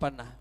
Ampana.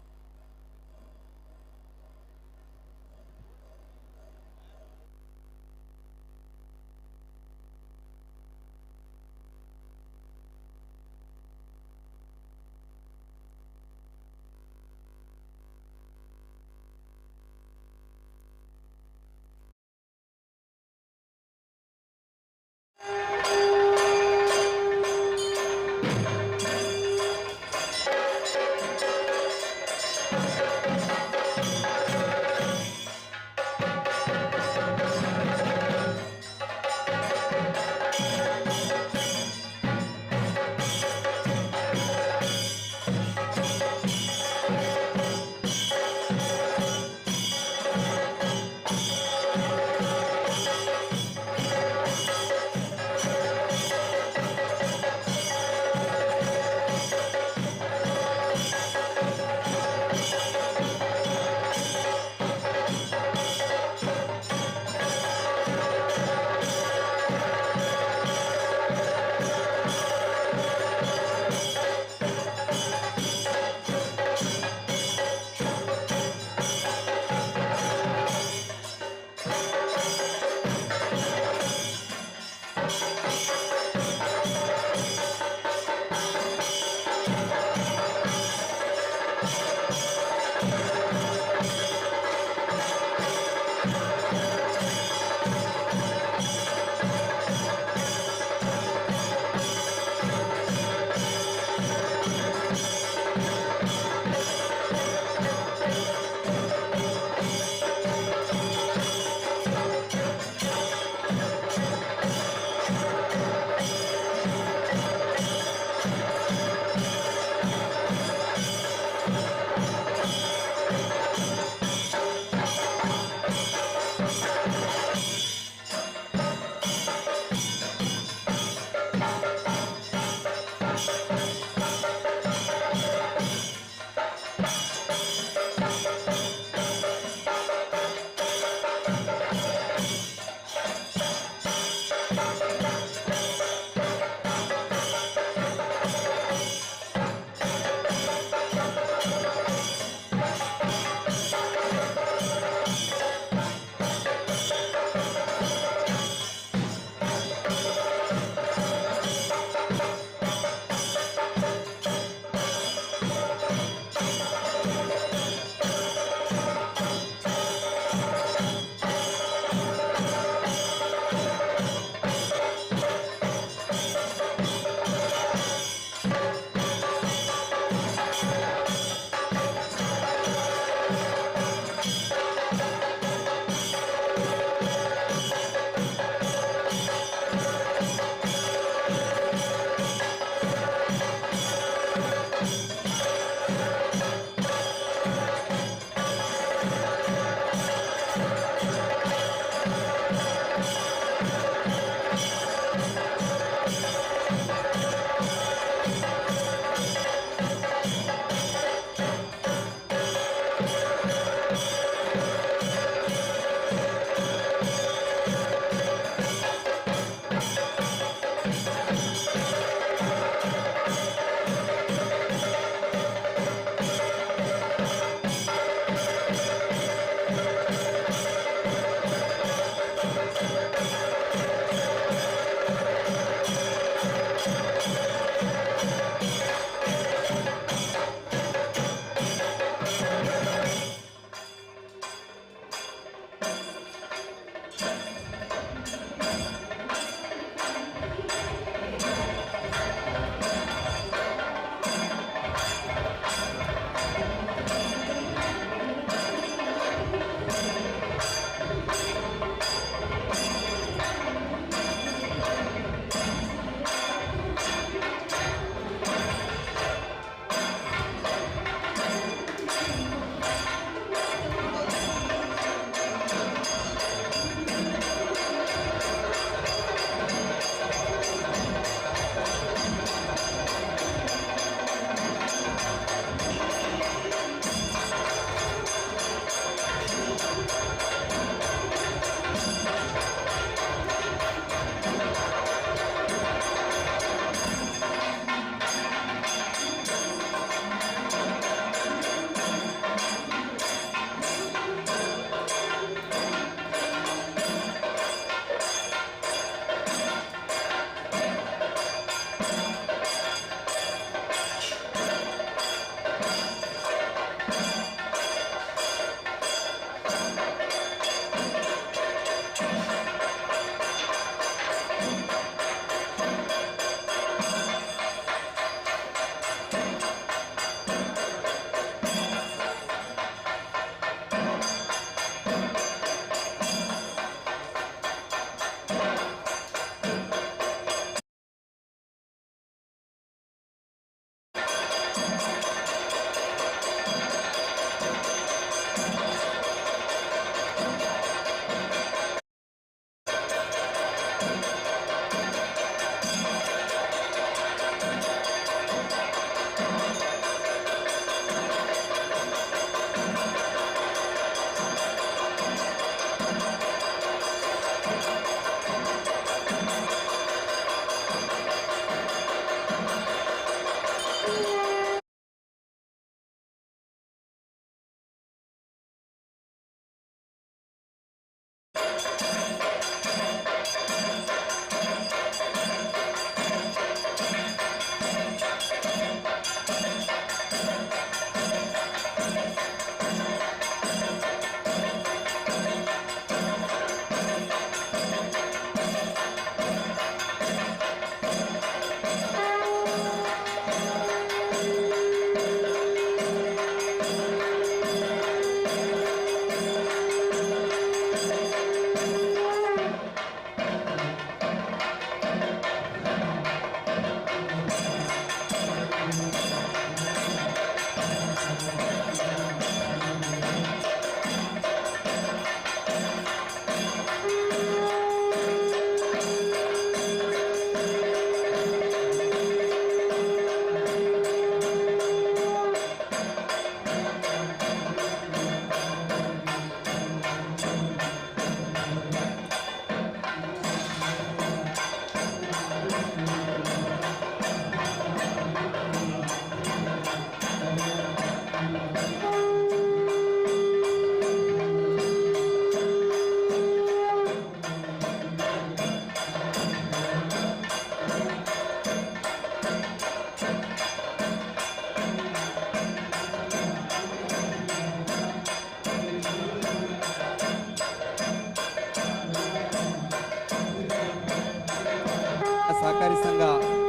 ಸಹಕಾರಿ ಸಂಘ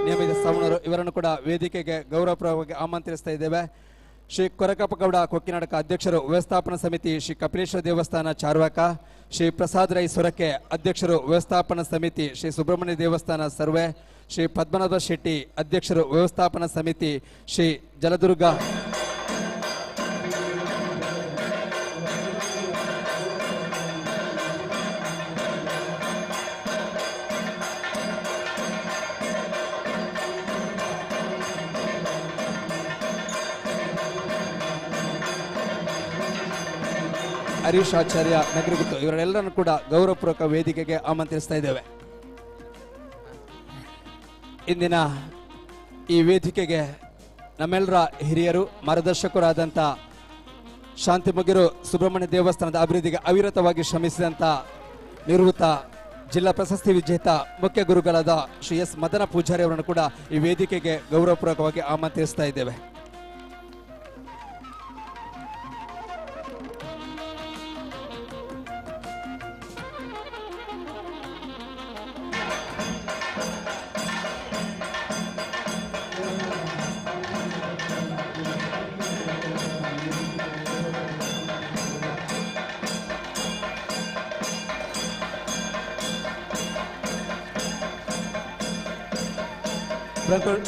ನಿಯಮಿತ ಸವಣರು ಇವರನ್ನು ಕೂಡ ವೇದಿಕೆಗೆ ಗೌರವಪೂರ್ವಕವಾಗಿ ಆಮಂತ್ರಿಸ್ತಾ ಇದ್ದೇವೆ. ಶ್ರೀ ಕೊರಕಪ್ಪಗೌಡ ಕೊಕ್ಕಿನಾಡಕ ಅಧ್ಯಕ್ಷರು, ವ್ಯವಸ್ಥಾಪನಾ ಸಮಿತಿ ಶ್ರೀ ಕಪಿಲೇಶ್ವರ ದೇವಸ್ಥಾನ ಚಾರ್ವಾಕ, ಶ್ರೀ ಪ್ರಸಾದ್ ರೈ ಸೊರಕೆ ಅಧ್ಯಕ್ಷರು, ವ್ಯವಸ್ಥಾಪನಾ ಸಮಿತಿ ಶ್ರೀ ಸುಬ್ರಹ್ಮಣ್ಯ ದೇವಸ್ಥಾನ ಸರ್ವೆ, ಶ್ರೀ ಪದ್ಮನಾಭ ಶೆಟ್ಟಿ ಅಧ್ಯಕ್ಷರು, ವ್ಯವಸ್ಥಾಪನಾ ಸಮಿತಿ ಶ್ರೀ ಜಲದುರ್ಗ ಹರೀಶ್ ಆಚಾರ್ಯ ನಗರಗುತ್ತು ಇವರೆಲ್ಲರನ್ನು ಕೂಡ ಗೌರವಪೂರ್ವಕ ವೇದಿಕೆಗೆ ಆಮಂತ್ರಿಸ್ತಾ ಇದ್ದೇವೆ. ಇಂದಿನ ಈ ವೇದಿಕೆಗೆ ನಮ್ಮೆಲ್ಲರ ಹಿರಿಯರು ಮಾರ್ಗದರ್ಶಕರಾದಂಥ ಶಾಂತಿಮುಗಿರು ಸುಬ್ರಹ್ಮಣ್ಯ ದೇವಸ್ಥಾನದ ಅಭಿವೃದ್ಧಿಗೆ ಅವಿರತವಾಗಿ ಶ್ರಮಿಸಿದಂಥ ನಿವೃತ್ತ ಜಿಲ್ಲಾ ಪ್ರಶಸ್ತಿ ವಿಜೇತ ಮುಖ್ಯ ಗುರುಗಳಾದ ಶ್ರೀ ಎಸ್ ಮದನ ಪೂಜಾರಿ ಅವರನ್ನು ಕೂಡ ಈ ವೇದಿಕೆಗೆ ಗೌರವಪೂರ್ವಕವಾಗಿ ಆಮಂತ್ರಿಸ್ತಾ ಇದ್ದೇವೆ.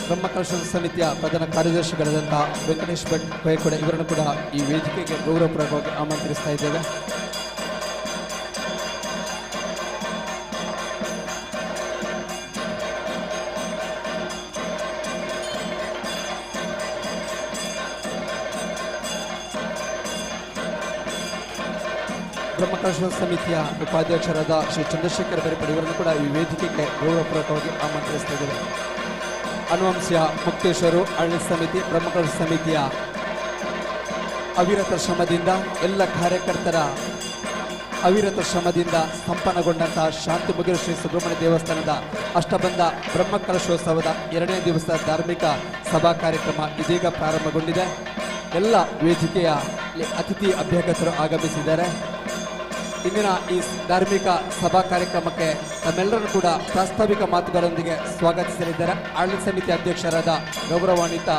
ಬ್ರಹ್ಮಕಲಶ ಸಮಿತಿಯ ಪ್ರಧಾನ ಕಾರ್ಯದರ್ಶಿಗಳಾದಂಥ ವೆಂಕಟೇಶ್ ಭಟ್ ಕೊಯ್ಕೋಡ ಇವರನ್ನು ಕೂಡ ಈ ವೇದಿಕೆಗೆ ಗೌರವಪೂರ್ವಕವಾಗಿ ಆಮಂತ್ರಿಸ್ತಾ ಇದ್ದೇವೆ. ಬ್ರಹ್ಮಕಲಶ ಸಮಿತಿಯ ಉಪಾಧ್ಯಕ್ಷರಾದ ಶ್ರೀ ಚಂದ್ರಶೇಖರ್ ಬೆರಪಡಿ ಇವರನ್ನು ಕೂಡ ಈ ವೇದಿಕೆಗೆ ಗೌರವಪೂರ್ವಕವಾಗಿ ಆಮಂತ್ರಿಸ್ತಾ ಇದ್ದೇವೆ. ಅನುವಂಶೀಯ ಮುಕ್ತೇಶ್ವರು ಆಡಳಿತ ಸಮಿತಿ ಬ್ರಹ್ಮಕಲಶ ಸಮಿತಿಯ ಅವಿರತ ಶ್ರಮದಿಂದ ಎಲ್ಲ ಕಾರ್ಯಕರ್ತರ ಅವಿರತ ಶ್ರಮದಿಂದ ಸಂಪನ್ನಗೊಂಡಂತಹ ಶಾಂತಿಮುಗಿರು ಶ್ರೀ ಸುಬ್ರಹ್ಮಣ್ಯ ದೇವಸ್ಥಾನದ ಅಷ್ಟಬಂಧ ಬ್ರಹ್ಮಕಲಶೋತ್ಸವದ 2ನೇ ದಿವಸದ ಧಾರ್ಮಿಕ ಸಭಾ ಕಾರ್ಯಕ್ರಮ ಇದೀಗ ಪ್ರಾರಂಭಗೊಂಡಿದೆ. ಎಲ್ಲ ವೇದಿಕೆಯ ಅತಿಥಿ ಅಭ್ಯಾಗತರು ಆಗಮಿಸಿದ್ದಾರೆ. ಇಂದಿನ ಈ ಧಾರ್ಮಿಕ ಸಭಾ ಕಾರ್ಯಕ್ರಮಕ್ಕೆ ತಮ್ಮೆಲ್ಲರೂ ಕೂಡ ಪ್ರಾಸ್ತಾವಿಕ ಮಾತುಗಳೊಂದಿಗೆ ಸ್ವಾಗತಿಸಲಿದ್ದಾರೆ. ಆಡಳಿತ ಸಮಿತಿ ಅಧ್ಯಕ್ಷರಾದ ಗೌರವಾನ್ವಿತ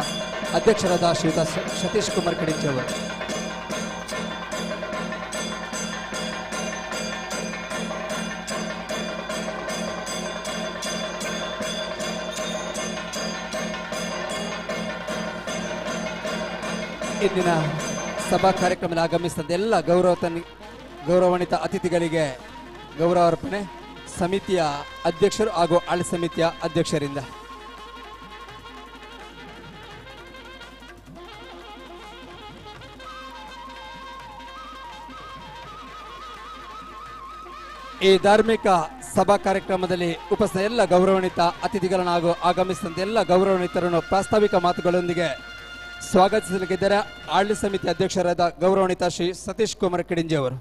ಅಧ್ಯಕ್ಷರಾದ ಶ್ರೀಯುತ ಸತೀಶ್ ಕುಮಾರ್ ಕಡಿಂಜಿ ಅವರು. ಇಂದಿನ ಸಭಾ ಕಾರ್ಯಕ್ರಮದಲ್ಲಿ ಆಗಮಿಸಿದ ಎಲ್ಲ ಗೌರವಾನ್ವಿತ ಅತಿಥಿಗಳಿಗೆ ಗೌರವಾರ್ಪಣೆ ಸಮಿತಿಯ ಅಧ್ಯಕ್ಷರು ಹಾಗೂ ಆಡಳಿತ ಸಮಿತಿಯ ಅಧ್ಯಕ್ಷರಿಂದ. ಈ ಧಾರ್ಮಿಕ ಸಭಾ ಕಾರ್ಯಕ್ರಮದಲ್ಲಿ ಉಪಸ್ಥಿತ ಎಲ್ಲ ಗೌರವಾನ್ವಿತ ಅತಿಥಿಗಳನ್ನು ಹಾಗೂ ಆಗಮಿಸಿದಂತೆ ಎಲ್ಲ ಗೌರವಾನ್ವಿತರನ್ನು ಪ್ರಾಸ್ತಾವಿಕ ಮಾತುಗಳೊಂದಿಗೆ ಸ್ವಾಗತಿಸಲಿದ್ದಾರೆ ಆಡಳಿತ ಸಮಿತಿ ಅಧ್ಯಕ್ಷರಾದ ಗೌರವಾನ್ವಿತ ಶ್ರೀ ಸತೀಶ್ ಕುಮಾರ್ ಕಡಿಂಜಿ ಅವರು.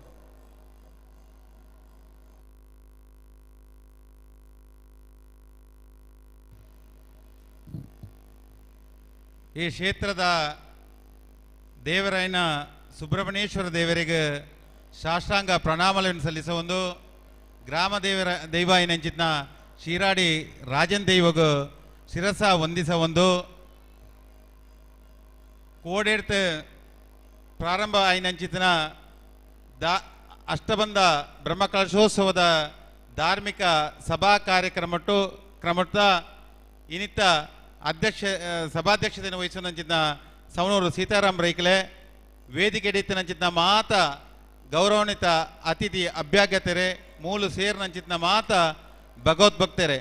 ಈ ಕ್ಷೇತ್ರದ ದೇವರಾಯನ ಸುಬ್ರಹ್ಮಣ್ಯೇಶ್ವರ ದೇವರಿಗೆ ಸಾಷ್ಟಾಂಗ ಪ್ರಣಾಮಗಳನ್ನು ಸಲ್ಲಿಸುವ ಒಂದು ಗ್ರಾಮ ದೈವಾಯನಂಚಿತ್ನ ಶಿರಾಡಿ ರಾಜನ್ ದೈವಗ ಶಿರಸ ವಂದಿಸ ಒಂದು ಕೋಡೇಡ್ತ ಪ್ರಾರಂಭ ಆಯ್ನಂಚಿತನ ಅಷ್ಟಬಂಧ ಬ್ರಹ್ಮಕಲಶೋತ್ಸವದ ಧಾರ್ಮಿಕ ಸಭಾ ಕ್ರಮದ ಇನಿತ್ತ ಸಭಾಧ್ಯಕ್ಷತೆಯನ್ನು ವಹಿಸುವಂಚಿನ ಸವಣೂರು ಸೀತಾರಾಮ್ ರೈಕಲೆ ವೇದಿಕೆ ಹಿಡಿತನಂಚಿನ ಮಾತ ಗೌರವಾನ್ವಿತ ಅತಿಥಿ ಅಭ್ಯಾಗತರೆ ಮೂಲು ಸೇರ್ನಂಚಿನ ಮಾತ ಭಗವದ್ಭಕ್ತರೆ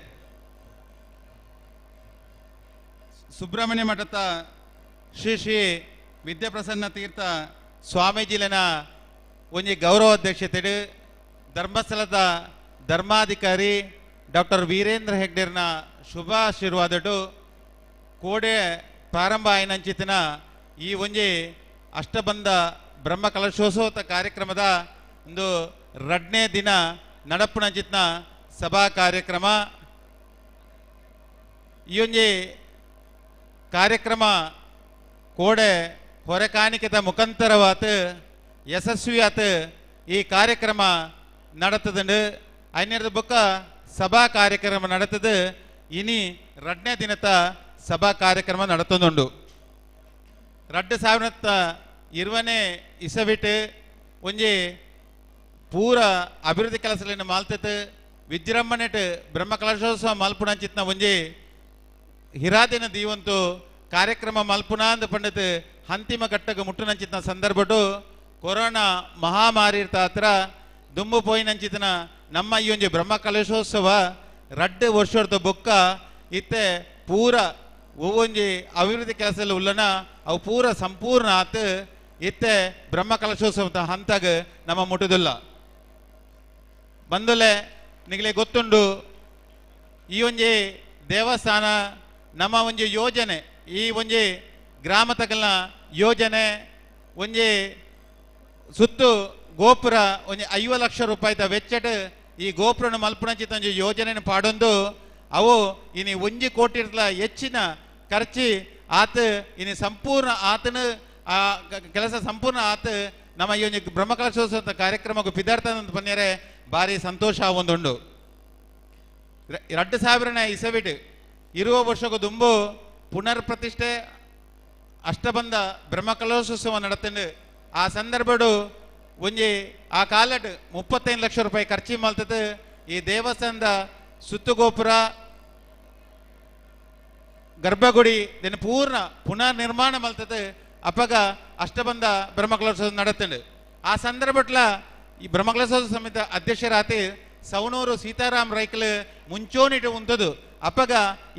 ಸುಬ್ರಹ್ಮಣ್ಯ ಮಠದ ಶ್ರೀ ಶ್ರೀ ವಿದ್ಯಾಪ್ರಸನ್ನ ತೀರ್ಥ ಸ್ವಾಮೀಜಿಲನ ಒಂಜಿ ಗೌರವಾಧ್ಯಕ್ಷತೆ ಧರ್ಮಸ್ಥಳದ ಧರ್ಮಾಧಿಕಾರಿ ಡಾಕ್ಟರ್ ವೀರೇಂದ್ರ ಹೆಗ್ಡೆರ್ನ ಶುಭಾಶೀರ್ವಾದಟು ಕೋಡೆ ಪ್ರಾರಂಭ ಆಯ್ನಂಚಿತನ ಈ ಒಂಜಿ ಅಷ್ಟಬಂಧ ಬ್ರಹ್ಮ ಕಲಶೋತ್ಸವ ಕಾರ್ಯಕ್ರಮದ ಒಂದು 2ನೇ ದಿನ ನಡಪುಣ ಜಿತ್ನ ಸಭಾ ಕಾರ್ಯಕ್ರಮ ಈ ಒಂಜಿ ಕಾರ್ಯಕ್ರಮ ಕೋಡೆ ಹೊರಕಾಣಿಕೆದ ಮುಖಾಂತರವಾತ್ ಯಶಸ್ವಿಯಾತ್ ಈ ಕಾರ್ಯಕ್ರಮ നടത്തുന്നുണ്ട് അതിനടുത്ത് ബുക്ക സഭാ ಕಾರ್ಯಕ್ರಮ നടത്തത് ഇനി 2ನೇ ದಿನದ ಸಭಾ ಕಾರ್ಯಕ್ರಮ നടത്തുന്നുണ്ട് 2020ನೇ ಇಸವಿಟ್ಟು ಒಂಜಿ ಪೂರ ಅಭಿವೃದ್ಧಿ ಕೆಲಸಗಳನ್ನು ಮಾಲ್ತತ್ ವಿಜೃಂಭಣೆಟ್ ಬ್ರಹ್ಮ ಕಲಶೋತ್ಸವ ಮಲ್ಪುಣಂಚಿತ್ನ ಒಂಜಿ ಹಿರಾದಿನ ದೀವಂತು ಕಾರ್ಯಕ್ರಮ ಮಲ್ಪುನ ಅಂದ ಪಂಡಿತ್ ಅಂತಿಮ ಘಟ್ಟಕ್ಕೆ ಮುಟ್ಟುನಂಚಿತ್ನ ಸಂದರ್ಭಟು ಕೊರೋನಾ ಮಹಾಮಾರಿ ಇರ್ತ ಹತ್ರ ದುಂಬು ಪೋಯಿನಂಚಿತನ ನಮ್ಮ ಈ ಒಂಜಿ ಬ್ರಹ್ಮ ಕಲಶೋತ್ಸವ 2 ವರ್ಷದ ಬೊಕ್ಕ ಇತ್ತೆ ಪೂರ ಒವ್ವೊಂಜಿ ಅಭಿವೃದ್ಧಿ ಕೆಲಸದಲ್ಲಿ ಉಲ್ಲನ ಅವು ಪೂರ ಸಂಪೂರ್ಣ ಆತ್ ಇತ್ತೆ ಬ್ರಹ್ಮ ಕಲಶೋತ್ಸವ ಹಂತಾಗ ನಮ್ಮ ಮುಟ್ಟುದಿಲ್ಲ ಬಂದುಲೆ ನಿಗಲೆ ಗೊತ್ತುಂಡು ಈ ಒಂಜಿ ದೇವಸ್ಥಾನ ನಮ್ಮ ಒಂಜಿ ಯೋಜನೆ ಈ ಒಂಜಿ ಗ್ರಾಮ ತಗಲ್ನ ಯೋಜನೆ ಒಂಜಿ ಸುತ್ತು ಗೋಪುರ ಒಂಜಿ 5 ಲಕ್ಷ ರೂಪಾಯಿದ ವೆಚ್ಚಟ್ ಈ ಗೋಪುರನ ಮಲ್ಪುಣಂಚಿತ ಒಂಜಿ ಯೋಜನೆ ಪಾಡೊಂದು ಅವು ಇನಿ 1 ಕೋಟಿ ಹೆಚ್ಚಿನ ಖರ್ಚಿ ಆತ್ ಇನಿ ಸಂಪೂರ್ಣ ಆತನ ಆ ಕೆಲಸ ಸಂಪೂರ್ಣ ಆತ್ ನಮ್ಮ ಈ ಒಂಜಿ ಬ್ರಹ್ಮ ಕಲಶೋತ್ಸವ ಕಾರ್ಯಕ್ರಮಕ್ಕೆ ಪಿದಾರ್ಥ ಅಂತ ಬಂದರೆ ಭಾರಿ ಸಂತೋಷ ಒಂದುಂಡು 2000ನೇ ಇಸವಿಟ್ 20 ವರ್ಷಕ್ಕೂ ದುಂಬು ಪುನರ್ ಪ್ರತಿಷ್ಠೆ ಅಷ್ಟಬಂಧ ಬ್ರಹ್ಮ ಕಲಶೋತ್ಸವ ನಡತಂಡು ಆ ಸಂದರ್ಭಡು ಒಂಜಿ ಆ ಕಾಲಟ್ 35 ಲಕ್ಷ ರೂಪಾಯಿ ಖರ್ಚಿ ಮಲ್ತದ ಈ ದೇವಸ್ಥಾನದ ಸುತ್ತುಗೋಪುರ ಗರ್ಭಗುಡಿ ಇದನ್ನು ಪೂರ್ಣ ಪುನರ್ ನಿರ್ಮಾಣ ಮಲ್ತದ ಅಪಗ ಅಷ್ಟಬಂಧ ಬ್ರಹ್ಮ ಕಲಶೋತ್ಸವ ನಡತಂಡು ಆ ಸಂದರ್ಭಟ್ಲ ಈ ಬ್ರಹ್ಮ ಕಲಶೋತ್ಸವ ಸಮಿತಿ ಅಧ್ಯಕ್ಷರಾತಿ ಸವಣೂರು ಸೀತಾರಾಮ್ ರೈಕಲ್ ಮುಂಚೋನಿಟ್ಟು ಉಂತದು ಅಪಗ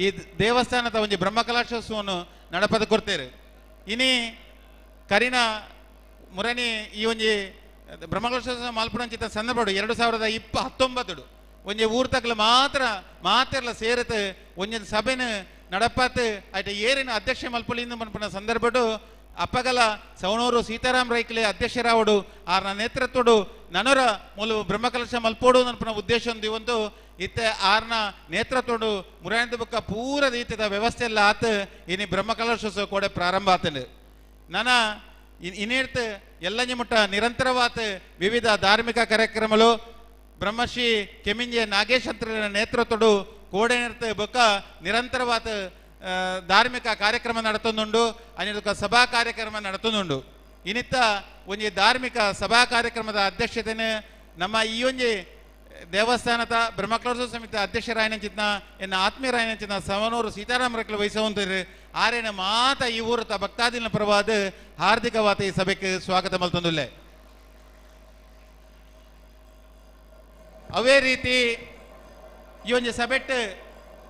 ಈ ದೇವಸ್ಥಾನದ ಒಂಜಿ ಬ್ರಹ್ಮ ಕಲಶೋತ್ಸವವನ್ನು ನಡಪದ ಕೊಡ್ತೇರು ಇನಿ ಕರಿನ ಮುರಣಿ ಈ ಒಂಜಿ ಬ್ರಹ್ಮ ಕಲಶೋತ್ಸವ ಮಲ್ಪುಣಂಚಿತ ಸಂದರ್ಭ 2019 ಒಂಜಿ ಊರ್ ತಗ್ಲ ಮಾತ್ರ ಸೇರತ್ ಒಂಜಿ ಸಭೆನ ನಡಪತ್ ಆಯ್ತ ಏರಿನ ಅಧ್ಯಕ್ಷ ಮಲ್ಪುಳಿಂದ ಮನ್ಪುನ ಸಂದರ್ಭಡು ಅಪ್ಪಗಲ ಸವಣೂರು ಸೀತಾರಾಮ್ ರೈಕಲೆ ಅಧ್ಯಕ್ಷರಾವಡು ಆರ್ನ ನೇತೃತ್ವಡು ನನರ ಮೂಲ ಬ್ರಹ್ಮ ಕಲಶ ಮಲ್ಪೋಡು ನನ್ಪುನ ಉದ್ದೇಶ ಒಂದು ಇತ್ತೆ ಆರ್ನ ನೇತೃತ್ವಡು ಮುರಾಯಣದ ಬುಕ್ಕ ಪೂರ ರೀತಿಯ ವ್ಯವಸ್ಥೆ ಎಲ್ಲ ಆತ್ ಇನಿ ಬ್ರಹ್ಮ ಕಲಶೋತ್ಸವ ಕೂಡ ಪ್ರಾರಂಭ ಆತಂಡು ನನ್ನ ಇನ್ನೇರ್ತ್ ಎಲ್ಲಂಜಿ ಮುಟ್ಟ ನಿರಂತರವಾತ್ ವಿವಿಧ ಧಾರ್ಮಿಕ ಕಾರ್ಯಕ್ರಮಗಳು ಬ್ರಹ್ಮಶ್ರೀ ಕೆಮಿಂಜೆ ನಾಗೇಶ್ ಅಂತರ ನೇತೃತ್ವಡು ಕೋಡೇನಿರ್ತ ಬೊಕ್ಕ ನಿರಂತರವಾತ್ ಧಾರ್ಮಿಕ ಕಾರ್ಯಕ್ರಮ ನಡತೊಂದುಂಡು ಅನಿದಕ್ಕ ಸಭಾ ಕಾರ್ಯಕ್ರಮ ನಡತೊಂದುಂಡು ಇನ್ನಿತ್ತ ಒಂಜಿ ಧಾರ್ಮಿಕ ಸಭಾ ಕಾರ್ಯಕ್ರಮದ ಅಧ್ಯಕ್ಷತೆಯನ್ನು ನಮ್ಮ ಈ ಒಂಜಿ ದೇವಸ್ಥಾನದ ಬ್ರಹ್ಮ ಕಲಶೋತ್ಸವ ಸಮಿತಿ ಅಧ್ಯಕ್ಷರಾಯನಂಚಿತ್ನ ಎನ್ನ ಆತ್ಮೀಯರಾಯನಂಚಿನ ಸವಣೂರು ಸೀತಾರಾಮ್ ರೈಕಲ್ ವಹಿಸುವಂತರು ಆರೇನ ಮಾತ ಈ ಊರತ ಭಕ್ತಾದಿನ ಪರವಾದ ಹಾರ್ದಿಕವಾದ ಈ ಸಭೆಗೆ ಸ್ವಾಗತ ಮಲ್ತೊಂದುಲ್ಲೆ ಅವೇ ರೀತಿ ಈ ಒಂದು ಸಭೆಟ್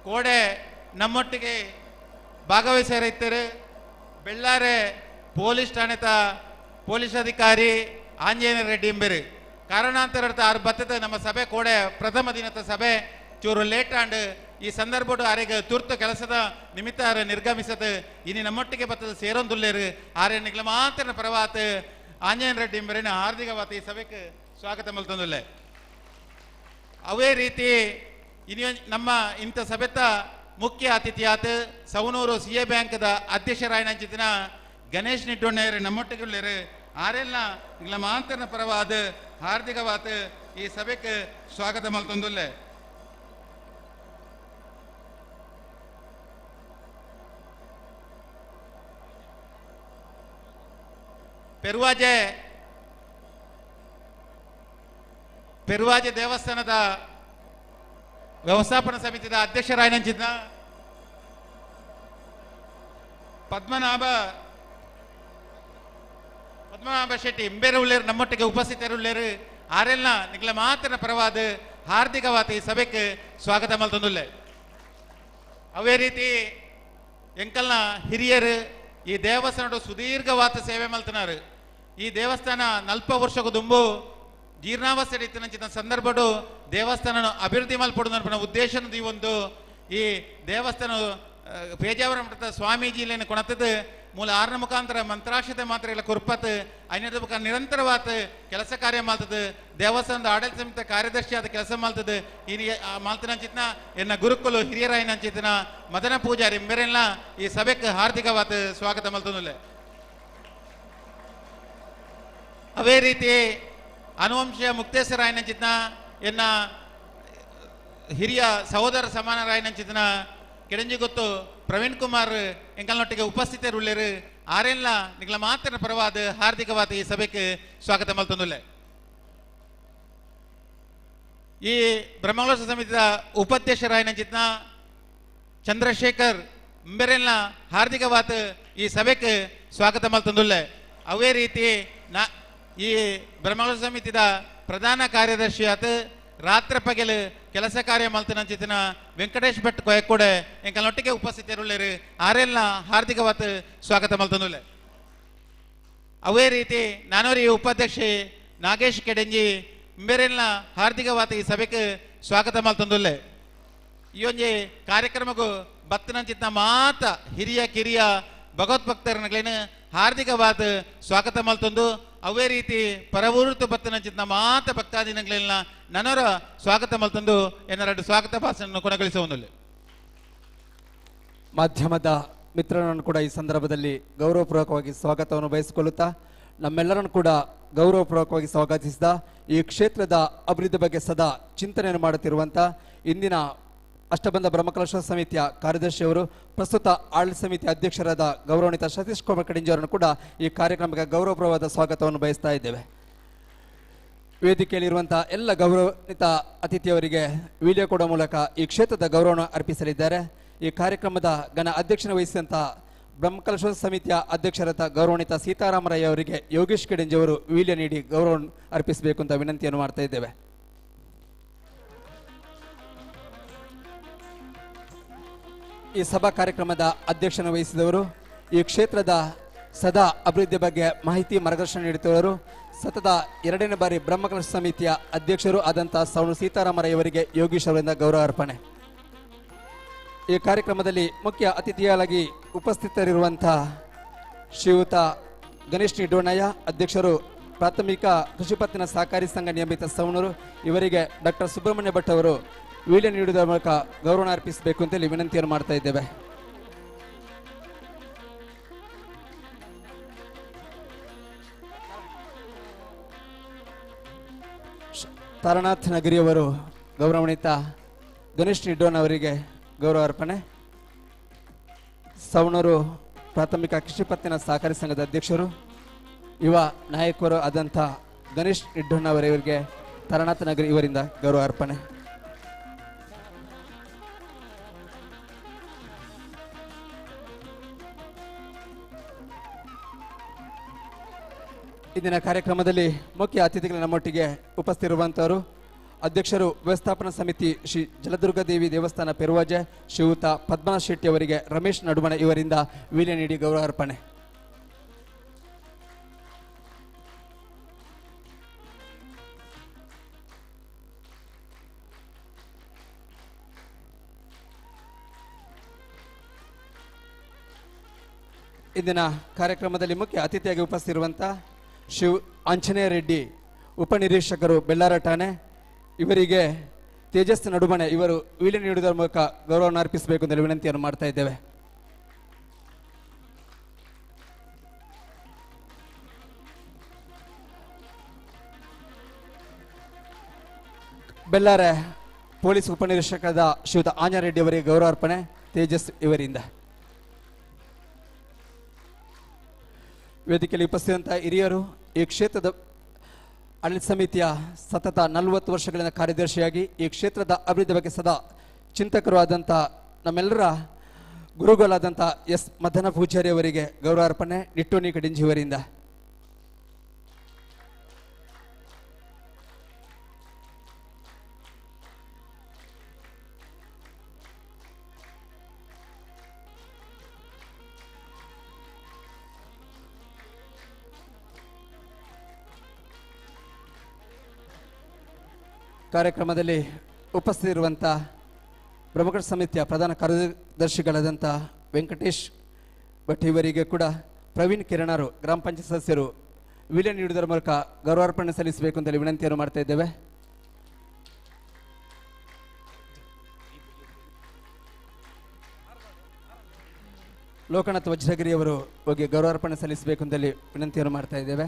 ಕೋಡೆ ನಮ್ಮೊಟ್ಟಿಗೆ ಭಾಗವಹಿಸಿರು ಬೆಳ್ಳಾರೆ ಪೊಲೀಸ್ ಠಾಣೆತ ಪೊಲೀಸ್ ಅಧಿಕಾರಿ ಆಂಜನೇಯ ರೆಡ್ಡಿ ಎಂಬರು ಕಾರಣಾಂತರ ಆರು ಬತ್ತದ ನಮ್ಮ ಸಭೆ ಕೋಡೆ ಪ್ರಥಮ ದಿನದ ಸಭೆ ಚೂರು ಲೇಟ್ ಆಂಡ್ ಈ ಸಂದರ್ಭಡು ಆರೆಗೆ ತುರ್ತು ಕೆಲಸದ ನಿಮಿತ್ತ ನಿರ್ಗಮಿಸದ ಇನ್ನು ನಮ್ಮೊಟ್ಟಿಗೆ ಬತ್ತದ ಸೇರೊಂದುಲ್ಲೇರು ಆರೆ ನಿಗ್ಲ ಮಾತ್ರ ಪರವಾತ್ ಆಂಜನೇಯ ರೆಡ್ಡಿ ಎಂಬರಿನ ಹಾರ್ದಿಕವಾದ ಈ ಸಭೆಗೆ ಸ್ವಾಗತ ಮಲ್ತೊಂದುಲ್ಲೆ ಅವೇ ರೀತಿ ಇನ್ನು ನಮ್ಮ ಇಂಥ ಸಭೆತ ಮುಖ್ಯ ಅತಿಥಿಯಾತ್ ಸವಣೂರು CA ಬ್ಯಾಂಕ್ದ ಅಧ್ಯಕ್ಷರಾಯನಂಚಿನ ಗಣೇಶ್ ನಿಟ್ಟೊಣ್ಣೆಯರು ನಮ್ಮೊಟ್ಟಿಗೆ ಉಳ್ಳೇರು ಆರೆಲ್ಲ ನಿಗ್ಲ ಮಾಂತರನ ಪರವಾದ ಹಾರ್ದಿಕವಾದ ಈ ಸಭೆಗೆ ಸ್ವಾಗತ ಮಲ್ತೊಂದುಲ್ಲೆ ಪೆರುವಾಜೆ ದೇವಸ್ಥಾನದ ವ್ಯವಸ್ಥಾಪನಾ ಸಮಿತಿಯ ಅಧ್ಯಕ್ಷರಾಯನಂಚಿದ್ನ ಪದ್ಮನಾಭ ಶೆಟ್ಟಿ ಎಂಬೇರು ಉಳ್ಳೇರು ನಮ್ಮೊಟ್ಟಿಗೆ ಉಪಸ್ಥಿತರುಳ್ಳೇರು ಆರೆಲ್ಲ ನಿಗ್ಲ ಮಾತ್ರ ಪರವಾದ ಹಾರ್ದಿಕವಾದ ಈ ಸಭೆಗೆ ಸ್ವಾಗತ ಮಲ್ತೊಂದುಲ್ಲೆ ಅವೇ ರೀತಿ ಎಂಕಲ್ನ ಹಿರಿಯರು ಈ ದೇವಸ್ಥಾನ ಸುದೀರ್ಘವಾದ ಸೇವೆ ಮಲ್ತನಾರು ಈ ದೇವಸ್ಥಾನ 40 ವರ್ಷಕ್ಕೂ ದುಂಬು ಜೀರ್ಣಾವಸ್ಥೆ ಇತ್ತಿನ ಸಂದರ್ಭಡು ದೇವಸ್ಥಾನ ಅಭಿವೃದ್ಧಿ ಮಲ್ಪಡುವ ಉದ್ದೇಶ ಈ ಒಂದು ಈ ದೇವಸ್ಥಾನ ಪೇಜಾವರ ಮಠದ ಸ್ವಾಮೀಜಿಲೇನು ಕೊಣತದ ಮೂಲ ಆರನ ಮುಖಾಂತರ ಮಂತ್ರಾಕ್ಷತೆ ಮಾತ್ರ ಇಲ್ಲ ಕುರ್ಪತ್ ಐನದ ಮುಖ ನಿರಂತರವಾದ ಕೆಲಸ ಕಾರ್ಯ ಮಾಡ್ತದೆ ದೇವಸ್ಥಾನದ ಆಡಳಿತ ಸಮಿತಿ ಕಾರ್ಯದರ್ಶಿ ಆದ ಕೆಲಸ ಮಾಡ್ತದೆ ಈ ಮಾಲ್ತನಂಚಿತ್ನ ಎನ್ನ ಗುರುಕುಲು ಹಿರಿಯರಾಯನಂಚಿತ್ನ ಮದನ ಪೂಜಾರಿ ಮೇರೆಲ್ಲ ಈ ಸಭೆಗೆ ಹಾರ್ದಿಕವಾದ ಸ್ವಾಗತ ಮಲ್ತನುಲ್ಲೆ ಅವೇ ರೀತಿ ಅನುವಂಶೀಯ ಮುಕ್ತೇಶ್ವರಾಯನಂಚಿತ್ನ ಎನ್ನ ಹಿರಿಯ ಸಹೋದರ ಸಮಾನರಾಯನಂಚಿತ್ನ ಕೆಡಂಜಿ ಗೊತ್ತು ಪ್ರವೀಣ್ ಕುಮಾರ್ ಎಂಕಲ್ನೊಟ್ಟಿಗೆ ಉಪಸ್ಥಿತರುಳ್ಳರು ಆರೆಲ್ಲ ನಿಗಳ ಮಾತ್ರ ಪರವಾದ ಹಾರ್ದಿಕವಾದ ಈ ಸಭೆಗೆ ಸ್ವಾಗತ ಮಲ್ತೊಂದುಲ್ಲೆ ಈ ಬ್ರಹ್ಮಕಲಶ ಸಮಿತಿಯ ಉಪಾಧ್ಯಕ್ಷರಾಯನಂಚಿತ್ನ ಚಂದ್ರಶೇಖರ್ ಮೆರೆಲ್ಲ ಹಾರ್ದಿಕವಾದ ಈ ಸಭೆಗೆ ಸ್ವಾಗತ ಮಲ್ತೊಂದುಲ್ಲೆ ಅವೇ ರೀತಿ ಈ ಬ್ರಹ್ಮಕಲಶ ಸಮಿತಿಯ ಪ್ರಧಾನ ಕಾರ್ಯದರ್ಶಿ ಆತ ರಾತ್ರಿ ಪಗಲು ಕೆಲಸ ಕಾರ್ಯ ಮಲ್ತನಂಚಿತಿನ ವೆಂಕಟೇಶ್ ಭಟ್ ಕೊಯಕೋಡೆ ಎಂಕಲ್ನೊಟ್ಟಿಗೆ ಉಪಸ್ಥಿತರುಳ್ಳರು ಆರೆಲ್ಲ ಹಾರ್ದಿಕವಾದ ಸ್ವಾಗತ ಮಲ್ತನುಲ್ಲೆ ಅವೇ ರೀತಿ ನಾನೂರಿ ಉಪಾಧ್ಯಕ್ಷೆ ನಾಗೇಶ್ ಕೆಡಂಜಿ ಮೇರೆಲ್ಲ ಹಾರ್ದಿಕವಾದ ಈ ಸಭೆಗೆ ಸ್ವಾಗತ ಮಲ್ತಂದುಲ್ಲೆ ಈ ಒಂಜಿ ಕಾರ್ಯಕ್ರಮಕ್ಕೂ ಬತ್ತನಂಚಿತ್ನ ಮಾತ ಹಿರಿಯ ಕಿರಿಯ ಭಗವದ್ಭಕ್ತರನ್ಗಳೇನು ಹಾರ್ದಿಕವಾದ ಸ್ವಾಗತ ಮಲ್ತೊಂದು ಅವೇ ರೀತಿ ಪರವೂರ್ತು ಬತ್ತನಂಚಿತ್ನ ಮಾತ ಭಕ್ತಾದಿನಗಳೆಲ್ಲ ನನರ ಸ್ವಾಗತ ಮಲ್ತಂದು ಎನ್ನರಡು ಸ್ವಾಗತ ಭಾಷಣ ಕೊನೆಗೊಳಿಸುವುದಿಲ್ಲ ಮಾಧ್ಯಮದ ಮಿತ್ರರನ್ನು ಕೂಡ ಈ ಸಂದರ್ಭದಲ್ಲಿ ಗೌರವಪೂರ್ವಕವಾಗಿ ಸ್ವಾಗತವನ್ನು ಬಯಸಿಕೊಳ್ಳುತ್ತಾ ನಮ್ಮೆಲ್ಲರನ್ನು ಕೂಡ ಗೌರವಪೂರ್ವಕವಾಗಿ ಸ್ವಾಗತಿಸಿದ ಈ ಕ್ಷೇತ್ರದ ಅಭಿವೃದ್ಧಿ ಬಗ್ಗೆ ಸದಾ ಚಿಂತನೆಯನ್ನು ಮಾಡುತ್ತಿರುವಂಥ ಇಂದಿನ ಅಷ್ಟಬಂಧ ಬ್ರಹ್ಮಕಲಶ ಸಮಿತಿಯ ಕಾರ್ಯದರ್ಶಿಯವರು ಪ್ರಸ್ತುತ ಆಡಳಿತ ಸಮಿತಿ ಅಧ್ಯಕ್ಷರಾದ ಗೌರವಾನ್ವಿತ ಸತೀಶ್ ಕುಮಾರ್ ಕಡಿಂಜಿ ಅವರನ್ನು ಕೂಡ ಈ ಕಾರ್ಯಕ್ರಮಕ್ಕೆ ಗೌರವಪೂರ್ವವಾದ ಸ್ವಾಗತವನ್ನು ಬಯಸ್ತಾ ಇದ್ದೇವೆ. ವೇದಿಕೆಯಲ್ಲಿರುವಂತಹ ಎಲ್ಲ ಗೌರವಾನ್ವಿತ ಅತಿಥಿಯವರಿಗೆ ವಿಡಿಯೋ ಕೊಡುವ ಮೂಲಕ ಈ ಕ್ಷೇತ್ರದ ಗೌರವವನ್ನು ಅರ್ಪಿಸಲಿದ್ದಾರೆ. ಈ ಕಾರ್ಯಕ್ರಮದ ಘನ ಅಧ್ಯಕ್ಷನ ವಹಿಸಿದಂತಹ ಬ್ರಹ್ಮಕಲಶ ಸಮಿತಿಯ ಅಧ್ಯಕ್ಷರಾದ ಗೌರವಾನ್ವಿತ ಸೀತಾರಾಮರಯ್ಯ ಅವರಿಗೆ ಯೋಗೇಶ್ ಕಡಿಂಜಿ ಅವರು ವಿಡಿಯೋ ನೀಡಿ ಗೌರವವನ್ನು ಅರ್ಪಿಸಬೇಕು ಅಂತ ವಿನಂತಿಯನ್ನು ಮಾಡ್ತಾ ಇದ್ದೇವೆ. ಈ ಸಭಾ ಕಾರ್ಯಕ್ರಮದ ಅಧ್ಯಕ್ಷನ ವಹಿಸಿದವರು ಈ ಕ್ಷೇತ್ರದ ಸದಾ ಅಭಿವೃದ್ಧಿ ಬಗ್ಗೆ ಮಾಹಿತಿ ಮಾರ್ಗದರ್ಶನ ನೀಡುತ್ತಿರುವರು ಸತತ 2ನೇ ಬಾರಿ ಬ್ರಹ್ಮಕಲಶ ಸಮಿತಿಯ ಅಧ್ಯಕ್ಷರು ಆದಂತಹ ಸವಣೂರು ಸೀತಾರಾಮರಯ್ಯವರಿಗೆ ಯೋಗೀಶ್ ಅವರಿಂದ ಗೌರವ ಅರ್ಪಣೆ. ಈ ಕಾರ್ಯಕ್ರಮದಲ್ಲಿ ಮುಖ್ಯ ಅತಿಥಿಯಾಗಿ ಉಪಸ್ಥಿತರಿರುವಂತಹ ಶ್ರೀಯುತ ಗಣೇಶ್ ನಿಡೋಣಯ್ಯ ಅಧ್ಯಕ್ಷರು ಪ್ರಾಥಮಿಕ ಕೃಷಿ ಪತ್ತಿನ ಸಹಕಾರಿ ಸಂಘ ನಿಯಮಿತ ಸವಣೂರು, ಇವರಿಗೆ ಡಾಕ್ಟರ್ ಸುಬ್ರಹ್ಮಣ್ಯ ಭಟ್ ಅವರು ವಿಡಿಯೋ ನೀಡುವುದರ ಮೂಲಕ ಗೌರವ ಅರ್ಪಿಸಬೇಕು ಅಂತೇಳಿ ವಿನಂತಿಯನ್ನು ಮಾಡ್ತಾ ಇದ್ದೇವೆ. ತಾರನಾಥ್ ನಗರಿಯವರು ಗೌರವಾನ್ವಿತ ಗಣೇಶ್ ನಿಡೋನ್ ಅವರಿಗೆ ಗೌರವ ಅರ್ಪಣೆ. ಸವಣೂರು ಪ್ರಾಥಮಿಕ ಕೃಷಿ ಪತ್ತಿನ ಸಹಕಾರಿ ಸಂಘದ ಅಧ್ಯಕ್ಷರು ಯುವ ನಾಯಕರು ಆದಂಥ ಗಣೇಶ್ ನಿಡೋನ್ ಅವರಿಗೆ ತಾರನಾಥ್ ನಗರಿ ಇವರಿಂದ ಗೌರವ ಅರ್ಪಣೆ. ಇಂದಿನ ಕಾರ್ಯಕ್ರಮದಲ್ಲಿ ಮುಖ್ಯ ಅತಿಥಿಗಳು ನಮ್ಮೊಟ್ಟಿಗೆ ಉಪಸ್ಥಿತಿರುವಂಥವರು ಅಧ್ಯಕ್ಷರು ವ್ಯವಸ್ಥಾಪನಾ ಸಮಿತಿ ಶ್ರೀ ಜಲದುರ್ಗದೇವಿ ದೇವಸ್ಥಾನ ಪೆರುವಾಜೆ ಶ್ರೀಯುತ ಪದ್ಮನಾಭ ಶೆಟ್ಟಿ ಅವರಿಗೆ ರಮೇಶ್ ನಡುಮಣ ಇವರಿಂದ ವಿಡಿಯೋ ನೀಡಿ ಗೌರವ ಅರ್ಪಣೆ. ಇಂದಿನ ಕಾರ್ಯಕ್ರಮದಲ್ಲಿ ಮುಖ್ಯ ಅತಿಥಿಯಾಗಿ ಉಪಸ್ಥಿತಿರುವಂಥ ಶಿವ್ ಆಂಜನೇಯ ರೆಡ್ಡಿ ಉಪನಿರೀಕ್ಷಕರು ಬೆಳ್ಳಾರ ಠಾಣೆ, ಇವರಿಗೆ ತೇಜಸ್ ನಡುಮಣೆ ಇವರು ವಿಡಿಯೋ ನೀಡುವುದರ ಮೂಲಕ ಗೌರವವನ್ನು ಅರ್ಪಿಸಬೇಕು ಎಂದು ವಿನಂತಿಯನ್ನು ಮಾಡ್ತಾ ಇದ್ದೇವೆ. ಬೆಳ್ಳಾರೆ ಪೊಲೀಸ್ ಉಪನಿರೀಕ್ಷಕರಾದ ಶ್ರೀಯುತ ಆಂಜನೇಯ ರೆಡ್ಡಿ ಅವರಿಗೆ ಗೌರವ ಅರ್ಪಣೆ ತೇಜಸ್ ಇವರಿಂದ. ವೇದಿಕೆಯಲ್ಲಿ ಉಪಸ್ಥಿತಂತಹ ಹಿರಿಯರು ಈ ಕ್ಷೇತ್ರದ ಆಡಳಿತ ಸಮಿತಿಯ ಸತತ 40 ವರ್ಷಗಳಿಂದ ಕಾರ್ಯದರ್ಶಿಯಾಗಿ ಈ ಕ್ಷೇತ್ರದ ಅಭಿವೃದ್ಧಿ ಬಗ್ಗೆ ಸದಾ ಚಿಂತಕರು ಆದಂಥ ನಮ್ಮೆಲ್ಲರ ಗುರುಗಳಾದಂಥ ಎಸ್ ಮದನ ಪೂಜಾರಿ ಅವರಿಗೆ ಗೌರವ ಅರ್ಪಣೆ ನಿಟ್ಟೋನಿ ಕಡಿಂಜಿ ಅವರಿಂದ. ಕಾರ್ಯಕ್ರಮದಲ್ಲಿ ಉಪಸ್ಥಿತಿರುವಂಥ ಬ್ರಹ್ಮಕಲಶ ಸಮಿತಿಯ ಪ್ರಧಾನ ಕಾರ್ಯದರ್ಶಿಗಳಾದಂಥ ವೆಂಕಟೇಶ್ ಬಟ್ ಇವರಿಗೆ ಕೂಡ ಪ್ರವೀಣ್ ಕಿರಣರು ಗ್ರಾಮ ಪಂಚಾಯತ್ ಸದಸ್ಯರು ವಿಲೆ ನೀಡುವುದರ ಮೂಲಕ ಗೌರವಾರ್ಪಣೆ ಸಲ್ಲಿಸಬೇಕು ಅಂತೇಳಿ ವಿನಂತಿಯನ್ನು ಮಾಡ್ತಾ ಇದ್ದೇವೆ. ಲೋಕನಾಥ್ ವಜ್ರಗಿರಿ ಅವರು ಹೋಗಿ ಗೌರವಾರ್ಪಣೆ ಸಲ್ಲಿಸಬೇಕು ಅಂತೇಳಿ ವಿನಂತಿಯನ್ನು ಮಾಡ್ತಾ ಇದ್ದೇವೆ.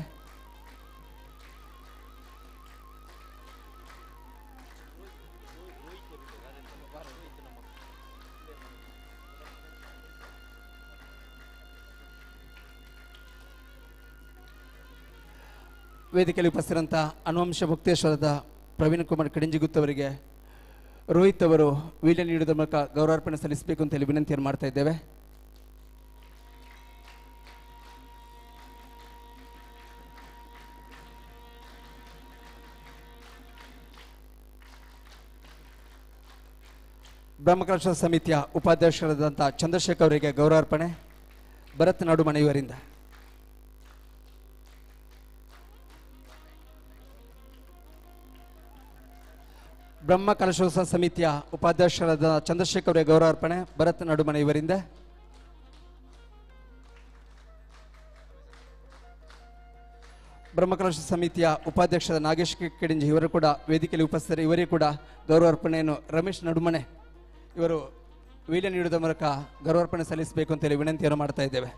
ವೇದಿಕೆಯಲ್ಲಿ ಉಪಸ್ಥಿತರಂಥ ಅನುವಂಶ ಮುಕ್ತೇಶ್ವರದ ಪ್ರವೀಣ್ ಕುಮಾರ್ ಕಡಿಂಜಿಗುತ್ ಅವರಿಗೆ ರೋಹಿತ್ ಅವರು ವೀಲ್ಯ ನೀಡುವುದರ ಮೂಲಕ ಗೌರವಾರ್ಪಣೆ ಸಲ್ಲಿಸಬೇಕು ಅಂತೇಳಿ ವಿನಂತಿಯನ್ನು ಮಾಡ್ತಾ ಇದ್ದೇವೆ. ಬ್ರಹ್ಮಕಲಶ ಸಮಿತಿಯ ಉಪಾಧ್ಯಕ್ಷರಾದಂಥ ಚಂದ್ರಶೇಖರ್ ಅವರಿಗೆ ಗೌರವಾರ್ಪಣೆ ಭರತ್ ನಡುಮನೆ ಇವರಿಂದ. ಬ್ರಹ್ಮ ಕಲಶೋತ್ಸವ ಸಮಿತಿಯ ಉಪಾಧ್ಯಕ್ಷರಾದ ಚಂದ್ರಶೇಖರ್ ಅವರಿಗೆ ಗೌರವಾರ್ಪಣೆ ಭರತ್ ನಡುಮನೆ ಇವರಿಂದ. ಬ್ರಹ್ಮಕಲಶ ಸಮಿತಿಯ ಉಪಾಧ್ಯಕ್ಷರಾದ ನಾಗೇಶ್ ಕೆಡಿಂಜಿ ಇವರು ಕೂಡ ವೇದಿಕೆಯಲ್ಲಿ ಉಪಸ್ಥಿತರು. ಇವರಿಗೆ ಕೂಡ ಗೌರವಾರ್ಪಣೆಯನ್ನು ರಮೇಶ್ ನಡುಮನೆ ಇವರು ವೀಲ್ಯ ನೀಡುವುದರ ಮೂಲಕ ಗೌರವಾರ್ಪಣೆ ಸಲ್ಲಿಸಬೇಕು ಅಂತೇಳಿ ವಿನಂತಿಯನ್ನು ಮಾಡ್ತಾ ಇದ್ದೇವೆ.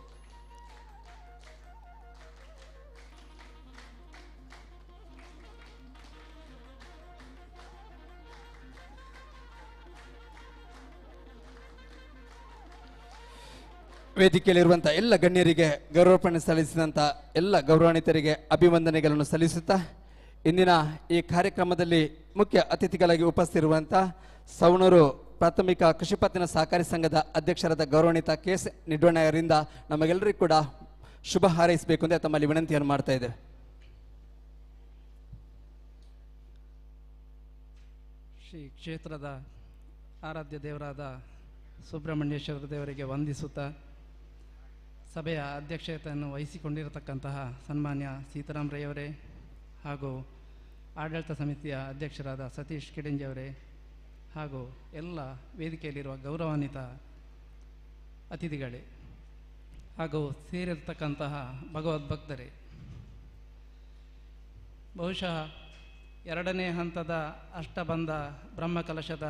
ವೇದಿಕೆಯಲ್ಲಿರುವಂಥ ಎಲ್ಲ ಗಣ್ಯರಿಗೆ ಗೌರವಾರ್ಪಣೆ ಸಲ್ಲಿಸಿದಂಥ ಎಲ್ಲ ಗೌರವಾನ್ವಿತರಿಗೆ ಅಭಿವಂದನೆಗಳನ್ನು ಸಲ್ಲಿಸುತ್ತಾ ಇಂದಿನ ಈ ಕಾರ್ಯಕ್ರಮದಲ್ಲಿ ಮುಖ್ಯ ಅತಿಥಿಗಳಾಗಿ ಉಪಸ್ಥಿತಿರುವಂಥ ಸವಣೂರು ಪ್ರಾಥಮಿಕ ಕೃಷಿ ಪತ್ತಿನ ಸಹಕಾರಿ ಸಂಘದ ಅಧ್ಯಕ್ಷರಾದ ಗೌರವಾನ್ವಿತ ಕೆ.ಎಸ್. ನಿಡ್ವಣ್ಣವರಿಂದ ನಮಗೆಲ್ಲರಿಗೂ ಕೂಡ ಶುಭ ಹಾರೈಸಬೇಕು ಅಂತ ತಮ್ಮಲ್ಲಿ ವಿನಂತಿಯನ್ನು ಮಾಡ್ತಾ ಇದ್ದೇವೆ. ಶ್ರೀ ಕ್ಷೇತ್ರದ ಆರಾಧ್ಯ ದೇವರಾದ ಸುಬ್ರಹ್ಮಣ್ಯೇಶ್ವರ ದೇವರಿಗೆ ವಂದಿಸುತ್ತಾ ಸಭೆಯ ಅಧ್ಯಕ್ಷತೆಯನ್ನು ವಹಿಸಿಕೊಂಡಿರತಕ್ಕಂತಹ ಸನ್ಮಾನ್ಯ ಸೀತಾರಾಮ್ ರೈಯವರೇ ಹಾಗೂ ಆಡಳಿತ ಸಮಿತಿಯ ಅಧ್ಯಕ್ಷರಾದ ಸತೀಶ್ ಕಿಡಿಂಜಿಯವರೇ ಹಾಗೂ ಎಲ್ಲ ವೇದಿಕೆಯಲ್ಲಿರುವ ಗೌರವಾನ್ವಿತ ಅತಿಥಿಗಳೇ ಹಾಗೂ ಸೇರಿರತಕ್ಕಂತಹ ಭಗವದ್ಭಕ್ತರೇ, ಬಹುಶಃ ಎರಡನೇ ಹಂತದ ಅಷ್ಟಬಂಧ ಬ್ರಹ್ಮಕಲಶದ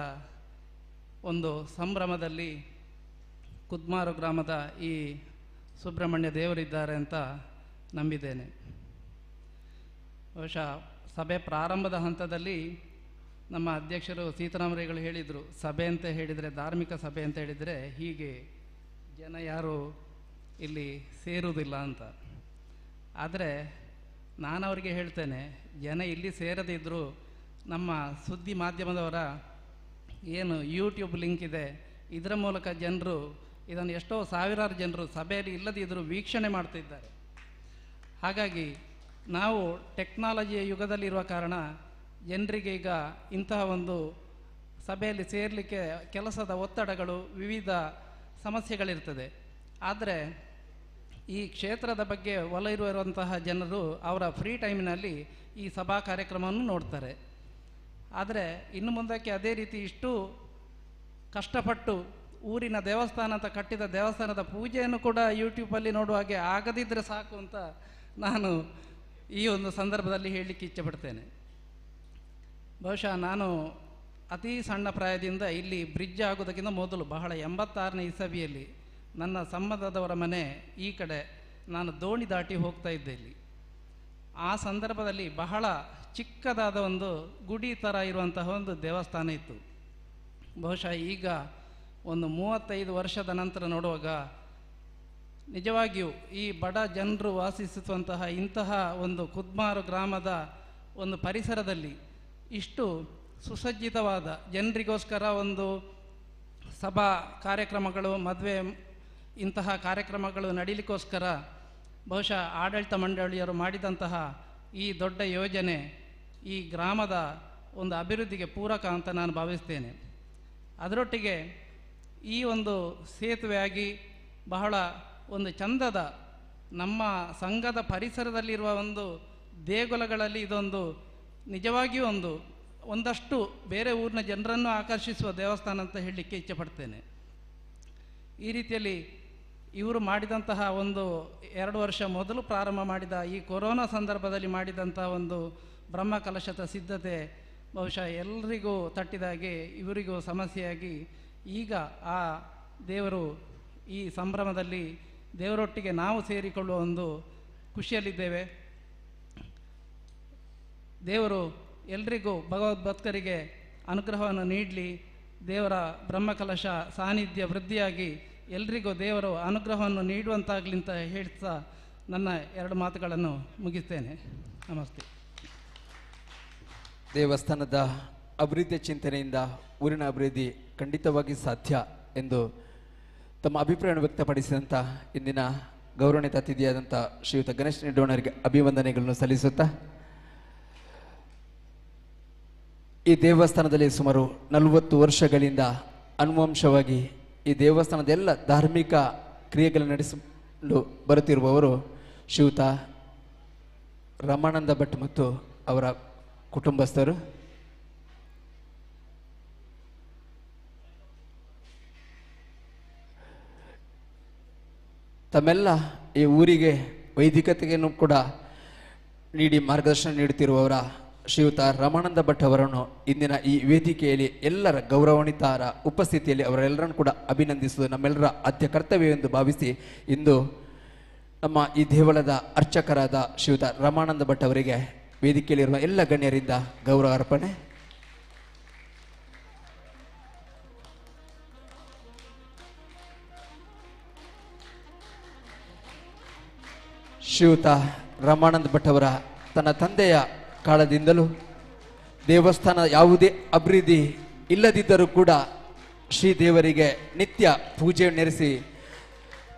ಒಂದು ಸಂಭ್ರಮದಲ್ಲಿ ಕುದ್ಮಾರು ಗ್ರಾಮದ ಈ ಸುಬ್ರಹ್ಮಣ್ಯ ದೇವರಿದ್ದಾರೆ ಅಂತ ನಂಬಿದ್ದೇನೆ. ಬಹುಶಃ ಸಭೆ ಪ್ರಾರಂಭದ ಹಂತದಲ್ಲಿ ನಮ್ಮ ಅಧ್ಯಕ್ಷರು ಸೀತಾರಾಮರೈಗಳು ಹೇಳಿದರು, ಸಭೆ ಅಂತ ಹೇಳಿದರೆ ಧಾರ್ಮಿಕ ಸಭೆ ಅಂತ ಹೇಳಿದರೆ ಹೀಗೆ ಜನ ಯಾರು ಇಲ್ಲಿ ಸೇರುವುದಿಲ್ಲ ಅಂತ. ಆದರೆ ನಾನು ಅವರಿಗೆ ಹೇಳ್ತೇನೆ, ಜನ ಇಲ್ಲಿ ಸೇರದಿದ್ದರೂ ನಮ್ಮ ಸುದ್ದಿ ಮಾಧ್ಯಮದವರ ಏನು ಯೂಟ್ಯೂಬ್ ಲಿಂಕ್ ಇದೆ ಇದರ ಮೂಲಕ ಜನರು ಇದನ್ನು ಎಷ್ಟೋ ಸಾವಿರಾರು ಜನರು ಸಭೆಯಲ್ಲಿ ಇಲ್ಲದಿದ್ದರೂ ವೀಕ್ಷಣೆ ಮಾಡ್ತಿದ್ದಾರೆ. ಹಾಗಾಗಿ ನಾವು ಟೆಕ್ನಾಲಜಿಯ ಯುಗದಲ್ಲಿರುವ ಕಾರಣ ಜನರಿಗೆ ಈಗ ಇಂತಹ ಒಂದು ಸಭೆಯಲ್ಲಿ ಸೇರಲಿಕ್ಕೆ ಕೆಲಸದ ಒತ್ತಡಗಳು ವಿವಿಧ ಸಮಸ್ಯೆಗಳಿರ್ತದೆ. ಆದರೆ ಈ ಕ್ಷೇತ್ರದ ಬಗ್ಗೆ ಒಲ ಇರುವಂತಹ ಜನರು ಅವರ ಫ್ರೀ ಟೈಮಿನಲ್ಲಿ ಈ ಸಭಾ ಕಾರ್ಯಕ್ರಮವನ್ನು ನೋಡ್ತಾರೆ. ಆದರೆ ಇನ್ನು ಮುಂದಕ್ಕೆ ಅದೇ ರೀತಿ ಇಷ್ಟು ಕಷ್ಟಪಟ್ಟು ಊರಿನ ದೇವಸ್ಥಾನ ಅಂತ ಕಟ್ಟಿದ ದೇವಸ್ಥಾನದ ಪೂಜೆಯನ್ನು ಕೂಡ ಯೂಟ್ಯೂಬಲ್ಲಿ ನೋಡುವ ಹಾಗೆ ಆಗದಿದ್ದರೆ ಸಾಕು ಅಂತ ನಾನು ಈ ಒಂದು ಸಂದರ್ಭದಲ್ಲಿ ಹೇಳಲಿಕ್ಕೆ ಇಚ್ಛೆಪಡ್ತೇನೆ. ಬಹುಶಃ ನಾನು ಅತಿ ಸಣ್ಣ ಪ್ರಾಯದಿಂದ ಇಲ್ಲಿ ಬ್ರಿಡ್ಜ್ ಆಗೋದಕ್ಕಿಂತ ಮೊದಲು ಬಹಳ 86ನೇ ಇಸವಿಯಲ್ಲಿ ನನ್ನ ಸಂಬಂಧದವರ ಮನೆ ಈ ಕಡೆ, ನಾನು ದೋಣಿ ದಾಟಿ ಹೋಗ್ತಾ ಇದ್ದೆ ಇಲ್ಲಿ. ಆ ಸಂದರ್ಭದಲ್ಲಿ ಬಹಳ ಚಿಕ್ಕದಾದ ಒಂದು ಗುಡಿ ಥರ ಇರುವಂತಹ ಒಂದು ದೇವಸ್ಥಾನ ಇತ್ತು. ಬಹುಶಃ ಈಗ ಒಂದು 35 ವರ್ಷದ ನಂತರ ನೋಡುವಾಗ ನಿಜವಾಗಿಯೂ ಈ ಬಡ ಜನರು ವಾಸಿಸುವಂತಹ ಇಂತಹ ಒಂದು ಕುದ್ಮಾರು ಗ್ರಾಮದ ಒಂದು ಪರಿಸರದಲ್ಲಿ ಇಷ್ಟು ಸುಸಜ್ಜಿತವಾದ ಜನರಿಗೋಸ್ಕರ ಒಂದು ಸಭಾ ಕಾರ್ಯಕ್ರಮಗಳು, ಮದುವೆ ಇಂತಹ ಕಾರ್ಯಕ್ರಮಗಳು ನಡೀಲಿಕ್ಕೋಸ್ಕರ ಬಹುಶಃ ಆಡಳಿತ ಮಂಡಳಿಯರು ಮಾಡಿದಂತಹ ಈ ದೊಡ್ಡ ಯೋಜನೆ ಈ ಗ್ರಾಮದ ಒಂದು ಅಭಿವೃದ್ಧಿಗೆ ಪೂರಕ ಅಂತ ನಾನು ಭಾವಿಸ್ತೇನೆ. ಅದರೊಟ್ಟಿಗೆ ಈ ಒಂದು ಸೇತುವೆಯಾಗಿ ಬಹಳ ಒಂದು ಚಂದದ ನಮ್ಮ ಸಂಘದ ಪರಿಸರದಲ್ಲಿರುವ ಒಂದು ದೇಗುಲಗಳಲ್ಲಿ ಇದೊಂದು ನಿಜವಾಗಿಯೂ ಒಂದಷ್ಟು ಬೇರೆ ಊರಿನ ಜನರನ್ನು ಆಕರ್ಷಿಸುವ ದೇವಸ್ಥಾನ ಅಂತ ಹೇಳಲಿಕ್ಕೆ ಇಚ್ಛೆಪಡ್ತೇನೆ. ಈ ರೀತಿಯಲ್ಲಿ ಇವರು ಮಾಡಿದಂತಹ ಒಂದು 2 ವರ್ಷ ಮೊದಲು ಪ್ರಾರಂಭ ಮಾಡಿದ ಈ ಕೊರೋನಾ ಸಂದರ್ಭದಲ್ಲಿ ಮಾಡಿದಂಥ ಒಂದು ಬ್ರಹ್ಮಕಲಶದ ಸಿದ್ಧತೆ ಬಹುಶಃ ಎಲ್ಲರಿಗೂ ತಟ್ಟಿದಾಗೆ ಇವರಿಗೂ ಸಮಸ್ಯೆಯಾಗಿ ಈಗ ಆ ದೇವರು ಈ ಸಂಭ್ರಮದಲ್ಲಿ ದೇವರೊಟ್ಟಿಗೆ ನಾವು ಸೇರಿಕೊಳ್ಳುವ ಒಂದು ಖುಷಿಯಲ್ಲಿದ್ದೇವೆ. ದೇವರು ಎಲ್ರಿಗೂ ಭಗವದ್ಭಕ್ತರಿಗೆ ಅನುಗ್ರಹವನ್ನು ನೀಡಲಿ. ದೇವರ ಬ್ರಹ್ಮಕಲಶ ಸಾನ್ನಿಧ್ಯ ವೃದ್ಧಿಯಾಗಿ ಎಲ್ರಿಗೂ ದೇವರು ಅನುಗ್ರಹವನ್ನು ನೀಡುವಂತಾಗಲಿ ಅಂತ ಹೇಳ್ತಾ ನನ್ನ 2 ಮಾತುಗಳನ್ನು ಮುಗಿಸ್ತೇನೆ. ನಮಸ್ತೆ. ದೇವಸ್ಥಾನದ ಅಭಿವೃದ್ಧಿ ಚಿಂತನೆಯಿಂದ ಊರಿನ ಅಭಿವೃದ್ಧಿ ಖಂಡಿತವಾಗಿ ಸಾಧ್ಯ ಎಂದು ತಮ್ಮ ಅಭಿಪ್ರಾಯವನ್ನು ವ್ಯಕ್ತಪಡಿಸಿದಂಥ ಇಂದಿನ ಗೌರವಾನ್ವಿತ ಅತಿಥಿಯಾದಂಥ ಶ್ರೀಯುತ ಗಣೇಶ್ ನಿಡೋಣರಿಗೆ ಅಭಿವಂದನೆಗಳನ್ನು ಸಲ್ಲಿಸುತ್ತಾ, ಈ ದೇವಸ್ಥಾನದಲ್ಲಿ ಸುಮಾರು 40 ವರ್ಷಗಳಿಂದ ಅನುವಂಶವಾಗಿ ಈ ದೇವಸ್ಥಾನದ ಎಲ್ಲ ಧಾರ್ಮಿಕ ಕ್ರಿಯೆಗಳನ್ನು ನಡೆಸಲು ಬರುತ್ತಿರುವವರು ಶ್ರೀಯುತ ರಮಾನಂದ ಭಟ್ ಮತ್ತು ಅವರ ಕುಟುಂಬಸ್ಥರು. ತಮ್ಮೆಲ್ಲ ಈ ಊರಿಗೆ ವೈದಿಕತೆಯನ್ನು ಕೂಡ ನೀಡಿ ಮಾರ್ಗದರ್ಶನ ನೀಡುತ್ತಿರುವವರ ಶ್ರೀಯುತ ರಮಾನಂದ ಭಟ್ ಅವರನ್ನು ಇಂದಿನ ಈ ವೇದಿಕೆಯಲ್ಲಿ ಎಲ್ಲರ ಗೌರವಾನ್ವಿತರ ಉಪಸ್ಥಿತಿಯಲ್ಲಿ ಅವರೆಲ್ಲರನ್ನು ಕೂಡ ಅಭಿನಂದಿಸುವುದು ನಮ್ಮೆಲ್ಲರ ಆದ್ಯ ಕರ್ತವ್ಯವೆಂದು ಭಾವಿಸಿ ಇಂದು ನಮ್ಮ ಈ ದೇವಳದ ಅರ್ಚಕರಾದ ಶ್ರೀಯುತ ರಮಾನಂದ ಭಟ್ ಅವರಿಗೆ ವೇದಿಕೆಯಲ್ಲಿರುವ ಎಲ್ಲ ಗಣ್ಯರಿಂದ ಗೌರವ ಅರ್ಪಣೆ. ಶ್ರೀಯುತ ರಮಾನಂದ ಭಟ್ ಅವರ ತನ್ನ ತಂದೆಯ ಕಾಲದಿಂದಲೂ ದೇವಸ್ಥಾನ ಯಾವುದೇ ಅಭಿವೃದ್ಧಿ ಇಲ್ಲದಿದ್ದರೂ ಕೂಡ ಶ್ರೀದೇವರಿಗೆ ನಿತ್ಯ ಪೂಜೆ ನಡೆಸಿ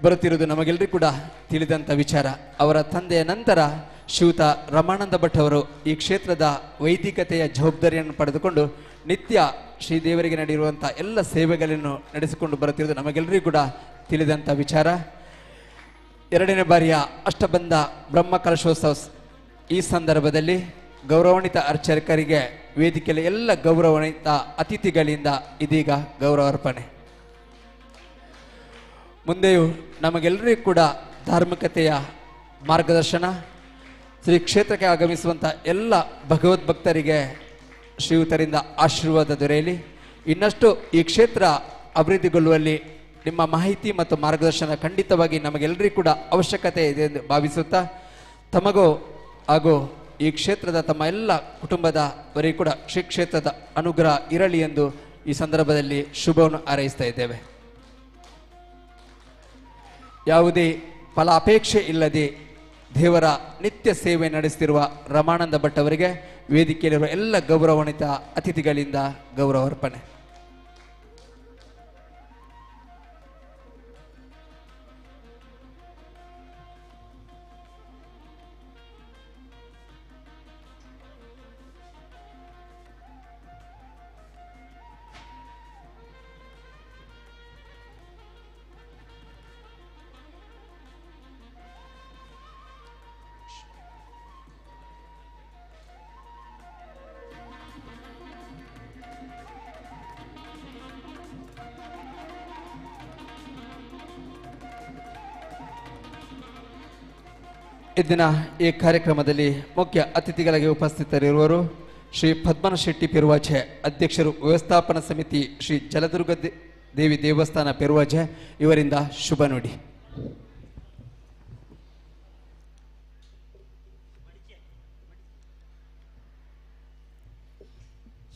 ಬರುತ್ತಿರುವುದು ನಮಗೆಲ್ಲರಿಗೂ ಕೂಡ ತಿಳಿದಂಥ ವಿಚಾರ. ಅವರ ತಂದೆಯ ನಂತರ ಶ್ರೀಯುತ ರಮಾನಂದ ಭಟ್ ಅವರು ಈ ಕ್ಷೇತ್ರದ ವೈದಿಕತೆಯ ಜವಾಬ್ದಾರಿಯನ್ನು ಪಡೆದುಕೊಂಡು ನಿತ್ಯ ಶ್ರೀದೇವರಿಗೆ ನಡೆಯುವಂಥ ಎಲ್ಲ ಸೇವೆಗಳನ್ನು ನಡೆಸಿಕೊಂಡು ಬರುತ್ತಿರುವುದು ನಮಗೆಲ್ಲರಿಗೂ ಕೂಡ ತಿಳಿದಂಥ ವಿಚಾರ. 2ನೇ ಬಾರಿಯ ಅಷ್ಟಬಂಧ ಬ್ರಹ್ಮಕಲಶೋತ್ಸವ ಈ ಸಂದರ್ಭದಲ್ಲಿ ಗೌರವಾನ್ವಿತ ಅರ್ಚಕರಿಗೆ ವೇದಿಕೆಯಲ್ಲಿ ಎಲ್ಲ ಗೌರವಾನ್ವಿತ ಅತಿಥಿಗಳಿಂದ ಇದೀಗ ಗೌರವ ಅರ್ಪಣೆ. ಮುಂದೆಯೂ ನಮಗೆಲ್ಲರಿಗೂ ಕೂಡ ಧಾರ್ಮಿಕತೆಯ ಮಾರ್ಗದರ್ಶನ, ಶ್ರೀ ಕ್ಷೇತ್ರಕ್ಕೆ ಆಗಮಿಸುವಂಥ ಎಲ್ಲ ಭಗವದ್ಭಕ್ತರಿಗೆ ಶ್ರೀಯುತರಿಂದ ಆಶೀರ್ವಾದ ದೊರೆಯಲಿ. ಇನ್ನಷ್ಟು ಈ ಕ್ಷೇತ್ರ ಅಭಿವೃದ್ಧಿಗೊಳ್ಳುವಲ್ಲಿ ನಿಮ್ಮ ಮಾಹಿತಿ ಮತ್ತು ಮಾರ್ಗದರ್ಶನ ಖಂಡಿತವಾಗಿ ನಮಗೆಲ್ಲರಿಗೂ ಕೂಡ ಅವಶ್ಯಕತೆ ಇದೆ ಎಂದು ಭಾವಿಸುತ್ತಾ, ತಮಗೂ ಹಾಗೂ ಈ ಕ್ಷೇತ್ರದ ತಮ್ಮ ಎಲ್ಲ ಕುಟುಂಬದವರಿಗೂ ಕೂಡ ಶ್ರೀ ಕ್ಷೇತ್ರದ ಅನುಗ್ರಹ ಇರಲಿ ಎಂದು ಈ ಸಂದರ್ಭದಲ್ಲಿ ಶುಭವನ್ನು ಹಾರೈಸ್ತಾ ಇದ್ದೇವೆ. ಯಾವುದೇ ಫಲಾಪೇಕ್ಷೆ ಇಲ್ಲದೆ ದೇವರ ನಿತ್ಯ ಸೇವೆ ನಡೆಸುತ್ತಿರುವ ರಮಾನಂದ ಭಟ್ ಅವರಿಗೆ ವೇದಿಕೆಯಲ್ಲಿರುವ ಎಲ್ಲ ಗೌರವಾನ್ವಿತ ಅತಿಥಿಗಳಿಂದ ಗೌರವ ಅರ್ಪಣೆ. ಇಂದಿನ ಈ ಕಾರ್ಯಕ್ರಮದಲ್ಲಿ ಮುಖ್ಯ ಅತಿಥಿಗಳಾಗಿ ಉಪಸ್ಥಿತರಿರುವರು ಶ್ರೀ ಪದ್ಮನ ಶೆಟ್ಟಿ ಪೆರುವಾಜೆ, ಅಧ್ಯಕ್ಷರು ವ್ಯವಸ್ಥಾಪನಾ ಸಮಿತಿ ಶ್ರೀ ಜಲದುರ್ಗ ದೇವಿ ದೇವಸ್ಥಾನ ಪೆರುವಾಜೆ, ಇವರಿಂದ ಶುಭ ನುಡಿ.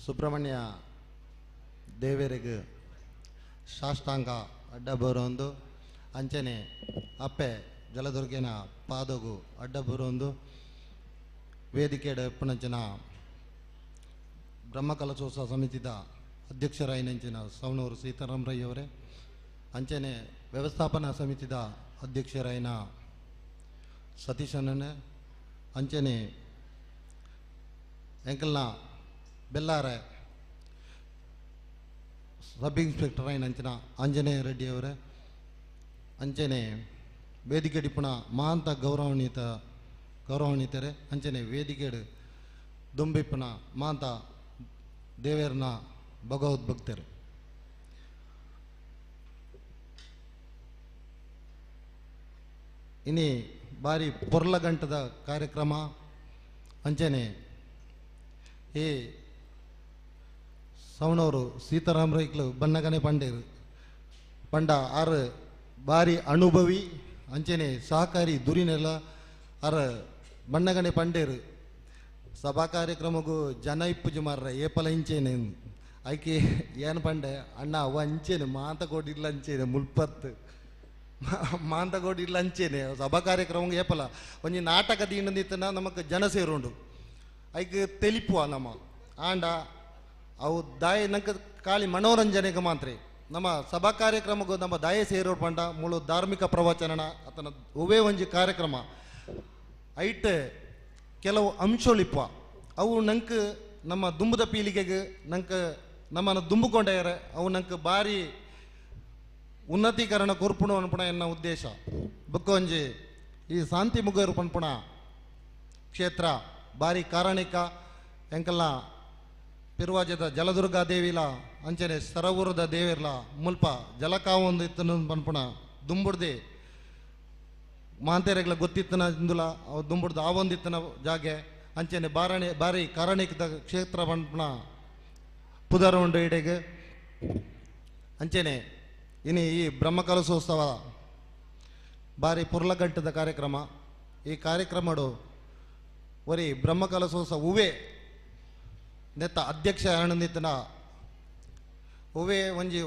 ಸುಬ್ರಹ್ಮಣ್ಯ ದೇವರಿಗೆ ಸಾಷ್ಟಾಂಗ ಅಡ್ಡ ಬರೋಂದು ಅಂಚನೆ ಅಪ್ಪೆ ಜಲದುರ್ಗಿನ ಪಾದಗು ಅಡ್ಡ ಬರೋಂದು ವೇದಿಕೆ ಪುಣಂಚಿನ ಬ್ರಹ್ಮಕಲಶೋತ್ಸವ ಸಮಿತಿದ ಅಧ್ಯಕ್ಷರಾಯಿನಂಚಿನ ಸವಣೂರು ಸೀತಾರಾಮರಯ್ಯವರೇ, ಅಂಚನೆ ವ್ಯವಸ್ಥಾಪನಾ ಸಮಿತಿದ ಅಧ್ಯಕ್ಷರಾಯಿನ ಸತೀಶಣ್ಣನೇ, ಅಂಚನೆ ಎಂಕಲ್ನ ಬೆಲ್ಲಾರೆ ಸಬ್ ಇನ್ಸ್ಪೆಕ್ಟರ್ అయినంచిన ಆಂಜನೇಯ ರೆಡ್ಡಿ ಅವರೇ, ಅಂಚನೆ ವೇದಿಕೆ ಡಿಪ್ಪಣ ಮಹಾಂತ ಗೌರವಾನ್ವಿತರೇ, ಅಂಚನೆ ವೇದಿಕೆ ದುಂಬಿಪ್ಪನ ಮಹಾಂತ ದೇವೇರ್ನ ಭಗವದ್ಭಕ್ತರು. ಇನಿ ಬಾರಿ ಪೊರ್ಲ ಗಂಟದ ಕಾರ್ಯಕ್ರಮ ಅಂಚೆನೆ ಈ ಸವಣವರು ಸೀತಾರಾಮ್ ರೈಕ್ಲು ಬನ್ನಗನೆ ಪಂಡೇರು ಪಂಡ ಆರು ಬಾರಿ ಅನುಭವಿ ಅಂಚೆನೆ ಸಹಕಾರಿ ದುರಿನೆಲ್ಲ ಆರ ಬಣ್ಣಗನೆ ಪಂಡೇರು ಸಭಾ ಕಾರ್ಯಕ್ರಮಗೂ ಜನ ಇಪ್ಪುಜು ಮಾರ್ರ ಏಪಲ ಇಂಚೇನೆ ಆಯ್ಕೆ ಏನು ಪಂಡೆ ಅಣ್ಣ ಅವ ಅಂಚೇನೆ ಮಾಂತಗೋಡಿಲ್ಲ ಅಂಚೇನೆ ಮುಲ್ಪತ್ತು ಮಾಂತಗೋಡಿಲ್ಲ ಅಂಚೇನೆ ಸಭಾ ಕಾರ್ಯಕ್ರಮ ಏಪಲ ಒಂಜಿ ನಾಟಕ ದೀನದಿತ್ತನ ನಮಕ್ ಜನ ಸೇರುಂಡು ಐಕ್ ತೆಲಿಪುವ ನಮ್ಮ ಆಂಡ ಅವು ದಾಯ ನಂಗೆ ಖಾಲಿ ಮನೋರಂಜನೆಗೆ ಮಾತ್ರ ನಮ್ಮ ಸಭಾ ಕಾರ್ಯಕ್ರಮಗೂ ನಮ್ಮ ದಾಯ ಸೇರೋರು ಪಂಡ ಮುಳು ಧಾರ್ಮಿಕ ಪ್ರವಚನ ಆತನ ಒವೇ ಒಂಜಿ ಕಾರ್ಯಕ್ರಮ ಐಟ್ ಕೆಲವು ಅಂಶೋಳಿಪ್ಪ ಅವು ನಂಗೆ ನಮ್ಮ ದುಂಬದ ಪೀಳಿಗೆಗೆ ನಂಗೆ ನಮ್ಮನ್ನು ದುಂಬಿಕೊಂಡ್ಯಾರ ಅವು ನಂಗೆ ಭಾರಿ ಉನ್ನತೀಕರಣ ಕೊರ್ಪುಣ ಅನ್ಪುಣ ಎನ್ನ ಉದ್ದೇಶ ಬುಕ್ಕೊಂಜಿ ಈ ಶಾಂತಿ ಮುಗರು ಪನ್ಪುಣ ಕ್ಷೇತ್ರ ಭಾರಿ ಕಾರಣಿಕ ಎಂಕಲ್ನ ಪಿರುವಾಜದ ಜಲದುರ್ಗ ದೇವಿಲ ಅಂಚನೆ ಸರವೂರದ ದೇವಿರ್ಲ ಮುಲ್ಪ ಜಲಕಾವೊಂದು ಇತ್ತನ ಪನ್ಪುಣ ದುಂಬುಡ್ದೆ ಮಾಂತೇರೆಗ್ಲ ಗೊತ್ತಿತ್ತನ ಇಂದುಲ ಅವು ದುಂಬುಡ್ದು ಆವೊಂದಿತ್ತನ ಜಾಗೆ ಅಂಚನೆ ಭಾರಿ ಕಾರಣಿಕದ ಕ್ಷೇತ್ರ ಪನ್ಪುಣ ಪುದರ ಉಂಡು ಇಡೆಗೆ ಅಂಚನೆ ಇನ್ನು ಈ ಬ್ರಹ್ಮಕಲಶೋತ್ಸವ ಭಾರಿ ಪುರ್ಲಗಂಟದ ಕಾರ್ಯಕ್ರಮ ಈ ಕಾರ್ಯಕ್ರಮಡು ಒರಿ ಬ್ರಹ್ಮಕಲಶೋತ್ಸವ ಹೂವೇ ನೆತ್ತ ಅಧ್ಯಕ್ಷ ಅಣ್ಣನಿತ್ತನ ಹೂವೇ ಒಂಜಿ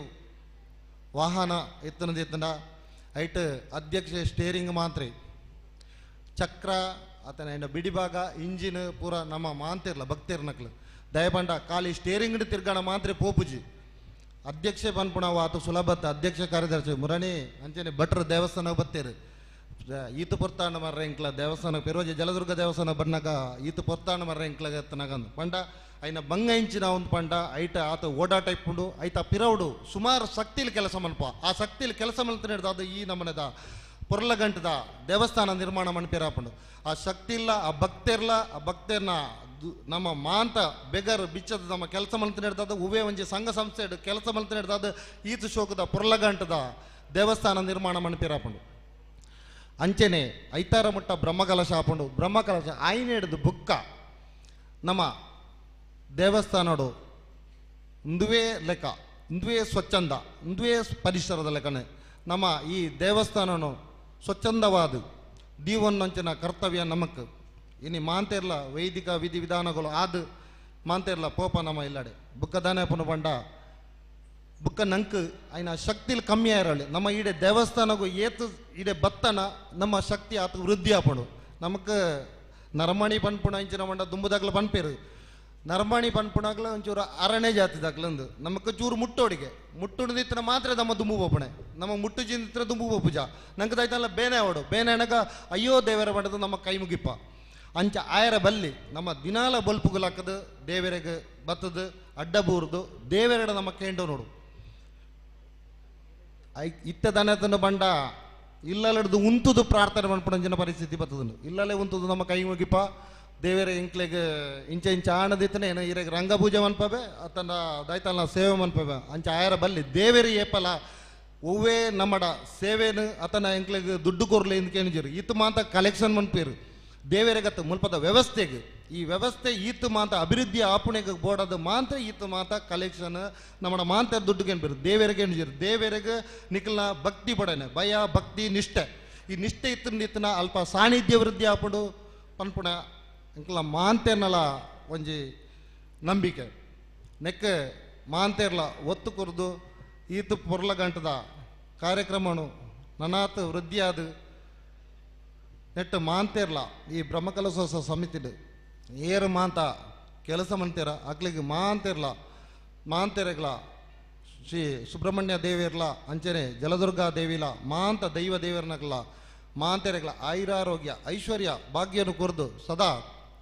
ವಾಹನ ಎತ್ತನದಿತ್ತನ ಐಟ್ ಅಧ್ಯಕ್ಷ ಸ್ಟೇರಿಂಗ್ ಮಾತ್ರ ಚಕ್ರ ಆತನ ಇನ್ನು ಬಿಡಿಭಾಗ ಇಂಜಿನ್ ಪೂರ ನಮ್ಮ ಮಾಂತಿರ್ಲ ಭಕ್ತಿರ್ನಕ್ಲು ದಯಪಂಡ ಖಾಲಿ ಸ್ಟೇರಿಂಗ್ ತಿರ್ಗಾಣ ಮಾತ್ರ ಪೋಪುಜಿ ಅಧ್ಯಕ್ಷೆ ಪನ್ಪುಣವು ಆತ ಸುಲಭತ್ತ ಅಧ್ಯಕ್ಷ ಕಾರ್ಯದರ್ಶಿ ಮುರಣಿ ಅಂಚನೆ ಭಟ್ರ ದೇವಸ್ಥಾನ ಬತ್ತೇರು ಈತು ಪೊರ್ತಾಂಡ ಮರ್ರ ಎಂಕ್ಲ ದೇವಸ್ಥಾನ ಪೆರೋಜಿ ಜಲದುರ್ಗ ದೇವಸ್ಥಾನ ಬನ್ನಾಗ ಈತು ಪೊರ್ತಾಂಡ ಮರ್ರ ಎಂಕ್ಲಾಗ ಎತ್ತನಾಗಂದು ಪಂಡ ಐನ ಬಂಗ ಇಂಚಿನ ಒಂದು ಪಂಡ ಐಟ ಆತ ಓಡಾಟ ಇಪ್ಪುಂಡು ಐತ ಪಿರೌಡು ಸುಮಾರು ಶಕ್ತಿಲಿ ಕೆಲಸ ಮಲ್ಪ ಆ ಶಕ್ತಿಲಿ ಕೆಲಸ ಮಲ್ತ ಹಿಡ್ದು ಅದು ಈ ನಮ್ಮನೆದ ಪೊರ್ಲಗಂಟದ ದೇವಸ್ಥಾನ ನಿರ್ಮಾಣ ಮನ್ಪಿರಾಪುಂಡು ಆ ಶಕ್ತಿ ಇಲ್ಲ ಆ ಭಕ್ತರ್ನ ನಮ್ಮ ಮಾಂತ ಬೆಗರ್ ಬಿಚ್ಚದ ನಮ್ಮ ಕೆಲಸ ಮಲ್ತ ಹಿಡ್ದದ ಹೂವೇ ಒಂಜಿ ಸಂಘ ಸಂಸ್ಥೆ ಕೆಲಸ ಮಲ್ತ ಹಿಡ್ದದ ಈತು ಶೋಕದ ಪೊರ್ಲಗಂಟದ ದೇವಸ್ಥಾನ ನಿರ್ಮಾಣ ಮನ್ಪಿರಾಪುಂಡು ಅಂಚನೆ ಐತಾರ ಮುಟ್ಟ ಬ್ರಹ್ಮಕಲಶ ಆಪುಂಡು ಬ್ರಹ್ಮಕಲಶ ಆಯ್ನ ಹಿಡಿದು ಬುಕ್ಕ ನಮ್ಮ ದೇವಸ್ಥಾನಡು ಇಂದುವೇ ಲೆಕ್ಕ ಇಂದುವೇ ಸ್ವಚ್ಛಂದ ಇಂದುವೇ ಪರಿಸರದ ಲೆಕ್ಕನೆ ನಮ್ಮ ಈ ದೇವಸ್ಥಾನನು ಸ್ವಚ್ಛಂದವಾದ ದೀವನ್ನಂಚಿನ ಕರ್ತವ್ಯ ನಮಕ್ ಇನ್ನು ಮಾಂತೇರ್ಲ ವೈದಿಕ ವಿಧಿ ವಿಧಾನಗಳು ಆದ ಮಾಂತೇರ್ಲ ಪೋಪ ನಮ್ಮ ಇಲ್ಲಡೆ ಬುಕ್ಕ ದಾನೆ ಪುನ ಬಂಡ ಬುಕ್ಕ ನಂಕ್ ಆಯ್ನ ಶಕ್ತಿಲಿ ಕಮ್ಮಿ ಆಗಿರಲಿ ನಮ್ಮ ಈಡೆ ದೇವಸ್ಥಾನಗೂ ಏತು ಈಡೆ ಬತ್ತನ ನಮ್ಮ ಶಕ್ತಿ ಆತ ವೃದ್ಧಿ ಆಪಡು ನಮಕ್ ನರಮಣಿ ಪನ್ಪುಣ ಇಂಚಿನ ಮಂಡ ದುಂಬುದಾಗ್ಲ ಪನ್ಪೇರು ನರಮಣಿ ಪನ್ಪುಣಾಗ್ಲ ಒಂಚೂರು ಅರಣ್ಯ ಜಾತಿದಾಗ್ಲಂದು ನಮಕ್ ಚೂರು ಮುಟ್ಟುಡಿದಿತ್ತನ ಮಾತ್ರ ನಮ್ಮ ದುಂಬು ಬೋಪಣೆ ನಮ್ಮ ಮುಟ್ಟು ಜಿಂದಿತ್ರ ದುಂಬು ಬೋಪುಜ ನಂಗೆ ದಾಯ್ತಲ್ಲ ಬೇನೆ ಅವಡು ಬೇನೆ ಅಣಗ ಅಯ್ಯೋ ದೇವರ ಪಡೆದು ನಮ್ಮ ಕೈ ಮುಗಿಪ್ಪ ಅಂಚ ಆಯರ ಬಲ್ಲಿ ನಮ್ಮ ದಿನಾಲ ಬಲ್ಪುಗುಲಾಕದ ದೇವರಿಗೆ ಬತ್ತದ ಅಡ್ಡ ಬೂರ್ದು ದೇವರೆಡ ನಮ್ಮ ಕೇಂಡು ನೋಡು ಇತ್ತ ದನತನ ಬಂಡ ಇಲ್ಲಲ್ಲಡ್ದು ಉಂತುದು ಪ್ರಾರ್ಥನೆ ಮನ್ಪುಣಂಜಿನ ಪರಿಸ್ಥಿತಿ ಬರ್ತದನು ಇಲ್ಲಲ್ಲೇ ಉಂತುದು ನಮ್ಮ ಕೈ ಮುಗಿಪ ದೇವರ ಇಂಕ್ಲೆಗೆ ಇಂಚ ಆಣದಿತ್ತನೆ ಇರೆಗೆ ರಂಗಪೂಜೆ ಮನ್ಪಬೆ ಅತನ ದೈತಲ್ನ ಸೇವೆ ಮನ್ಪಬೆ ಅಂಚ ಆಯರ ಬಲ್ಲಿ ದೇವರಿ ಏಪಲ ಒವ್ವೇ ನಮ್ಮಡ ಸೇವೆನು ಅತನ ಇಂಕ್ಲೆಗೆ ದುಡ್ಡು ಕೊರ್ಲೆ ಇಂದ್ಕೇನಿಜರು ಈತು ಮಾತ ಕಲೆಕ್ಷನ್ ಮನ್ಪೇರು ದೇವರಿಗತ್ತು ಮುಲ್ಪದ ವ್ಯವಸ್ಥೆಗೆ ಈ ವ್ಯವಸ್ಥೆ ಈತು ಮಾತ ಅಭಿವೃದ್ಧಿ ಆಪುಣೆಗೆ ಬೋಡದು ಮಾತ್ರ ಈತು ಮಾತ ಕಲೆಕ್ಷನ್ ನಮ್ಮ ಮಾಂತ ದುಡ್ಡುಗೆ ಏನ್ಬೇರು ದೇವರಿಗೆ ಏನಿಜರು ದೇವರಿಗೆ ನಿಖಲ್ನ ಭಕ್ತಿ ಪಡೆನೆ ಭಯ ಭಕ್ತಿ ನಿಷ್ಠೆ ಈ ನಿಷ್ಠೆ ಇತ್ತನ ಅಲ್ಪ ಸಾನ್ನಿಧ್ಯ ವೃದ್ಧಿ ಆಪುಡು ಪನ್ಪುಣ ಇಂಕಲ ಮಾಂತೇರ್ನಲ ಒಂಜಿ ನಂಬಿಕೆ ನೆಕ್ ಮಾಂತೇರ್ಲ ಒತ್ತು ಕೊರ್ದು ಈತು ಪೊರ್ಲಗಂಟದ ಕಾರ್ಯಕ್ರಮನು ನನಾತ್ ವೃದ್ಧಿಯಾದ ನೆಟ್ಟು ಮಾಂತೇರ್ಲ ಈ ಬ್ರಹ್ಮಕಲಶೋತ್ಸವ ಸಮಿತಿಡು ಏರು ಮಾಂತ ಕೆಲಸ ಮಂತೇರ ಅಕ್ಲಿಗೆ ಮಾಂತೇರೆಗ್ಲ ಶ್ರೀ ಸುಬ್ರಹ್ಮಣ್ಯ ದೇವಿರ್ಲ ಅಂಚನೆ ಜಲದುರ್ಗ ದೇವಿಲ ಮಾಂತ ದೈವ ದೇವರನಗ್ಲ ಮಾಂತೇರೆಗ್ಲ ಆಯುರಾರೋಗ್ಯ ಐಶ್ವರ್ಯ ಭಾಗ್ಯನು ಕೊರ್ದು ಸದಾ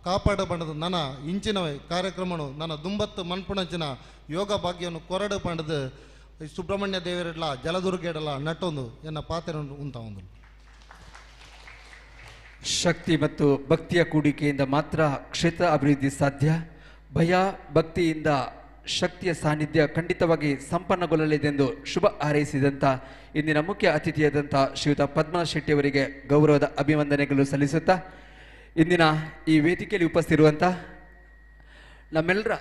ಕಾಪಾಡ ಪಂಡದು ನನ್ನ ಇಂಚಿನವೇ ಕಾರ್ಯಕ್ರಮನು ನನ್ನ ದುಂಬತ್ತು ಮನ್ಪುಣಂಚಿನ ಯೋಗ ಭಾಗ್ಯವನ್ನು ಕೊರಡು ಪಂಡದು ಸುಬ್ರಹ್ಮಣ್ಯ ದೇವರಿಡ್ಲ ಜಲದುರ್ಗ ಇಡಲ ನಟ್ಟೊಂದು ಎನ್ನ ಪಾತ್ರ ಉಂಟ ಒಂದು ಶಕ್ತಿ ಮತ್ತು ಭಕ್ತಿಯ ಕೂಡಿಕೆಯಿಂದ ಮಾತ್ರ ಕ್ಷೇತ್ರ ಅಭಿವೃದ್ಧಿ ಸಾಧ್ಯ. ಭಯ ಭಕ್ತಿಯಿಂದ ಶಕ್ತಿಯ ಸಾನ್ನಿಧ್ಯ ಖಂಡಿತವಾಗಿ ಸಂಪನ್ನಗೊಳ್ಳಲಿದೆಂದು ಶುಭ ಹಾರೈಸಿದಂಥ ಇಂದಿನ ಮುಖ್ಯ ಅತಿಥಿಯಾದಂಥ ಶ್ರೀಯುತ ಪದ್ಮನಾಭ ಶೆಟ್ಟಿಯವರಿಗೆ ಗೌರವದ ಅಭಿವಂದನೆಗಳು ಸಲ್ಲಿಸುತ್ತಾ ಇಂದಿನ ಈ ವೇದಿಕೆಯಲ್ಲಿ ಉಪಸ್ಥಿತಿರುವಂಥ ನಮ್ಮೆಲ್ಲರ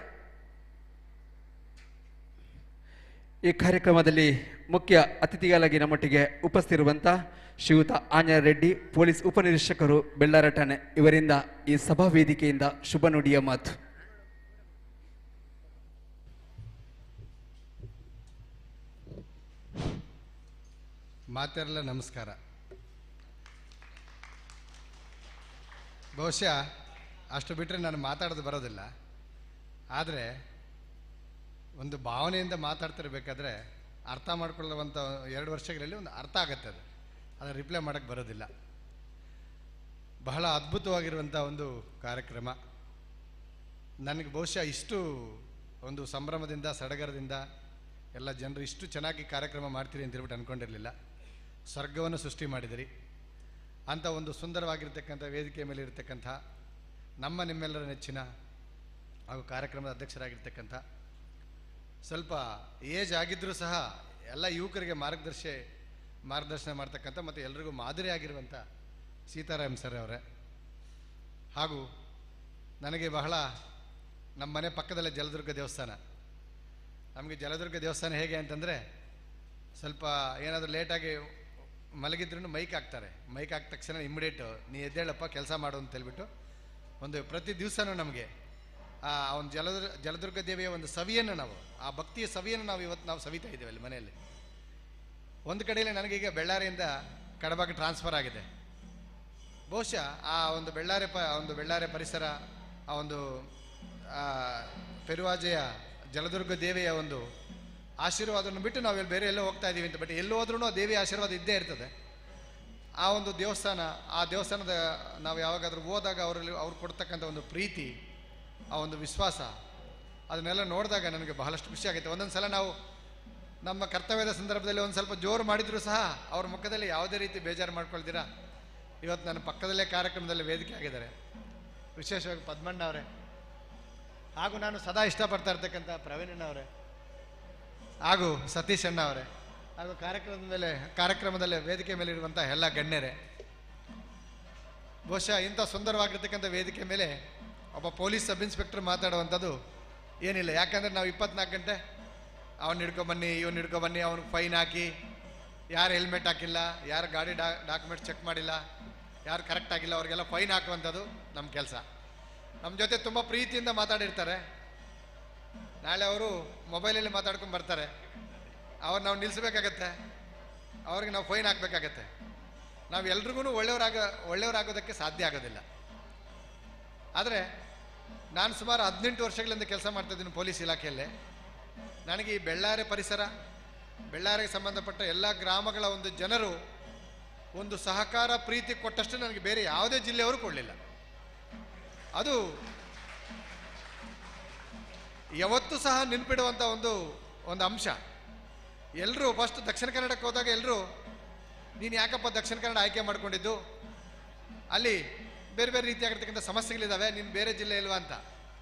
ಈ ಕಾರ್ಯಕ್ರಮದಲ್ಲಿ ಮುಖ್ಯ ಅತಿಥಿಗಳಾಗಿ ನಮ್ಮೊಟ್ಟಿಗೆ ಉಪಸ್ಥಿತಿರುವಂಥ ಶ್ರೀಯುತ ಆಂಜನೇಯ ರೆಡ್ಡಿ ಪೊಲೀಸ್ ಉಪನಿರೀಕ್ಷಕರು ಬೆಳ್ಳಾರ ಠಾಣೆ ಇವರಿಂದ ಈ ಸಭಾ ವೇದಿಕೆಯಿಂದ ಶುಭ ನುಡಿಯ ಮಾತು. ಮಾತೆಲ್ಲ ನಮಸ್ಕಾರ. ಬಹುಶಃ ಅಷ್ಟು ಬಿಟ್ಟರೆ ನಾನು ಮಾತಾಡೋದು ಬರೋದಿಲ್ಲ. ಆದರೆ ಒಂದು ಭಾವನೆಯಿಂದ ಮಾತಾಡ್ತಿರ್ಬೇಕಾದ್ರೆ ಅರ್ಥ ಮಾಡ್ಕೊಳ್ಳುವಂಥ 2 ವರ್ಷಗಳಲ್ಲಿ ಒಂದು ಅರ್ಥ ಆಗುತ್ತೆ. ಅದನ್ನು ರಿಪ್ಲೈ ಮಾಡೋಕ್ಕೆ ಬರೋದಿಲ್ಲ. ಬಹಳ ಅದ್ಭುತವಾಗಿರುವಂಥ ಒಂದು ಕಾರ್ಯಕ್ರಮ. ನನಗೆ ಬಹುಶಃ ಇಷ್ಟು ಒಂದು ಸಂಭ್ರಮದಿಂದ ಸಡಗರದಿಂದ ಎಲ್ಲ ಜನರು ಇಷ್ಟು ಚೆನ್ನಾಗಿ ಕಾರ್ಯಕ್ರಮ ಮಾಡ್ತೀರಿ ಅಂತ ಹೇಳ್ಬಿಟ್ಟು ಅಂದ್ಕೊಂಡಿರಲಿಲ್ಲ. ಸ್ವರ್ಗವನ್ನು ಸೃಷ್ಟಿ ಮಾಡಿದಿರಿ. ಅಂಥ ಒಂದು ಸುಂದರವಾಗಿರ್ತಕ್ಕಂಥ ವೇದಿಕೆ ಮೇಲೆ ಇರತಕ್ಕಂಥ ನಿಮ್ಮೆಲ್ಲರ ನೆಚ್ಚಿನ ಹಾಗೂ ಕಾರ್ಯಕ್ರಮದ ಅಧ್ಯಕ್ಷರಾಗಿರ್ತಕ್ಕಂಥ ಸ್ವಲ್ಪ ಏಜ್ ಆಗಿದ್ದರೂ ಸಹ ಎಲ್ಲ ಯುವಕರಿಗೆ ಮಾರ್ಗದರ್ಶನ ಮಾಡ್ತಕ್ಕಂಥ ಮತ್ತು ಎಲ್ರಿಗೂ ಮಾದರಿ ಆಗಿರುವಂಥ ಸೀತಾರಾಮ್ ಸರ್ ಅವರೇ, ಹಾಗೂ ನನಗೆ ಬಹಳ ನಮ್ಮ ಮನೆ ಪಕ್ಕದಲ್ಲೇ ಜಲದುರ್ಗ ದೇವಸ್ಥಾನ. ನಮಗೆ ಜಲದುರ್ಗ ದೇವಸ್ಥಾನ ಹೇಗೆ ಅಂತಂದರೆ ಸ್ವಲ್ಪ ಏನಾದರೂ ಲೇಟಾಗಿ ಮಲಗಿದ್ರೂ ಮೈಕ್ ಹಾಕ್ತಾರೆ. ಮೈಕ್ ಹಾಕಿದ ತಕ್ಷಣ ಇಮ್ಮಿಡಿಯೇಟು ನೀ ಎದ್ದೇಳಪ್ಪ ಕೆಲಸ ಮಾಡು ಅಂತ ಹೇಳ್ಬಿಟ್ಟು ಒಂದು ಪ್ರತಿ ದಿವಸನೂ ನಮಗೆ ಆ ಒಂದು ಜಲದುರ್ಗ ದೇವಿಯ ಒಂದು ಸವಿಯನ್ನು ಆ ಭಕ್ತಿಯ ಸವಿಯನ್ನು ನಾವು ಸವಿತಾ ಇದ್ದೇವೆ ಅಲ್ಲಿ ಮನೆಯಲ್ಲಿ. ಒಂದು ಕಡೆಯಲ್ಲಿ ನನಗೀಗ ಬೆಳ್ಳಾರಿಯಿಂದ ಕಡಬಗೆ ಟ್ರಾನ್ಸ್ಫರ್ ಆಗಿದೆ. ಬಹುಶಃ ಆ ಒಂದು ಬೆಳ್ಳಾರೆ ಪರಿಸರ, ಆ ಒಂದು ಪೆರುವಾಜೆಯ ಜಲದುರ್ಗ ದೇವಿಯ ಒಂದು ಆಶೀರ್ವಾದವನ್ನು ಬಿಟ್ಟು ನಾವು ಬೇರೆ ಎಲ್ಲೋ ಹೋಗ್ತಾ ಇದ್ದೀವಿ ಅಂತ, ಬಟ್ ಎಲ್ಲೋ ಹೋದ್ರೂ ಆ ದೇವಿಯ ಆಶೀರ್ವಾದ ಇದ್ದೇ ಇರ್ತದೆ. ಆ ಒಂದು ದೇವಸ್ಥಾನದ ನಾವು ಯಾವಾಗಾದರೂ ಹೋದಾಗ ಅವ್ರು ಕೊಡ್ತಕ್ಕಂಥ ಒಂದು ಪ್ರೀತಿ, ಆ ಒಂದು ವಿಶ್ವಾಸ, ಅದನ್ನೆಲ್ಲ ನೋಡಿದಾಗ ನನಗೆ ಬಹಳಷ್ಟು ಖುಷಿ ಆಗುತ್ತೆ. ಒಂದೊಂದು ಸಲ ನಾವು ನಮ್ಮ ಕರ್ತವ್ಯದ ಸಂದರ್ಭದಲ್ಲಿ ಒಂದು ಸ್ವಲ್ಪ ಜೋರು ಮಾಡಿದರೂ ಸಹ ಅವ್ರ ಮುಖದಲ್ಲಿ ಯಾವುದೇ ರೀತಿ ಬೇಜಾರು ಮಾಡ್ಕೊಳ್ತೀರಾ. ಇವತ್ತು ನನ್ನ ಪಕ್ಕದಲ್ಲೇ ಕಾರ್ಯಕ್ರಮದಲ್ಲಿ ವೇದಿಕೆ ಆಗಿದ್ದಾರೆ ವಿಶೇಷವಾಗಿ ಪದ್ಮಣ್ಣ ಅವರೇ, ಹಾಗೂ ನಾನು ಸದಾ ಇಷ್ಟಪಡ್ತಾ ಇರ್ತಕ್ಕಂಥ ಪ್ರವೀಣಣ್ಣವರೇ, ಹಾಗೂ ಸತೀಶ್ ಅಣ್ಣ ಅವರೇ, ಹಾಗೂ ಕಾರ್ಯಕ್ರಮದಲ್ಲಿ ವೇದಿಕೆ ಮೇಲೆ ಇರುವಂಥ ಎಲ್ಲ ಗಣ್ಯರೇ. ಬಹುಶಃ ಇಂಥ ಸುಂದರವಾಗಿರ್ತಕ್ಕಂಥ ವೇದಿಕೆ ಮೇಲೆ ಒಬ್ಬ ಪೊಲೀಸ್ ಸಬ್ ಇನ್ಸ್ಪೆಕ್ಟರ್ ಮಾತಾಡುವಂಥದ್ದು ಏನಿಲ್ಲ. ಯಾಕಂದರೆ ನಾವು 24 ಗಂಟೆ ಅವ್ನು ಹಿಡ್ಕೊಬನ್ನಿ, ಇವನು ಹಿಡ್ಕೊಬನ್ನಿ, ಅವ್ನಿಗೆ ಫೈನ್ ಹಾಕಿ, ಯಾರು ಹೆಲ್ಮೆಟ್ ಹಾಕಿಲ್ಲ, ಯಾರು ಗಾಡಿ ಡಾಕ್ಯುಮೆಂಟ್ಸ್ ಚೆಕ್ ಮಾಡಿಲ್ಲ, ಯಾರು ಕರೆಕ್ಟ್ ಆಗಿಲ್ಲ, ಅವ್ರಿಗೆಲ್ಲ ಫೈನ್ ಹಾಕುವಂಥದ್ದು ನಮ್ಮ ಕೆಲಸ. ನಮ್ಮ ಜೊತೆ ತುಂಬ ಪ್ರೀತಿಯಿಂದ ಮಾತಾಡಿರ್ತಾರೆ. ನಾಳೆ ಅವರು ಮೊಬೈಲಲ್ಲಿ ಮಾತಾಡ್ಕೊಂಡು ಬರ್ತಾರೆ. ಅವ್ರು ನಾವು ನಿಲ್ಲಿಸ್ಬೇಕಾಗತ್ತೆ, ಅವ್ರಿಗೆ ನಾವು ಫೈನ್ ಹಾಕಬೇಕಾಗತ್ತೆ. ನಾವು ಎಲ್ರಿಗೂ ಒಳ್ಳೆಯವರಾಗೋದಕ್ಕೆ ಸಾಧ್ಯ ಆಗೋದಿಲ್ಲ. ಆದರೆ ನಾನು ಸುಮಾರು 18 ವರ್ಷಗಳಿಂದ ಕೆಲಸ ಮಾಡ್ತಾಯಿದ್ದೀನಿ ಪೊಲೀಸ್ ಇಲಾಖೆಯಲ್ಲೇ. ನನಗೆ ಈ ಬೆಳ್ಳಾರೆ ಪರಿಸರ, ಬೆಳ್ಳಾರಿಗೆ ಸಂಬಂಧಪಟ್ಟ ಎಲ್ಲ ಗ್ರಾಮಗಳ ಒಂದು ಜನರು ಒಂದು ಸಹಕಾರ ಪ್ರೀತಿ ಕೊಟ್ಟಷ್ಟು ನನಗೆ ಬೇರೆ ಯಾವುದೇ ಜಿಲ್ಲೆಯವರು ಕೊಡಲಿಲ್ಲ. ಅದು ಯಾವತ್ತೂ ಸಹ ನೆನಪಿಡುವಂಥ ಒಂದು ಅಂಶ. ಎಲ್ಲರೂ ಫಸ್ಟ್ ದಕ್ಷಿಣ ಕನ್ನಡಕ್ಕೆ ಹೋದಾಗ ಎಲ್ಲರೂ ನೀನು ಯಾಕಪ್ಪ ದಕ್ಷಿಣ ಕನ್ನಡ ಆಯ್ಕೆ ಮಾಡ್ಕೊಂಡಿದ್ದು, ಅಲ್ಲಿ ಬೇರೆ ಬೇರೆ ರೀತಿಯಾಗಿರ್ತಕ್ಕಂಥ ಸಮಸ್ಯೆಗಳಿದ್ದಾವೆ, ನೀನು ಬೇರೆ ಜಿಲ್ಲೆ ಇಲ್ವಾ ಅಂತ.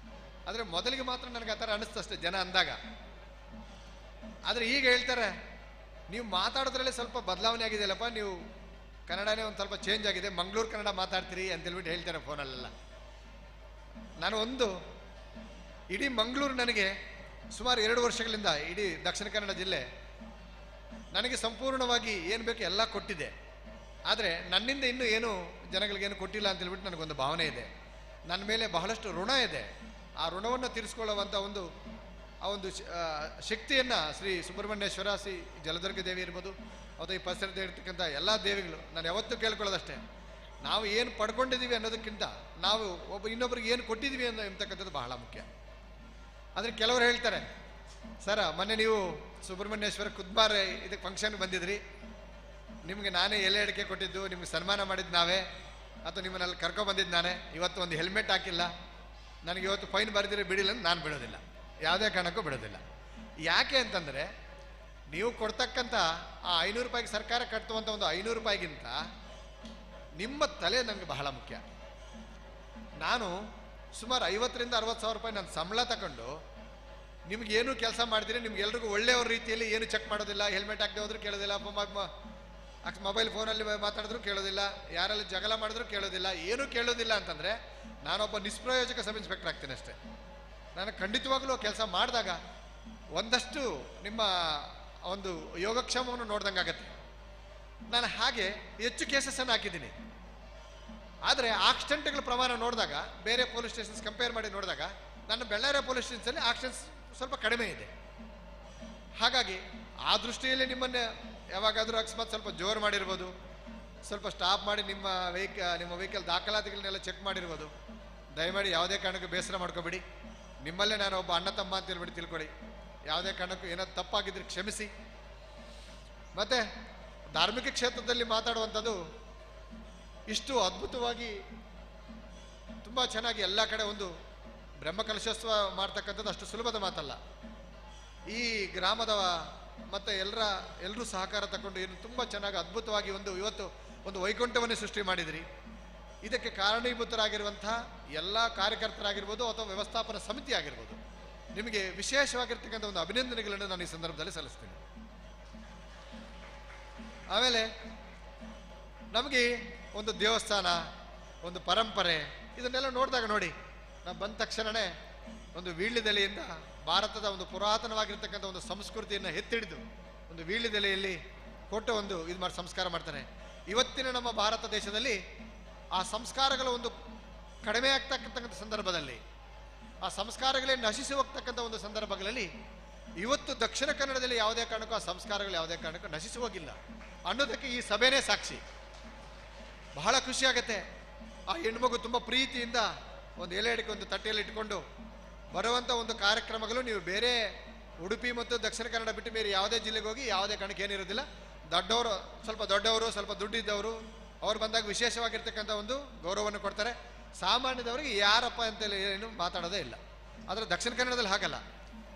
ಆದರೆ ಮೊದಲಿಗೆ ಮಾತ್ರ ನನಗೆ ಆ ಥರ ಅನ್ನಿಸ್ತಷ್ಟೇ ಜನ ಅಂದಾಗ. ಆದರೆ ಈಗ ಹೇಳ್ತಾರೆ ನೀವು ಮಾತಾಡೋದ್ರಲ್ಲೇ ಸ್ವಲ್ಪ ಬದಲಾವಣೆ ಆಗಿದೆಯಲ್ಲಪ್ಪ, ನೀವು ಕನ್ನಡನೇ ಒಂದು ಸ್ವಲ್ಪ ಚೇಂಜ್ ಆಗಿದೆ, ಮಂಗಳೂರು ಕನ್ನಡ ಮಾತಾಡ್ತೀರಿ ಅಂತೇಳ್ಬಿಟ್ಟು ಹೇಳ್ತಾರೆ ಫೋನಲ್ಲೆಲ್ಲ. ನಾನು ಇಡೀ ಮಂಗಳೂರು ನನಗೆ ಸುಮಾರು 2 ವರ್ಷಗಳಿಂದ ಇಡೀ ದಕ್ಷಿಣ ಕನ್ನಡ ಜಿಲ್ಲೆ ನನಗೆ ಸಂಪೂರ್ಣವಾಗಿ ಏನು ಬೇಕು ಎಲ್ಲ ಕೊಟ್ಟಿದೆ. ಆದರೆ ನನ್ನಿಂದ ಇನ್ನೂ ಏನು ಜನಗಳಿಗೇನು ಕೊಟ್ಟಿಲ್ಲ ಅಂತೇಳ್ಬಿಟ್ಟು ನನಗೊಂದು ಭಾವನೆ ಇದೆ. ನನ್ನ ಮೇಲೆ ಬಹಳಷ್ಟು ಋಣ ಇದೆ. ಆ ಋಣವನ್ನು ತೀರಿಸ್ಕೊಳ್ಳುವಂಥ ಆ ಒಂದು ಶಕ್ತಿಯನ್ನು ಶ್ರೀ ಸುಬ್ರಹ್ಮಣ್ಯೇಶ್ವರ, ಶ್ರೀ ಜಲದುರ್ಗ ದೇವಿ ಇರ್ಬೋದು, ಅಥವಾ ಈ ಪರಿಸರದಲ್ಲಿ ಇರ್ತಕ್ಕಂಥ ಎಲ್ಲ ದೇವಿಗಳು, ನಾನು ಯಾವತ್ತೂ ಕೇಳ್ಕೊಳ್ಳೋದಷ್ಟೇ, ನಾವು ಏನು ಪಡ್ಕೊಂಡಿದ್ದೀವಿ ಅನ್ನೋದಕ್ಕಿಂತ ನಾವು ಇನ್ನೊಬ್ರಿಗೆ ಏನು ಕೊಟ್ಟಿದ್ದೀವಿ ಎಂಬತಕ್ಕಂಥದ್ದು ಬಹಳ ಮುಖ್ಯ. ಆದರೆ ಕೆಲವರು ಹೇಳ್ತಾರೆ, ಸರ ಮೊನ್ನೆ ನೀವು ಸುಬ್ರಹ್ಮಣ್ಯೇಶ್ವರ ಕುದ್ಬಾರ್ ಇದಕ್ಕೆ ಫಂಕ್ಷನ್ಗೆ ಬಂದಿದ್ರಿ, ನಿಮಗೆ ನಾನೇ ಎಲೆ ಅಡಿಕೆ ಕೊಟ್ಟಿದ್ದು, ನಿಮ್ಗೆ ಸನ್ಮಾನ ಮಾಡಿದ್ದು ನಾವೇ, ಅಥವಾ ನಿಮ್ಮನ್ನಲ್ಲಿ ಕರ್ಕೊಬಂದಿದ್ದು ನಾನೇ, ಇವತ್ತು ಒಂದು ಹೆಲ್ಮೆಟ್ ಹಾಕಿಲ್ಲ, ನನಗೆ ಇವತ್ತು ಫೈನ್ ಬರೆದಿರೋ ಬಿಡಿಲ್ಲ ಅಂತ ನಾನು ಬಿಡೋದಿಲ್ಲ, ಯಾವುದೇ ಕಾರಣಕ್ಕೂ ಬಿಡೋದಿಲ್ಲ. ಯಾಕೆ ಅಂತಂದರೆ ನೀವು ಕೊಡ್ತಕ್ಕಂಥ ಆ 500 ರೂಪಾಯಿಗೆ ಸರ್ಕಾರ ಕಟ್ಟುವಂಥ ಒಂದು 500 ರೂಪಾಯಿಗಿಂತ ನಿಮ್ಮ ತಲೆ ನನಗೆ ಬಹಳ ಮುಖ್ಯ. ನಾನು ಸುಮಾರು 50,000 ರಿಂದ 60,000 ರೂಪಾಯಿ ನಾನು ಸಂಬಳ ತಗೊಂಡು ನಿಮ್ಗೇನು ಕೆಲಸ ಮಾಡ್ತೀರಿ, ನಿಮ್ಗೆಲ್ರಿಗೂ ಒಳ್ಳೆಯವ್ರ ರೀತಿಯಲ್ಲಿ ಏನು ಚೆಕ್ ಮಾಡೋದಿಲ್ಲ, ಹೆಲ್ಮೆಟ್ ಹಾಕದೆ ಹೋದ್ರೂ ಕೇಳೋದಿಲ್ಲ, ಮೊಬೈಲ್ ಫೋನಲ್ಲಿ ಮಾತಾಡಿದ್ರು ಕೇಳೋದಿಲ್ಲ, ಯಾರಲ್ಲಿ ಜಗಳ ಮಾಡಿದ್ರು ಕೇಳೋದಿಲ್ಲ, ಏನೂ ಕೇಳೋದಿಲ್ಲ ಅಂತಂದರೆ ನಾನೊಬ್ಬ ನಿಷ್ಪ್ರಯೋಜಕ ಸಬ್ ಇನ್ಸ್ಪೆಕ್ಟರ್ ಆಗ್ತೀನಿ ಅಷ್ಟೇ. ನಾನು ಖಂಡಿತವಾಗ್ಲೂ ಕೆಲಸ ಮಾಡಿದಾಗ ಒಂದಷ್ಟು ನಿಮ್ಮ ಒಂದು ಯೋಗಕ್ಷೇಮವನ್ನು ನೋಡ್ದಂಗಾಗತ್ತೆ. ನಾನು ಹಾಗೆ ಹೆಚ್ಚು ಕೇಸಸ್ಸನ್ನು ಹಾಕಿದ್ದೀನಿ. ಆದರೆ ಆಕ್ಸಿಡೆಂಟ್ಗಳ ಪ್ರಮಾಣ ನೋಡಿದಾಗ ಬೇರೆ ಪೊಲೀಸ್ ಸ್ಟೇಷನ್ಸ್ ಕಂಪೇರ್ ಮಾಡಿ ನೋಡಿದಾಗ ನನ್ನ ಬಳ್ಳಾರಿ ಪೊಲೀಸ್ ಸ್ಟೇಷನ್ಸಲ್ಲಿ ಆಕ್ಸಿಡೆಂಟ್ಸ್ ಸ್ವಲ್ಪ ಕಡಿಮೆ ಇದೆ. ಹಾಗಾಗಿ ಆ ದೃಷ್ಟಿಯಲ್ಲಿ ನಿಮ್ಮನ್ನು ಯಾವಾಗಾದರೂ ಅಕಸ್ಮಾತ್ ಸ್ವಲ್ಪ ಜೋರು ಮಾಡಿರ್ಬೋದು, ಸ್ವಲ್ಪ ಸ್ಟಾಪ್ ಮಾಡಿ ನಿಮ್ಮ ವೆಹಿಕಲ್ ದಾಖಲಾತಿಗಳನ್ನೆಲ್ಲ ಚೆಕ್ ಮಾಡಿರ್ಬೋದು. ದಯಮಾಡಿ ಯಾವುದೇ ಕಾರಣಕ್ಕೂ ಬೇಸರ ಮಾಡ್ಕೋಬೇಡಿ. ನಿಮ್ಮಲ್ಲೇ ನಾನು ಒಬ್ಬ ಅಣ್ಣ ತಮ್ಮ ಅಂತ ಹೇಳ್ಬಿಟ್ಟು ತಿಳ್ಕೊಳ್ಳಿ. ಯಾವುದೇ ಕಾರಣಕ್ಕೂ ಏನಾದ್ರು ತಪ್ಪಾಗಿದ್ರೆ ಕ್ಷಮಿಸಿ. ಮತ್ತು ಧಾರ್ಮಿಕ ಕ್ಷೇತ್ರದಲ್ಲಿ ಮಾತಾಡುವಂಥದ್ದು ಇಷ್ಟು ಅದ್ಭುತವಾಗಿ ತುಂಬ ಚೆನ್ನಾಗಿ ಎಲ್ಲ ಕಡೆ ಒಂದು ಬ್ರಹ್ಮಕಲಶೋತ್ಸವ ಮಾಡ್ತಕ್ಕಂಥದ್ದು ಅಷ್ಟು ಸುಲಭದ ಮಾತಲ್ಲ. ಈ ಗ್ರಾಮದ ಮತ್ತು ಎಲ್ಲರೂ ಸಹಕಾರ ತಗೊಂಡು ಏನು ತುಂಬ ಚೆನ್ನಾಗಿ ಅದ್ಭುತವಾಗಿ ಇವತ್ತು ಒಂದು ವೈಕುಂಠವನ್ನೇ ಸೃಷ್ಟಿ ಮಾಡಿದಿರಿ. ಇದಕ್ಕೆ ಕಾರಣೀಭೂತರಾಗಿರುವಂಥ ಎಲ್ಲ ಕಾರ್ಯಕರ್ತರಾಗಿರ್ಬೋದು ಅಥವಾ ವ್ಯವಸ್ಥಾಪನಾ ಸಮಿತಿ ಆಗಿರ್ಬೋದು, ನಿಮಗೆ ವಿಶೇಷವಾಗಿರ್ತಕ್ಕಂಥ ಒಂದು ಅಭಿನಂದನೆಗಳನ್ನು ನಾನು ಈ ಸಂದರ್ಭದಲ್ಲಿ ಸಲ್ಲಿಸ್ತೀನಿ. ಆಮೇಲೆ ನಮಗೆ ಒಂದು ದೇವಸ್ಥಾನ, ಒಂದು ಪರಂಪರೆ, ಇದನ್ನೆಲ್ಲ ನೋಡಿದಾಗ ನೋಡಿ, ನಾವು ಬಂದ ತಕ್ಷಣವೇ ಒಂದು ವೀಳ್ಯದೆಲೆಯಿಂದ ಭಾರತದ ಒಂದು ಪುರಾತನವಾಗಿರ್ತಕ್ಕಂಥ ಒಂದು ಸಂಸ್ಕೃತಿಯನ್ನು ಎತ್ತಿಡಿದು ಒಂದು ವೀಳ್ಯದೆಲೆಯಲ್ಲಿ ಕೊಟ್ಟು ಒಂದು ಇದು ಮಾಡಿ ಸಂಸ್ಕಾರ ಮಾಡ್ತಾರೆ. ಇವತ್ತಿನ ನಮ್ಮ ಭಾರತ ದೇಶದಲ್ಲಿ ಆ ಸಂಸ್ಕಾರಗಳ ಒಂದು ಕಡಿಮೆ ಆಗ್ತಕ್ಕಂಥ ಸಂದರ್ಭದಲ್ಲಿ, ಆ ಸಂಸ್ಕಾರಗಳೇ ನಶಿಸಿ ಹೋಗ್ತಕ್ಕಂಥ ಒಂದು ಸಂದರ್ಭಗಳಲ್ಲಿ ಇವತ್ತು ದಕ್ಷಿಣ ಕನ್ನಡದಲ್ಲಿ ಯಾವುದೇ ಕಾರಣಕ್ಕೂ ಆ ಸಂಸ್ಕಾರಗಳು ಯಾವುದೇ ಕಾರಣಕ್ಕೂ ನಶಿಸಿ ಹೋಗಿಲ್ಲ ಅನ್ನೋದಕ್ಕೆ ಈ ಸಭೆನೇ ಸಾಕ್ಷಿ. ಬಹಳ ಖುಷಿಯಾಗತ್ತೆ. ಆ ಹೆಣ್ಮಗು ತುಂಬ ಪ್ರೀತಿಯಿಂದ ಒಂದು ಎಲೆ ಹಿಡ್ಕೊಂಡು ಒಂದು ತಟ್ಟೆಯಲ್ಲಿ ಇಟ್ಕೊಂಡು ಬರುವಂಥ ಒಂದು ಕಾರ್ಯಕ್ರಮಗಳು ನೀವು ಬೇರೆ ಉಡುಪಿ ಮತ್ತು ದಕ್ಷಿಣ ಕನ್ನಡ ಬಿಟ್ಟು ಬೇರೆ ಯಾವುದೇ ಜಿಲ್ಲೆಗೆ ಹೋಗಿ ಯಾವುದೇ ಕಾರಣಕ್ಕೆ ಏನಿರೋದಿಲ್ಲ. ಸ್ವಲ್ಪ ದೊಡ್ಡವರು ಸ್ವಲ್ಪ ದುಡ್ಡಿದ್ದವರು ಅವ್ರು ಬಂದಾಗ ವಿಶೇಷವಾಗಿರ್ತಕ್ಕಂಥ ಒಂದು ಗೌರವವನ್ನು ಕೊಡ್ತಾರೆ. ಸಾಮಾನ್ಯದವರಿಗೆ ಯಾರಪ್ಪ ಅಂತೇಳಿ ಏನು ಮಾತಾಡೋದೇ ಇಲ್ಲ. ಆದರೆ ದಕ್ಷಿಣ ಕನ್ನಡದಲ್ಲಿ ಹಾಗಲ್ಲ.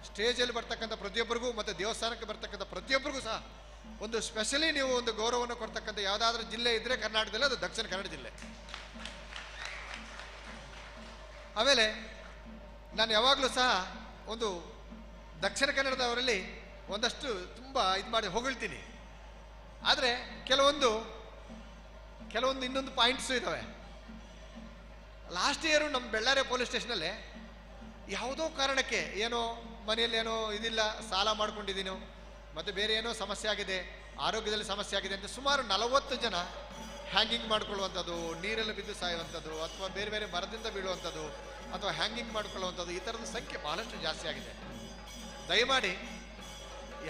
ಸ್ಟೇಜಲ್ಲಿ ಬರ್ತಕ್ಕಂಥ ಪ್ರತಿಯೊಬ್ಬರಿಗೂ ಮತ್ತು ದೇವಸ್ಥಾನಕ್ಕೆ ಬರ್ತಕ್ಕಂಥ ಪ್ರತಿಯೊಬ್ಬರಿಗೂ ಸಹ ಒಂದು ಸ್ಪೆಷಲಿ ನೀವು ಒಂದು ಗೌರವವನ್ನು ಕೊಡ್ತಕ್ಕಂಥ ಯಾವುದಾದ್ರೂ ಜಿಲ್ಲೆ ಇದ್ದರೆ ಕರ್ನಾಟಕದಲ್ಲಿ ಅದು ದಕ್ಷಿಣ ಕನ್ನಡ ಜಿಲ್ಲೆ. ಆಮೇಲೆ ನಾನು ಯಾವಾಗಲೂ ಸಹ ಒಂದು ದಕ್ಷಿಣ ಕನ್ನಡದವರಲ್ಲಿ ಒಂದಷ್ಟು ತುಂಬ ಇದು ಮಾಡಿ ಹೊಗಳ್ತೀನಿ. ಆದರೆ ಕೆಲವೊಂದು ಇನ್ನೊಂದು ಪಾಯಿಂಟ್ಸು ಇದ್ದಾವೆ. ಲಾಸ್ಟ್ ಇಯರು ನಮ್ಮ ಬಳ್ಳಾರಿ ಪೊಲೀಸ್ ಸ್ಟೇಷನಲ್ಲಿ ಯಾವುದೋ ಕಾರಣಕ್ಕೆ ಏನೋ ಮನೆಯಲ್ಲಿ ಏನೋ ಇದಿಲ್ಲ, ಸಾಲ ಮಾಡ್ಕೊಂಡಿದ್ದೀನೋ ಮತ್ತು ಬೇರೆ ಏನೋ ಸಮಸ್ಯೆ ಆಗಿದೆ, ಆರೋಗ್ಯದಲ್ಲಿ ಸಮಸ್ಯೆ ಆಗಿದೆ ಅಂತ ಸುಮಾರು 40 ಜನ ಹ್ಯಾಂಗಿಂಗ್ ಮಾಡ್ಕೊಳ್ಳುವಂಥದ್ದು, ನೀರೆಲ್ಲ ಬಿದ್ದು ಸಾಯುವಂಥದ್ದು, ಅಥವಾ ಬೇರೆ ಬೇರೆ ಮರದಿಂದ ಬೀಳುವಂಥದ್ದು, ಅಥವಾ ಹ್ಯಾಂಗಿಂಗ್ ಮಾಡ್ಕೊಳ್ಳುವಂಥದ್ದು, ಈ ಥರದ ಸಂಖ್ಯೆ ಬಹಳಷ್ಟು ಜಾಸ್ತಿ ಆಗಿದೆ. ದಯಮಾಡಿ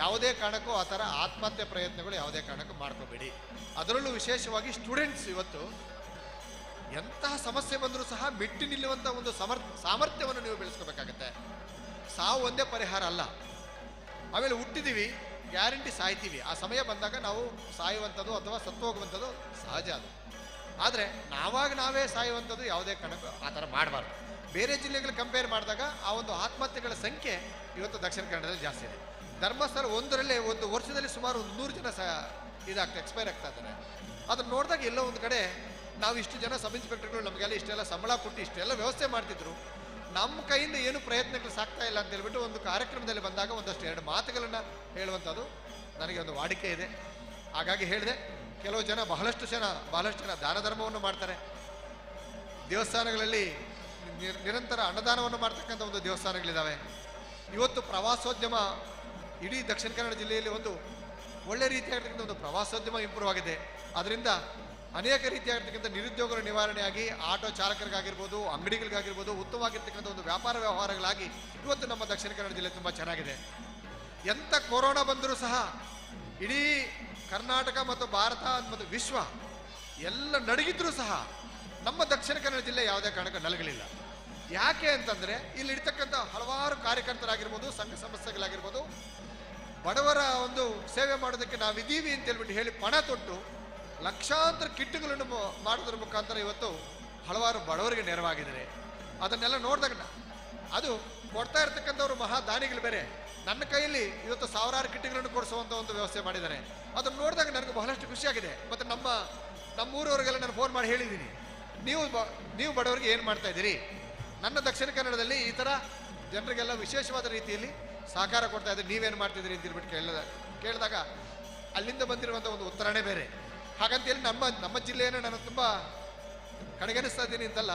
ಯಾವುದೇ ಕಾರಣಕ್ಕೂ ಆ ಥರ ಆತ್ಮಹತ್ಯೆ ಪ್ರಯತ್ನಗಳು ಯಾವುದೇ ಕಾರಣಕ್ಕೂ ಮಾಡ್ಕೋಬೇಡಿ. ಅದರಲ್ಲೂ ವಿಶೇಷವಾಗಿ ಸ್ಟೂಡೆಂಟ್ಸ್ ಇವತ್ತು ಎಂತಹ ಸಮಸ್ಯೆ ಬಂದರೂ ಸಹ ಮೆಟ್ಟಿ ನಿಲ್ಲುವಂಥ ಒಂದು ಸಾಮರ್ಥ್ಯವನ್ನು ನೀವು ಬೆಳೆಸ್ಕೋಬೇಕಾಗತ್ತೆ. ಸಾವು ಒಂದೇ ಪರಿಹಾರ ಅಲ್ಲ. ಆಮೇಲೆ ಹುಟ್ಟಿದ್ದೀವಿ, ಗ್ಯಾರಂಟಿ ಸಾಯ್ತೀವಿ. ಆ ಸಮಯ ಬಂದಾಗ ನಾವು ಸಾಯುವಂಥದ್ದು ಅಥವಾ ಸತ್ತು ಹೋಗುವಂಥದ್ದು ಸಹಜ. ಅದು ಆದರೆ ನಾವೇ ಸಾಯುವಂಥದ್ದು ಯಾವುದೇ ಕಾರಣಕ್ಕೂ ಆ ಥರ ಮಾಡಬಾರ್ದು. ಬೇರೆ ಜಿಲ್ಲೆಗಳು ಕಂಪೇರ್ ಮಾಡಿದಾಗ ಆ ಒಂದು ಆತ್ಮಹತ್ಯೆಗಳ ಸಂಖ್ಯೆ ಇವತ್ತು ದಕ್ಷಿಣ ಕನ್ನಡದಲ್ಲಿ ಜಾಸ್ತಿ ಇದೆ. ಧರ್ಮಸ್ಥಳ ಒಂದರಲ್ಲೇ ಒಂದು ವರ್ಷದಲ್ಲಿ ಸುಮಾರು 100 ಜನ ಎಕ್ಸ್ಪೈರ್ ಆಗ್ತಾ ಇದ್ದಾರೆ. ಅದನ್ನು ನೋಡಿದಾಗ ಎಲ್ಲೋ ಒಂದು ಕಡೆ ನಾವು ಇಷ್ಟು ಜನ ಸಬ್ ಇನ್ಸ್ಪೆಕ್ಟರ್ಗಳು ನಮಗೆಲ್ಲ ಇಷ್ಟೆಲ್ಲ ಸಂಬಳ ಕೊಟ್ಟು ಇಷ್ಟೆಲ್ಲ ವ್ಯವಸ್ಥೆ ಮಾಡ್ತಿದ್ರು, ನಮ್ಮ ಕೈಯಿಂದ ಏನು ಪ್ರಯತ್ನಗಳು ಸಾಕ್ತಾ ಇಲ್ಲ ಅಂತ ಹೇಳ್ಬಿಟ್ಟು ಒಂದು ಕಾರ್ಯಕ್ರಮದಲ್ಲಿ ಬಂದಾಗ ಒಂದಷ್ಟು 2 ಮಾತುಗಳನ್ನು ಹೇಳುವಂಥದ್ದು ನನಗೆ ಒಂದು ವಾಡಿಕೆ ಇದೆ. ಹಾಗಾಗಿ ಹೇಳಿದೆ, ಕೆಲವು ಜನ ಬಹಳಷ್ಟು ಜನ ದಾನ ಧರ್ಮವನ್ನು ಮಾಡ್ತಾರೆ. ದೇವಸ್ಥಾನಗಳಲ್ಲಿ ನಿರಂತರ ಅನ್ನದಾನವನ್ನು ಮಾಡ್ತಕ್ಕಂಥ ಒಂದು ದೇವಸ್ಥಾನಗಳಿದ್ದಾವೆ. ಇವತ್ತು ಪ್ರವಾಸೋದ್ಯಮ ಇಡೀ ದಕ್ಷಿಣ ಕನ್ನಡ ಜಿಲ್ಲೆಯಲ್ಲಿ ಒಂದು ಒಳ್ಳೆ ರೀತಿಯಾಗಿರ್ತಕ್ಕಂಥ ಒಂದು ಪ್ರವಾಸೋದ್ಯಮ ಇಂಪ್ರೂವ್ ಆಗಿದೆ. ಅದರಿಂದ ಅನೇಕ ರೀತಿಯಾಗಿರ್ತಕ್ಕಂಥ ನಿರುದ್ಯೋಗಗಳ ನಿವಾರಣೆಯಾಗಿ ಆಟೋ ಚಾಲಕರಿಗಾಗಿರ್ಬೋದು, ಅಂಗಡಿಗಳಿಗಾಗಿರ್ಬೋದು, ಉತ್ತಮವಾಗಿರ್ತಕ್ಕಂಥ ಒಂದು ವ್ಯಾಪಾರ ವ್ಯವಹಾರಗಳಾಗಿ ಇವತ್ತು ನಮ್ಮ ದಕ್ಷಿಣ ಕನ್ನಡ ಜಿಲ್ಲೆ ತುಂಬ ಚೆನ್ನಾಗಿದೆ. ಎಂಥ ಕೊರೋನಾ ಬಂದರೂ ಸಹ ಇಡೀ ಕರ್ನಾಟಕ ಮತ್ತು ಭಾರತ ಮತ್ತು ವಿಶ್ವ ಎಲ್ಲ ನಡಗಿದ್ರೂ ಸಹ ನಮ್ಮ ದಕ್ಷಿಣ ಕನ್ನಡ ಜಿಲ್ಲೆ ಯಾವುದೇ ಕಾರಣಕ್ಕೂ ನಲಗಲಿಲ್ಲ. ಯಾಕೆ ಅಂತಂದರೆ ಇಲ್ಲಿರ್ತಕ್ಕಂಥ ಹಲವಾರು ಕಾರ್ಯಕರ್ತರಾಗಿರ್ಬೋದು, ಸಂಘ ಸಂಸ್ಥೆಗಳಾಗಿರ್ಬೋದು, ಬಡವರ ಒಂದು ಸೇವೆ ಮಾಡೋದಕ್ಕೆ ನಾವಿದ್ದೀವಿ ಅಂತ ಹೇಳ್ಬಿಟ್ಟು ಹೇಳಿ ಪಣ ತೊಟ್ಟು ಲಕ್ಷಾಂತರ ಕಿಟ್ಗಳನ್ನು ಮಾಡೋದ್ರ ಮುಖಾಂತರ ಇವತ್ತು ಹಲವಾರು ಬಡವರಿಗೆ ನೆರವಾಗಿದ್ದಾರೆ. ಅದನ್ನೆಲ್ಲ ನೋಡಿದಾಗ ಅದು ಕೊಡ್ತಾ ಇರ್ತಕ್ಕಂಥವ್ರು ಮಹಾ ದಾನಿಗಳು ಬೇರೆ. ನನ್ನ ಕೈಯಲ್ಲಿ ಇವತ್ತು ಸಾವಿರಾರು ಕಿಟ್ಗಳನ್ನು ಕೊಡಿಸುವಂಥ ಒಂದು ವ್ಯವಸ್ಥೆ ಮಾಡಿದ್ದಾರೆ. ಅದನ್ನು ನೋಡಿದಾಗ ನನಗೆ ಬಹಳಷ್ಟು ಖುಷಿಯಾಗಿದೆ. ಮತ್ತು ನಮ್ಮೂರವರಿಗೆಲ್ಲ ನಾನು ಫೋನ್ ಮಾಡಿ ಹೇಳಿದ್ದೀನಿ, ನೀವು ಬಡವರಿಗೆ ಏನು ಮಾಡ್ತಾ ಇದ್ದೀರಿ? ನನ್ನ ದಕ್ಷಿಣ ಕನ್ನಡದಲ್ಲಿ ಈ ಥರ ಜನರಿಗೆಲ್ಲ ವಿಶೇಷವಾದ ರೀತಿಯಲ್ಲಿ ಸಹಕಾರ ಕೊಡ್ತಾ ಇದ್ದಾರೆ. ನೀವೇನು ಮಾಡ್ತಿದ್ದೀರಿ ಅಂತ ಹೇಳ್ಬಿಟ್ಟು ಕೇಳಿದಾಗ ಅಲ್ಲಿಂದ ಬಂದಿರುವಂಥ ಒಂದು ಉತ್ತರನೇ ಬೇರೆ. ಹಾಗಂತೇಳಿ ನಮ್ಮ ಜಿಲ್ಲೆಯನ್ನು ನಾನು ತುಂಬ ಕಡೆಗಣಿಸ್ತಾ ಇದ್ದೀನಿ ಅಂತಲ್ಲ,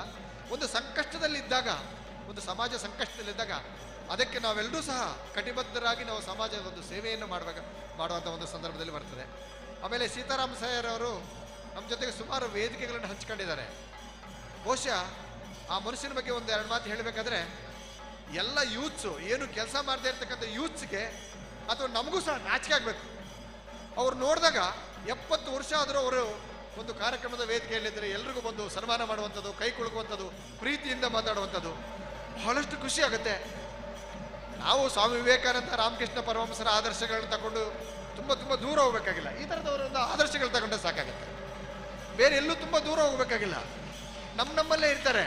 ಒಂದು ಸಂಕಷ್ಟದಲ್ಲಿದ್ದಾಗ, ಒಂದು ಸಮಾಜ ಸಂಕಷ್ಟದಲ್ಲಿದ್ದಾಗ ಅದಕ್ಕೆ ನಾವೆಲ್ಲರೂ ಸಹ ಕಟಿಬದ್ಧರಾಗಿ ನಾವು ಸಮಾಜದ ಒಂದು ಸೇವೆಯನ್ನು ಮಾಡುವಂಥ ಒಂದು ಸಂದರ್ಭದಲ್ಲಿ ಬರ್ತದೆ. ಆಮೇಲೆ ಸೀತಾರಾಮ್ ಸಾಯರ್ ಅವರು ನಮ್ಮ ಜೊತೆಗೆ ಸುಮಾರು ವೇದಿಕೆಗಳನ್ನು ಹಂಚ್ಕೊಂಡಿದ್ದಾರೆ. ಬಹುಶಃ ಆ ಮನುಷ್ಯನ ಬಗ್ಗೆ ಒಂದು ಎರಡು ಮಾತು ಹೇಳಬೇಕಾದ್ರೆ, ಎಲ್ಲ ಯೂತ್ಸು ಏನು ಕೆಲಸ ಮಾಡದೇ ಇರ್ತಕ್ಕಂಥ ಯೂತ್ಸ್ಗೆ ಅಥವಾ ನಮಗೂ ಸಹ ನಾಚಿಕೆ ಆಗಬೇಕು. ಅವ್ರು ನೋಡಿದಾಗ 70 ವರ್ಷ ಆದರೂ ಅವರು ಒಂದು ಕಾರ್ಯಕ್ರಮದ ವೇದಿಕೆಯಲ್ಲಿದ್ದರೆ ಎಲ್ರಿಗೂ ಬಂದು ಸನ್ಮಾನ ಮಾಡುವಂಥದ್ದು, ಕೈ ಕುಳುಕುವಂಥದ್ದು, ಪ್ರೀತಿಯಿಂದ ಮಾತಾಡುವಂಥದ್ದು ಬಹಳಷ್ಟು ಖುಷಿ ಆಗುತ್ತೆ. ನಾವು ಸ್ವಾಮಿ ವಿವೇಕಾನಂದ, ರಾಮಕೃಷ್ಣ ಪರಮಹಂಸರ ಆದರ್ಶಗಳನ್ನ ತಗೊಂಡು ತುಂಬ ತುಂಬ ದೂರ ಹೋಗ್ಬೇಕಾಗಿಲ್ಲ. ಈ ಥರದವರ ಒಂದು ಆದರ್ಶಗಳು ತಗೊಂಡ್ರೆ ಸಾಕಾಗುತ್ತೆ. ಬೇರೆ ಎಲ್ಲೂ ತುಂಬ ದೂರ ಹೋಗ್ಬೇಕಾಗಿಲ್ಲ. ನಮ್ಮಲ್ಲೇ ಇರ್ತಾರೆ.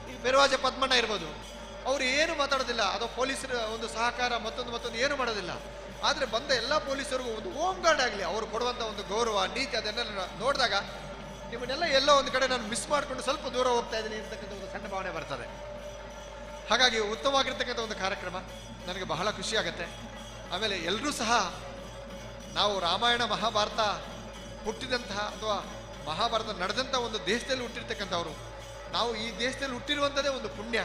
ಈ ಪೆರುವಾಜ ಪದ್ಮಣ್ಣ ಇರ್ಬೋದು, ಅವ್ರು ಏನು ಮಾತಾಡೋದಿಲ್ಲ. ಅದು ಪೊಲೀಸರ ಒಂದು ಸಹಕಾರ ಮತ್ತೊಂದು ಏನು ಮಾಡೋದಿಲ್ಲ. ಆದರೆ ಬಂದ ಎಲ್ಲ ಪೊಲೀಸರಿಗೂ ಒಂದು ಹೋಮ್ ಗಾರ್ಡ್ ಆಗಲಿ ಅವರು ಕೊಡುವಂಥ ಒಂದು ಗೌರವ, ನೀತಿ, ಅದನ್ನೆಲ್ಲ ನೋಡಿದಾಗ ನಿಮ್ಮನ್ನೆಲ್ಲ ಎಲ್ಲೋ ಒಂದು ಕಡೆ ನಾನು ಮಿಸ್ ಮಾಡಿಕೊಂಡು ಸ್ವಲ್ಪ ದೂರ ಹೋಗ್ತಾ ಇದ್ದೀನಿ ಅಂತಕ್ಕಂಥ ಒಂದು ಸಣ್ಣ ಭಾವನೆ ಬರ್ತದೆ. ಹಾಗಾಗಿ ಉತ್ತಮವಾಗಿರ್ತಕ್ಕಂಥ ಒಂದು ಕಾರ್ಯಕ್ರಮ ನನಗೆ ಬಹಳ ಖುಷಿಯಾಗತ್ತೆ. ಆಮೇಲೆ ಎಲ್ಲರೂ ಸಹ ನಾವು ರಾಮಾಯಣ ಮಹಾಭಾರತ ಹುಟ್ಟಿದಂತಹ ಅಥವಾ ಮಹಾಭಾರತ ನಡೆದಂಥ ಒಂದು ದೇಶದಲ್ಲಿ ಹುಟ್ಟಿರ್ತಕ್ಕಂಥವ್ರು. ನಾವು ಈ ದೇಶದಲ್ಲಿ ಹುಟ್ಟಿರುವಂಥದ್ದೇ ಒಂದು ಪುಣ್ಯ.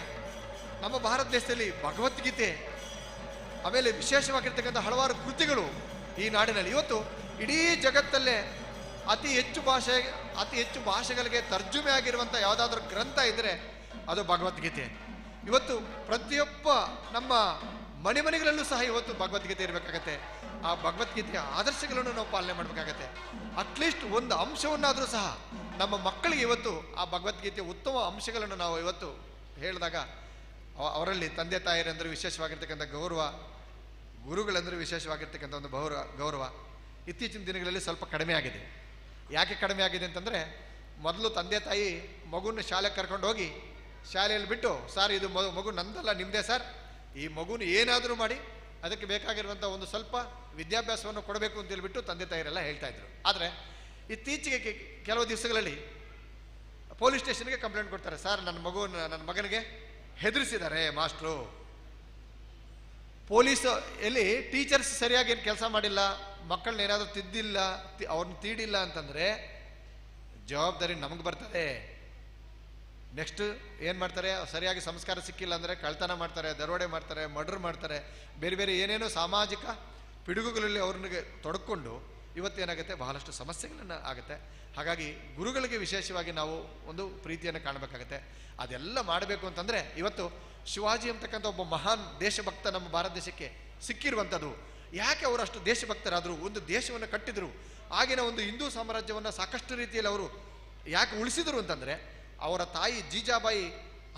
ನಮ್ಮ ಭಾರತ ದೇಶದಲ್ಲಿ ಭಗವದ್ಗೀತೆ, ಆಮೇಲೆ ವಿಶೇಷವಾಗಿರ್ತಕ್ಕಂಥ ಹಲವಾರು ಕೃತಿಗಳು ಈ ನಾಡಿನಲ್ಲಿ ಇವತ್ತು ಇಡೀ ಜಗತ್ತಲ್ಲೇ ಅತಿ ಹೆಚ್ಚು ಭಾಷೆಗಳಿಗೆ ತರ್ಜುಮೆ ಆಗಿರುವಂಥ ಯಾವುದಾದ್ರೂ ಗ್ರಂಥ ಇದ್ದರೆ ಅದು ಭಗವದ್ಗೀತೆ. ಇವತ್ತು ಪ್ರತಿಯೊಬ್ಬ ನಮ್ಮ ಮನೆಗಳಲ್ಲೂ ಸಹ ಇವತ್ತು ಭಗವದ್ಗೀತೆ ಇರಬೇಕಾಗತ್ತೆ. ಆ ಭಗವದ್ಗೀತೆಯ ಆದರ್ಶಗಳನ್ನು ನಾವು ಪಾಲನೆ ಮಾಡಬೇಕಾಗತ್ತೆ. ಅಟ್ಲೀಸ್ಟ್ ಒಂದು ಅಂಶವನ್ನಾದರೂ ಸಹ ನಮ್ಮ ಮಕ್ಕಳಿಗೆ ಇವತ್ತು ಆ ಭಗವದ್ಗೀತೆಯ ಉತ್ತಮ ಅಂಶಗಳನ್ನು ನಾವು ಇವತ್ತು ಹೇಳಿದಾಗ ಅವರಲ್ಲಿ ತಂದೆ ತಾಯಿಯರಂದ್ರೆ ವಿಶೇಷವಾಗಿರ್ತಕ್ಕಂಥ ಗೌರವ, ಗುರುಗಳಂದ್ರೆ ವಿಶೇಷವಾಗಿರ್ತಕ್ಕಂಥ ಒಂದು ಗೌರವ ಇತ್ತೀಚಿನ ದಿನಗಳಲ್ಲಿ ಸ್ವಲ್ಪ ಕಡಿಮೆ ಆಗಿದೆ. ಯಾಕೆ ಕಡಿಮೆ ಆಗಿದೆ ಅಂತಂದರೆ, ಮೊದಲು ತಂದೆ ತಾಯಿ ಮಗುನ ಶಾಲೆಗೆ ಕರ್ಕೊಂಡು ಹೋಗಿ ಶಾಲೆಯಲ್ಲಿ ಬಿಟ್ಟು, ಸರ್ ಇದು ಮಗು ನಂದಲ್ಲ ನಿಮ್ಮದೇ ಸರ್, ಈ ಮಗುನ ಏನಾದರೂ ಮಾಡಿ ಅದಕ್ಕೆ ಬೇಕಾಗಿರುವಂಥ ಒಂದು ಸ್ವಲ್ಪ ವಿದ್ಯಾಭ್ಯಾಸವನ್ನು ಕೊಡಬೇಕು ಅಂತ ಹೇಳ್ಬಿಟ್ಟು ತಂದೆ ತಾಯಿಯರೆಲ್ಲ ಹೇಳ್ತಾ ಇದ್ರು. ಆದರೆ ಇತ್ತೀಚೆಗೆ ಕೆಲವು ದಿವಸಗಳಲ್ಲಿ ಪೊಲೀಸ್ ಸ್ಟೇಷನ್ಗೆ ಕಂಪ್ಲೇಂಟ್ ಕೊಡ್ತಾರೆ, ಸರ್ ನನ್ನ ಮಗನಿಗೆ ಹೆದರಿಸಿದ್ದಾರೆ ಮಾಸ್ಟ್ರು. ಪೊಲೀಸ್ ಎಲ್ಲಿ ಟೀಚರ್ಸ್ ಸರಿಯಾಗಿ ಏನು ಕೆಲಸ ಮಾಡಿಲ್ಲ, ಮಕ್ಕಳನ್ನ ಏನಾದರೂ ತಿದ್ದಿಲ್ಲ, ಅವ್ರನ್ನ ತೀಡಿಲ್ಲ ಅಂತಂದರೆ ಜವಾಬ್ದಾರಿ ನಮಗೆ ಬರ್ತದೆ. ನೆಕ್ಸ್ಟ್ ಏನು ಮಾಡ್ತಾರೆ, ಸರಿಯಾಗಿ ಸಂಸ್ಕಾರ ಸಿಕ್ಕಿಲ್ಲ ಅಂದರೆ ಕಳ್ತನ ಮಾಡ್ತಾರೆ, ದರೋಡೆ ಮಾಡ್ತಾರೆ, ಮರ್ಡರ್ ಮಾಡ್ತಾರೆ, ಬೇರೆ ಬೇರೆ ಏನೇನೋ ಸಾಮಾಜಿಕ ಪಿಡುಗುಗಳಲ್ಲಿ ಅವ್ರನ್ನಿಗೆ ತೊಡಕೊಂಡು ಇವತ್ತೇನಾಗುತ್ತೆ ಬಹಳಷ್ಟು ಸಮಸ್ಯೆಗಳನ್ನು ಆಗುತ್ತೆ. ಹಾಗಾಗಿ ಗುರುಗಳಿಗೆ ವಿಶೇಷವಾಗಿ ನಾವು ಒಂದು ಪ್ರೀತಿಯನ್ನು ಕಾಣಬೇಕಾಗತ್ತೆ. ಅದೆಲ್ಲ ಮಾಡಬೇಕು ಅಂತಂದರೆ ಇವತ್ತು ಶಿವಾಜಿ ಅಂತಕ್ಕಂಥ ಒಬ್ಬ ಮಹಾನ್ ದೇಶಭಕ್ತ ನಮ್ಮ ಭಾರತ ದೇಶಕ್ಕೆ ಸಿಕ್ಕಿರುವಂಥದ್ದು. ಯಾಕೆ ಅವರು ಅಷ್ಟು ದೇಶಭಕ್ತರಾದರು, ಒಂದು ದೇಶವನ್ನು ಕಟ್ಟಿದರು, ಆಗಿನ ಒಂದು ಹಿಂದೂ ಸಾಮ್ರಾಜ್ಯವನ್ನು ಸಾಕಷ್ಟು ರೀತಿಯಲ್ಲಿ ಅವರು ಯಾಕೆ ಉಳಿಸಿದರು ಅಂತಂದರೆ, ಅವರ ತಾಯಿ ಜೀಜಾಬಾಯಿ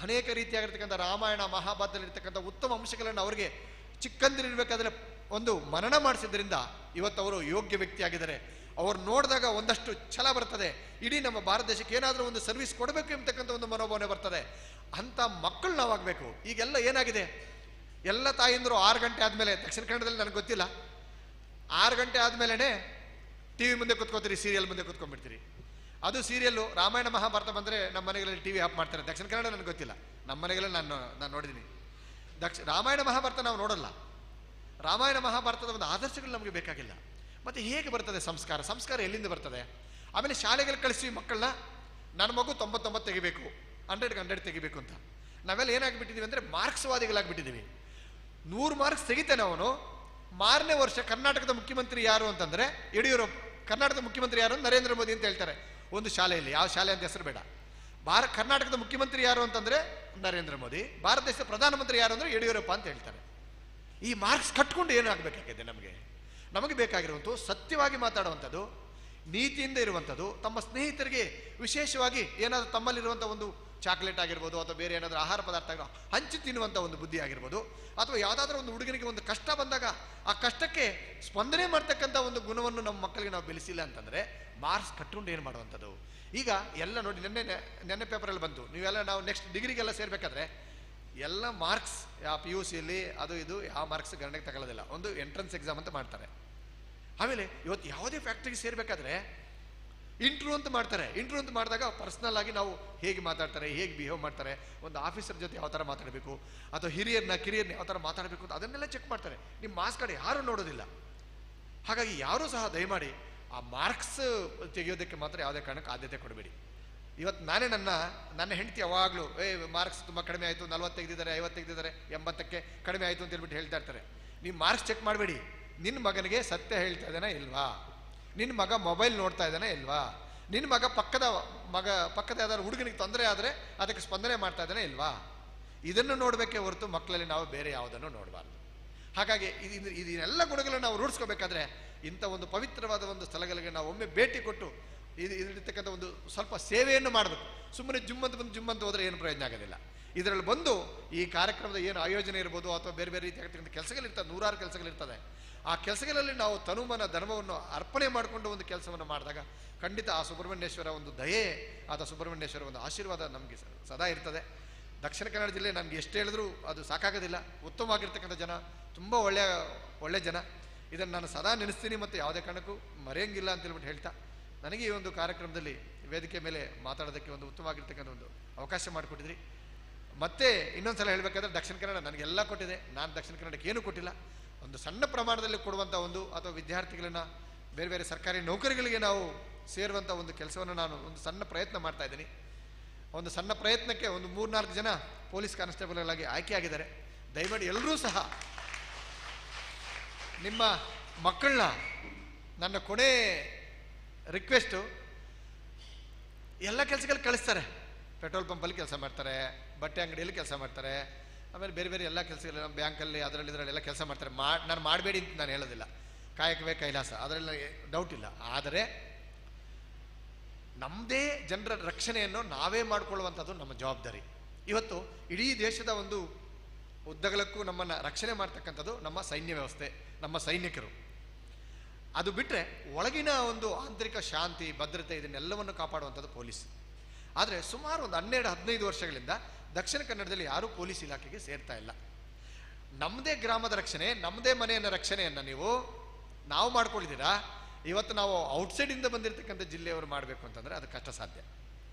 ಅನೇಕ ರೀತಿಯಾಗಿರ್ತಕ್ಕಂಥ ರಾಮಾಯಣ ಮಹಾಭಾರತದಲ್ಲಿರ್ತಕ್ಕಂಥ ಉತ್ತಮ ಅಂಶಗಳನ್ನು ಅವರಿಗೆ ಚಿಕ್ಕಂದಿರಬೇಕಾದ್ರೆ ಒಂದು ಮನನ ಮಾಡಿಸಿದ್ರಿಂದ ಇವತ್ತು ಅವರು ಯೋಗ್ಯ ವ್ಯಕ್ತಿಯಾಗಿದ್ದಾರೆ. ಅವ್ರು ನೋಡಿದಾಗ ಒಂದಷ್ಟು ಛಲ ಬರ್ತದೆ, ಇಡೀ ನಮ್ಮ ಭಾರತ ದೇಶಕ್ಕೆ ಏನಾದರೂ ಒಂದು ಸರ್ವಿಸ್ ಕೊಡಬೇಕು ಎಂಬತಕ್ಕಂಥ ಒಂದು ಮನೋಭಾವನೆ ಬರ್ತದೆ. ಅಂಥ ಮಕ್ಕಳು ನಾವಾಗಬೇಕು. ಈಗೆಲ್ಲ ಏನಾಗಿದೆ, ಎಲ್ಲ ತಾಯಿಂದರು 6 ಗಂಟೆ ಆದಮೇಲೆ, ದಕ್ಷಿಣ ಕನ್ನಡದಲ್ಲಿ ನನಗೆ ಗೊತ್ತಿಲ್ಲ, 6 ಗಂಟೆ ಆದಮೇಲೆ ಟಿ ವಿ ಮುಂದೆ ಕೂತ್ಕೋತೀರಿ, ಸೀರಿಯಲ್ ಮುಂದೆ ಕೂತ್ಕೊಂಡ್ಬಿಡ್ತೀರಿ. ಅದು ಸೀರಿಯಲ್ಲು ರಾಮಾಯಣ ಮಹಾಭಾರತ ಬಂದರೆ ನಮ್ಮ ಮನೆಗಳಲ್ಲಿ ಟಿ ವಿ ಆಫ್ ಮಾಡ್ತಾರೆ. ದಕ್ಷಿಣ ಕನ್ನಡ ನನಗೆ ಗೊತ್ತಿಲ್ಲ, ನಮ್ಮ ಮನೆಗಳಲ್ಲಿ ನಾನು ನೋಡಿದ್ದೀನಿ. ರಾಮಾಯಣ ಮಹಾಭಾರತ ನಾವು ನೋಡಲ್ಲ. ರಾಮಾಯಣ ಮಹಾಭಾರತದ ಒಂದು ಆದರ್ಶಗಳು ನಮಗೆ ಬೇಕಾಗಿಲ್ಲ. ಮತ್ತು ಹೇಗೆ ಬರ್ತದೆ ಸಂಸ್ಕಾರ ಎಲ್ಲಿಂದ ಬರ್ತದೆ? ಆಮೇಲೆ ಶಾಲೆಗಳು ಕಳಿಸಿ ಮಕ್ಕಳನ್ನ, ನನ್ನ ಮಗು 99 ತೆಗಿಬೇಕು, 100ಗೆ 100 ತೆಗಿಬೇಕು ಅಂತ. ನಾವೆಲ್ಲ ಏನಾಗಿಬಿಟ್ಟಿದ್ದೀವಿ ಅಂದರೆ ಮಾರ್ಕ್ಸ್ವಾದಿಗಳಾಗಿಬಿಟ್ಟಿದ್ದೀವಿ. 100 ಮಾರ್ಕ್ಸ್ ತೆಗಿತಾನೆ ಅವನು. ಮಾರನೇ ವರ್ಷ ಕರ್ನಾಟಕದ ಮುಖ್ಯಮಂತ್ರಿ ಯಾರು ಅಂತಂದರೆ ಯಡಿಯೂರಪ್ಪ, ಕರ್ನಾಟಕದ ಮುಖ್ಯಮಂತ್ರಿ ಯಾರು ನರೇಂದ್ರ ಮೋದಿ ಅಂತ ಹೇಳ್ತಾರೆ ಒಂದು ಶಾಲೆಯಲ್ಲಿ. ಯಾವ ಶಾಲೆ ಅಂತ ಹೆಸರು ಬೇಡ. ಕರ್ನಾಟಕದ ಮುಖ್ಯಮಂತ್ರಿ ಯಾರು ಅಂತಂದರೆ ನರೇಂದ್ರ ಮೋದಿ, ಭಾರತ ದೇಶದ ಪ್ರಧಾನಮಂತ್ರಿ ಯಾರು ಅಂದರೆ ಯಡಿಯೂರಪ್ಪ ಅಂತ ಹೇಳ್ತಾರೆ. ಈ ಮಾರ್ಕ್ಸ್ ಕಟ್ಕೊಂಡು ಏನಾಗಬೇಕಾಗಿದೆ? ನಮಗೆ ಬೇಕಾಗಿರುವಂಥದ್ದು ಸತ್ಯವಾಗಿ ಮಾತಾಡುವಂಥದ್ದು, ನೀತಿಯಿಂದ ಇರುವಂಥದ್ದು, ತಮ್ಮ ಸ್ನೇಹಿತರಿಗೆ ವಿಶೇಷವಾಗಿ ಏನಾದರೂ ತಮ್ಮಲ್ಲಿರುವಂಥ ಒಂದು ಚಾಕ್ಲೇಟ್ ಆಗಿರ್ಬೋದು ಅಥವಾ ಬೇರೆ ಏನಾದರೂ ಆಹಾರ ಪದಾರ್ಥ ಹಂಚಿ ತಿನ್ನುವಂಥ ಒಂದು ಬುದ್ಧಿ ಆಗಿರ್ಬೋದು, ಅಥವಾ ಯಾವುದಾದ್ರೂ ಒಂದು ಹುಡುಗನಿಗೆ ಒಂದು ಕಷ್ಟ ಬಂದಾಗ ಆ ಕಷ್ಟಕ್ಕೆ ಸ್ಪಂದನೆ ಮಾಡ್ತಕ್ಕಂಥ ಒಂದು ಗುಣವನ್ನು ನಮ್ಮ ಮಕ್ಕಳಿಗೆ ನಾವು ಬೆಳೆಸಿಲ್ಲ ಅಂತಂದರೆ ಮಾರ್ಕ್ಸ್ ಕಟ್ಕೊಂಡು ಏನು ಮಾಡುವಂಥದ್ದು? ಈಗ ಎಲ್ಲ ನೋಡಿ, ನೆನ್ನೆ ಪೇಪರಲ್ಲಿ ಬಂತು, ನಾವು ನೆಕ್ಸ್ಟ್ ಡಿಗ್ರಿಗೆಲ್ಲ ಸೇರಬೇಕಾದ್ರೆ ಎಲ್ಲ ಮಾರ್ಕ್ಸ್ ಯಾವ PUCಯಲ್ಲಿ ಅದು ಇದು ಯಾವ ಮಾರ್ಕ್ಸ್ ಗಣನೆಗೆ ತಗೊಳ್ಳೋದಿಲ್ಲ, ಒಂದು ಎಂಟ್ರೆನ್ಸ್ ಎಕ್ಸಾಮ್ ಅಂತ ಮಾಡ್ತಾರೆ. ಆಮೇಲೆ ಇವತ್ತು ಯಾವುದೇ ಫ್ಯಾಕ್ಟ್ರಿಗೆ ಸೇರಬೇಕಾದ್ರೆ ಇಂಟ್ರ್ಯೂ ಅಂತ ಮಾಡ್ತಾರೆ. ಇಂಟ್ರ್ಯೂ ಅಂತ ಮಾಡಿದಾಗ ಪರ್ಸ್ನಲ್ ಆಗಿ ನಾವು ಹೇಗೆ ಮಾತಾಡ್ತಾರೆ, ಹೇಗೆ ಬಿಹೇವ್ ಮಾಡ್ತಾರೆ, ಒಂದು ಆಫೀಸರ್ ಜೊತೆ ಯಾವ ಥರ ಮಾತಾಡಬೇಕು, ಅಥವಾ ಕಿರಿಯರ್ನ ಯಾವ ಥರ ಮಾತಾಡಬೇಕು ಅಂತ ಅದನ್ನೆಲ್ಲ ಚೆಕ್ ಮಾಡ್ತಾರೆ. ನಿಮ್ಮ ಮಾರ್ಕ್ಸ್ ಕಾರ್ಡ್ ಯಾರೂ ನೋಡೋದಿಲ್ಲ. ಹಾಗಾಗಿ ಯಾರೂ ಸಹ ದಯಮಾಡಿ ಆ ಮಾರ್ಕ್ಸ್ ತೆಗೆಯೋದಕ್ಕೆ ಮಾತ್ರ ಯಾವುದೇ ಕಾರಣಕ್ಕೆ ಆದ್ಯತೆ ಕೊಡಬೇಡಿ. ಇವತ್ತು ನಾನೇ ನನ್ನ ಹೆಂಡತಿ ಯಾವಾಗಲೂ ಮಾರ್ಕ್ಸ್ ತುಂಬ ಕಡಿಮೆ ಆಯಿತು, 40 ತೆಗೆದಿದ್ದಾರೆ, 50 ತೆಗೆದಿದ್ದಾರೆ, 80ಕ್ಕೆ ಕಡಿಮೆ ಆಯಿತು ಅಂತ ಹೇಳ್ಬಿಟ್ಟು ಹೇಳ್ತಾ ಇರ್ತಾರೆ. ನೀವು ಮಾರ್ಕ್ಸ್ ಚೆಕ್ ಮಾಡಬೇಡಿ. ನಿನ್ನ ಮಗನಿಗೆ ಸತ್ಯ ಹೇಳ್ತಾ ಇದ್ದಾನೆ ಇಲ್ವಾ, ನಿನ್ನ ಮಗ ಮೊಬೈಲ್ ನೋಡ್ತಾ ಇದ್ದಾನೆ ಇಲ್ವಾ, ನಿನ್ನ ಮಗ ಪಕ್ಕದ ಯಾವ್ದಾದ್ರು ಹುಡುಗನಿಗೆ ತೊಂದರೆ ಆದರೆ ಅದಕ್ಕೆ ಸ್ಪಂದನೆ ಮಾಡ್ತಾ ಇದ್ದಾನೆ ಇಲ್ವಾ, ಇದನ್ನು ನೋಡಬೇಕೇ ಹೊರತು ಮಕ್ಕಳಲ್ಲಿ ನಾವು ಬೇರೆ ಯಾವುದನ್ನು ನೋಡಬಾರ್ದು. ಹಾಗಾಗಿ ಇದನ್ನೆಲ್ಲ ಗುಣಗಳನ್ನು ನಾವು ರೂಢಿಸ್ಕೋಬೇಕಾದ್ರೆ ಇಂಥ ಒಂದು ಪವಿತ್ರವಾದ ಒಂದು ಸ್ಥಳಗಳಿಗೆ ನಾವು ಒಮ್ಮೆ ಭೇಟಿ ಕೊಟ್ಟು ಇದಿರ್ತಕ್ಕಂಥ ಒಂದು ಸ್ವಲ್ಪ ಸೇವೆಯನ್ನು ಮಾಡಬೇಕು. ಸುಮ್ಮನೆ ಜುಮ್ಮಂತ ಹೋದರೆ ಏನು ಪ್ರಯೋಜನ ಆಗೋದಿಲ್ಲ. ಇದರಲ್ಲಿ ಬಂದು ಈ ಕಾರ್ಯಕ್ರಮದ ಏನು ಆಯೋಜನೆ ಇರ್ಬೋದು ಅಥವಾ ಬೇರೆ ಬೇರೆ ರೀತಿಯಾಗಿರ್ತಕ್ಕಂಥ ಕೆಲಸಗಳಿರ್ತದೆ, 100 ಕೆಲಸಗಳಿರ್ತದೆ. ಆ ಕೆಲಸಗಳಲ್ಲಿ ನಾವು ತನುಮನ ಧರ್ಮವನ್ನು ಅರ್ಪಣೆ ಮಾಡಿಕೊಂಡು ಒಂದು ಕೆಲಸವನ್ನು ಮಾಡಿದಾಗ ಖಂಡಿತ ಆ ಸುಬ್ರಹ್ಮಣ್ಯೇಶ್ವರ ಒಂದು ದಯೆ ಆದ ಸುಬ್ರಹ್ಮಣ್ಯೇಶ್ವರ ಒಂದು ಆಶೀರ್ವಾದ ನಮಗೆ ಸದಾ ಇರ್ತದೆ. ದಕ್ಷಿಣ ಕನ್ನಡ ಜಿಲ್ಲೆ ನಮಗೆ ಎಷ್ಟು ಹೇಳಿದ್ರೂ ಅದು ಸಾಕಾಗೋದಿಲ್ಲ. ಉತ್ತಮವಾಗಿರ್ತಕ್ಕಂಥ ಜನ, ತುಂಬ ಒಳ್ಳೆ ಜನ. ಇದನ್ನು ನಾನು ಸದಾ ನೆನೆಸ್ತೀನಿ ಮತ್ತು ಯಾವುದೇ ಕಾರಣಕ್ಕೂ ಮರೆಯಂಗಿಲ್ಲ ಅಂತ ಹೇಳ್ಬಿಟ್ಟು ಹೇಳ್ತಾ, ನನಗೆ ಈ ಒಂದು ಕಾರ್ಯಕ್ರಮದಲ್ಲಿ ವೇದಿಕೆ ಮೇಲೆ ಮಾತಾಡೋದಕ್ಕೆ ಒಂದು ಉತ್ತಮವಾಗಿರ್ತಕ್ಕಂಥ ಒಂದು ಅವಕಾಶ ಮಾಡಿಕೊಟ್ಟಿದ್ರಿ. ಮತ್ತೆ ಇನ್ನೊಂದು ಸಲ ಹೇಳಬೇಕಾದ್ರೆ ದಕ್ಷಿಣ ಕನ್ನಡ ನನಗೆಲ್ಲ ಕೊಟ್ಟಿದೆ, ನಾನು ದಕ್ಷಿಣ ಕನ್ನಡಕ್ಕೆ ಏನೂ ಕೊಟ್ಟಿಲ್ಲ. ಒಂದು ಸಣ್ಣ ಪ್ರಮಾಣದಲ್ಲಿ ಕೊಡುವಂಥ ಒಂದು ಅಥವಾ ವಿದ್ಯಾರ್ಥಿಗಳನ್ನು ಬೇರೆ ಬೇರೆ ಸರ್ಕಾರಿ ನೌಕರಿಗಳಿಗೆ ನಾವು ಸೇರುವಂಥ ಒಂದು ಕೆಲಸವನ್ನು ನಾನು ಒಂದು ಸಣ್ಣ ಪ್ರಯತ್ನ ಮಾಡ್ತಾ ಇದ್ದೀನಿ. ಒಂದು ಸಣ್ಣ ಪ್ರಯತ್ನಕ್ಕೆ ಒಂದು 3-4 ಜನ ಪೊಲೀಸ್ ಕಾನ್ಸ್ಟೇಬಲ್ಗಳಾಗಿ ಆಯ್ಕೆಯಾಗಿದ್ದಾರೆ. ದಯಮಾಡಿ ಎಲ್ಲರೂ ಸಹ ನಿಮ್ಮ ಮಕ್ಕಳನ್ನ, ನನ್ನ ಕೊನೆ ರಿಕ್ವೆಸ್ಟು, ಎಲ್ಲ ಕೆಲಸಗಳು ಕಳಿಸ್ತಾರೆ. ಪೆಟ್ರೋಲ್ ಪಂಪಲ್ಲಿ ಕೆಲಸ ಮಾಡ್ತಾರೆ, ಬಟ್ಟೆ ಅಂಗಡಿಯಲ್ಲಿ ಕೆಲಸ ಮಾಡ್ತಾರೆ, ಆಮೇಲೆ ಬೇರೆ ಬೇರೆ ಎಲ್ಲ ಕೆಲಸಗಳು ಬ್ಯಾಂಕಲ್ಲಿ ಅದರಲ್ಲಿ ಇದರಲ್ಲೆಲ್ಲ ಕೆಲಸ ಮಾಡ್ತಾರೆ. ನಾನು ಮಾಡಬೇಡಿ ಅಂತ ನಾನು ಹೇಳೋದಿಲ್ಲ, ಕಾಯಕವೇ ಕೈಲಾಸ, ಅದರಲ್ಲಿ ಡೌಟ್ ಇಲ್ಲ. ಆದರೆ ನಮ್ಮದೇ ಜನರ ರಕ್ಷಣೆಯನ್ನು ನಾವೇ ಮಾಡಿಕೊಳ್ಳುವಂಥದ್ದು ನಮ್ಮ ಜವಾಬ್ದಾರಿ. ಇವತ್ತು ಇಡೀ ದೇಶದ ಒಂದು ಉದ್ದಗಲಕ್ಕೂ ನಮ್ಮನ್ನು ರಕ್ಷಣೆ ಮಾಡ್ತಕ್ಕಂಥದ್ದು ನಮ್ಮ ಸೈನ್ಯ ವ್ಯವಸ್ಥೆ, ನಮ್ಮ ಸೈನಿಕರು. ಅದು ಬಿಟ್ಟರೆ ಒಳಗಿನ ಒಂದು ಆಂತರಿಕ ಶಾಂತಿ, ಭದ್ರತೆ ಇದನ್ನೆಲ್ಲವನ್ನು ಕಾಪಾಡುವಂಥದ್ದು ಪೊಲೀಸ್. ಆದರೆ ಸುಮಾರು ಒಂದು 12-15 ವರ್ಷಗಳಿಂದ ದಕ್ಷಿಣ ಕನ್ನಡದಲ್ಲಿ ಯಾರೂ ಪೊಲೀಸ್ ಇಲಾಖೆಗೆ ಸೇರ್ತಾ ಇಲ್ಲ. ನಮ್ಮದೇ ಗ್ರಾಮದ ರಕ್ಷಣೆ, ನಮ್ಮದೇ ಮನೆಯ ರಕ್ಷಣೆಯನ್ನು ನಾವು ಮಾಡ್ಕೊಂಡಿದ್ದೀರಾ. ಇವತ್ತು ನಾವು ಔಟ್ಸೈಡಿಂದ ಬಂದಿರತಕ್ಕಂಥ ಜಿಲ್ಲೆಯವರು ಮಾಡಬೇಕು ಅಂತಂದರೆ ಅದು ಕಷ್ಟ ಸಾಧ್ಯ.